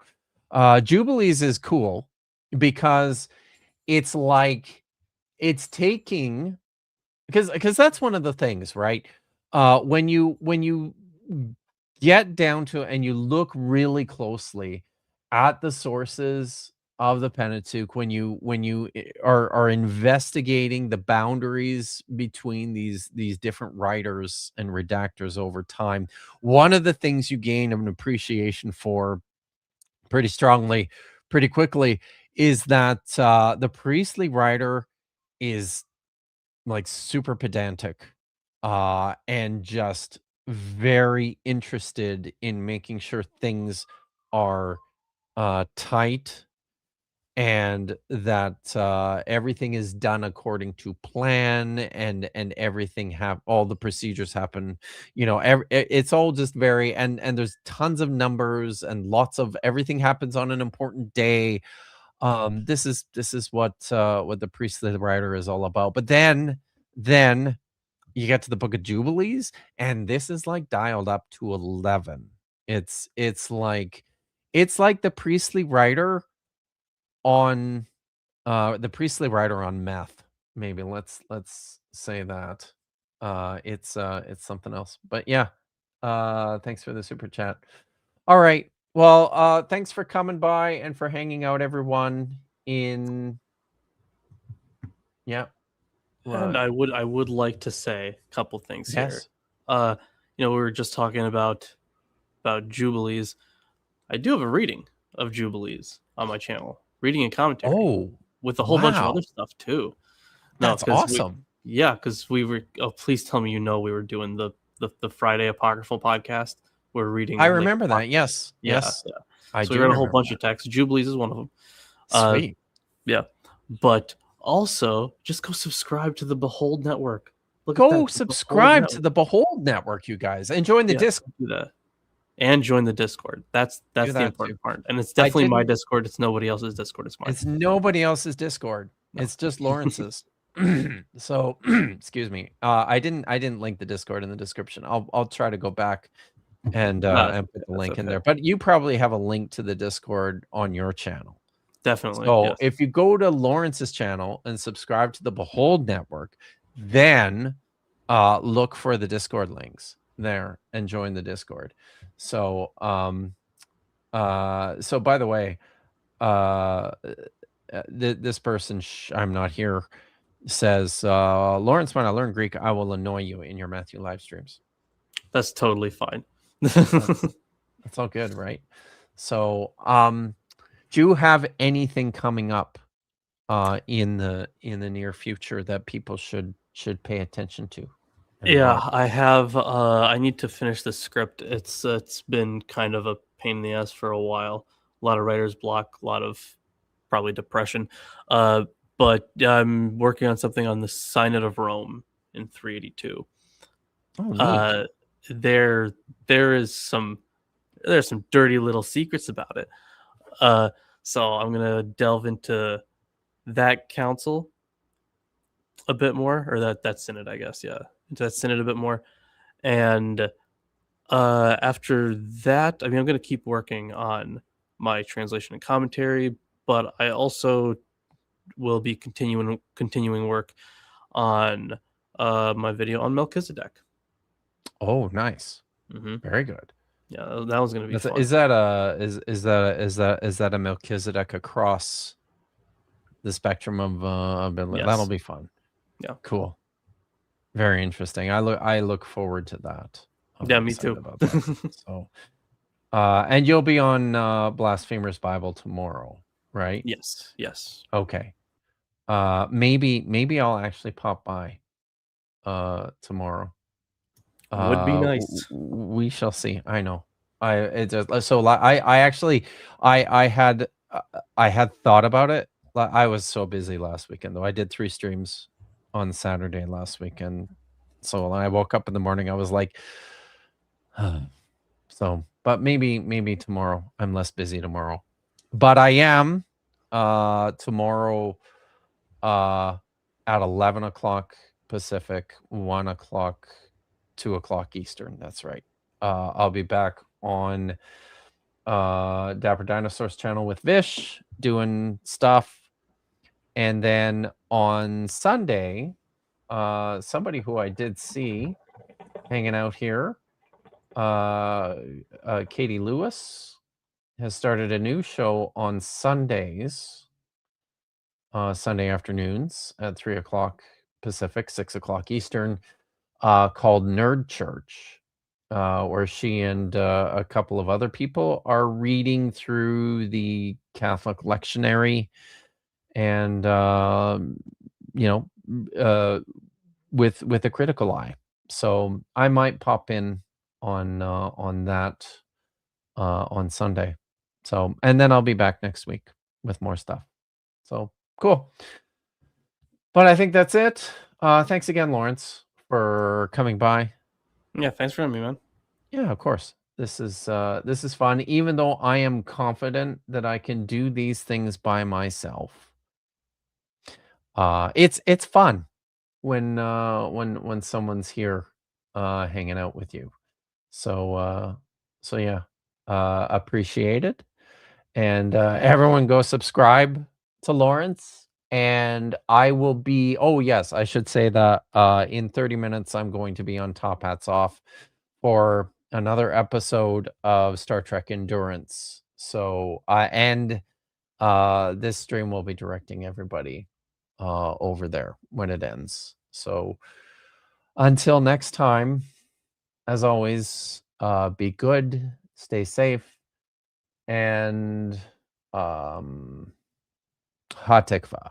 Speaker 1: Jubilees is cool because it's like it's taking because that's one of the things, right? When you get down to and you look really closely at the sources Pentateuch, when you are investigating the boundaries between these different writers and redactors over time, one of the things you gain an appreciation for pretty strongly, pretty quickly, is that the priestly writer is like super pedantic and just very interested in making sure things are tight and that everything is done according to plan and everything all the procedures happen, it's all just very, and there's tons of numbers and lots of everything happens on an important day. This is what the priestly writer is all about. But then you get to the Book of Jubilees, and this is like dialed up to 11. It's like the priestly writer on meth. Maybe let's say that. It's something else. But yeah. Thanks for the super chat. All right. Well, thanks for coming by and for hanging out, everyone. Yeah.
Speaker 2: And I would like to say a couple things
Speaker 1: Yes.
Speaker 2: here. We were just talking about Jubilees. I do have a reading of Jubilees on my channel, reading and commentary.
Speaker 1: Oh,
Speaker 2: with a whole bunch of
Speaker 1: wow.
Speaker 2: other stuff too.
Speaker 1: That's awesome.
Speaker 2: Because we were. Oh, please tell me we were doing the Friday Apocryphal podcast. We're reading.
Speaker 1: I remember that. Yes.
Speaker 2: Yeah.
Speaker 1: Yes.
Speaker 2: Yeah. So we read a whole bunch of texts. Jubilees is one of them.
Speaker 1: Sweet.
Speaker 2: Yeah, but also just go subscribe to the Behold Network.
Speaker 1: Go subscribe to the Behold Network, you guys, and join the Discord.
Speaker 2: Do that. And join the Discord. That's the important part. And it's definitely my Discord. It's nobody else's Discord. It's mine.
Speaker 1: It's nobody else's Discord. No. It's just Lawrence's. So excuse me. I didn't link the Discord in the description. I'll try to go back and put the link in there. But you probably have a link to the Discord on your channel.
Speaker 2: Definitely.
Speaker 1: So if you go to Lawrence's channel and subscribe to the Behold Network, then look for the Discord links there and join the Discord. So so by the way, this person, I'm not here, says, Lawrence, when I learn Greek, I will annoy you in your Matthew live streams.
Speaker 2: That's totally fine.
Speaker 1: That's all good, right? So do you have anything coming up in the near future that people should pay attention to?
Speaker 2: Yeah, I have. I need to finish the script. It's been kind of a pain in the ass for a while. A lot of writer's block, a lot of probably depression. But I'm working on something on the Synod of Rome in 382.
Speaker 1: Oh,
Speaker 2: there's some dirty little secrets about it. So I'm gonna delve into that council a bit more, or that synod, I guess. Yeah, into that synod a bit more, and after that, I'm gonna keep working on my translation and commentary, but I also will be continuing work on my video on Melchizedek.
Speaker 1: Oh, nice.
Speaker 2: Mm-hmm.
Speaker 1: Very good.
Speaker 2: Yeah, that was gonna be fun.
Speaker 1: Is that a Melchizedek across the spectrum of yes. That'll be fun.
Speaker 2: Yeah,
Speaker 1: cool. Very interesting. I look forward to that.
Speaker 2: Yeah, me too.
Speaker 1: About that. So, and you'll be on Blasphemer's Bible tomorrow, right?
Speaker 2: Yes.
Speaker 1: Okay. Maybe I'll actually pop by tomorrow.
Speaker 2: Would be nice.
Speaker 1: We shall see. I know. I had thought about it. I was so busy last weekend, though. I did 3 streams on Saturday last weekend. So when I woke up in the morning, I was like, so. But maybe tomorrow. I'm less busy tomorrow. But I am tomorrow at 11 o'clock Pacific, 1 o'clock, 2 o'clock Eastern. That's right. I'll be back on Dapper Dinosaur's channel with Vish doing stuff. And then on Sunday, somebody who I did see hanging out here, Katie Lewis, has started a new show on Sundays, Sunday afternoons at 3:00 Pacific, 6:00 Eastern, called Nerd Church, where she and a couple of other people are reading through the Catholic lectionary, and with a critical eye. So I might pop in on that on Sunday. So, and then I'll be back next week with more stuff. So cool. But I think that's it. Thanks again, Lorence, for coming by.
Speaker 2: Yeah, thanks for having me, man.
Speaker 1: Yeah, of course. This is fun, even though I am confident that I can do these things by myself. It's fun when someone's here hanging out with you. So yeah, appreciate it. And everyone go subscribe to Lorence, and I will be, oh yes, I should say that in 30 minutes I'm going to be on Top Hats Off for another episode of Star Trek Endurance. So and this stream will be directing everybody over there when it ends. So until next time, as always, be good, stay safe, and Ha Tikva.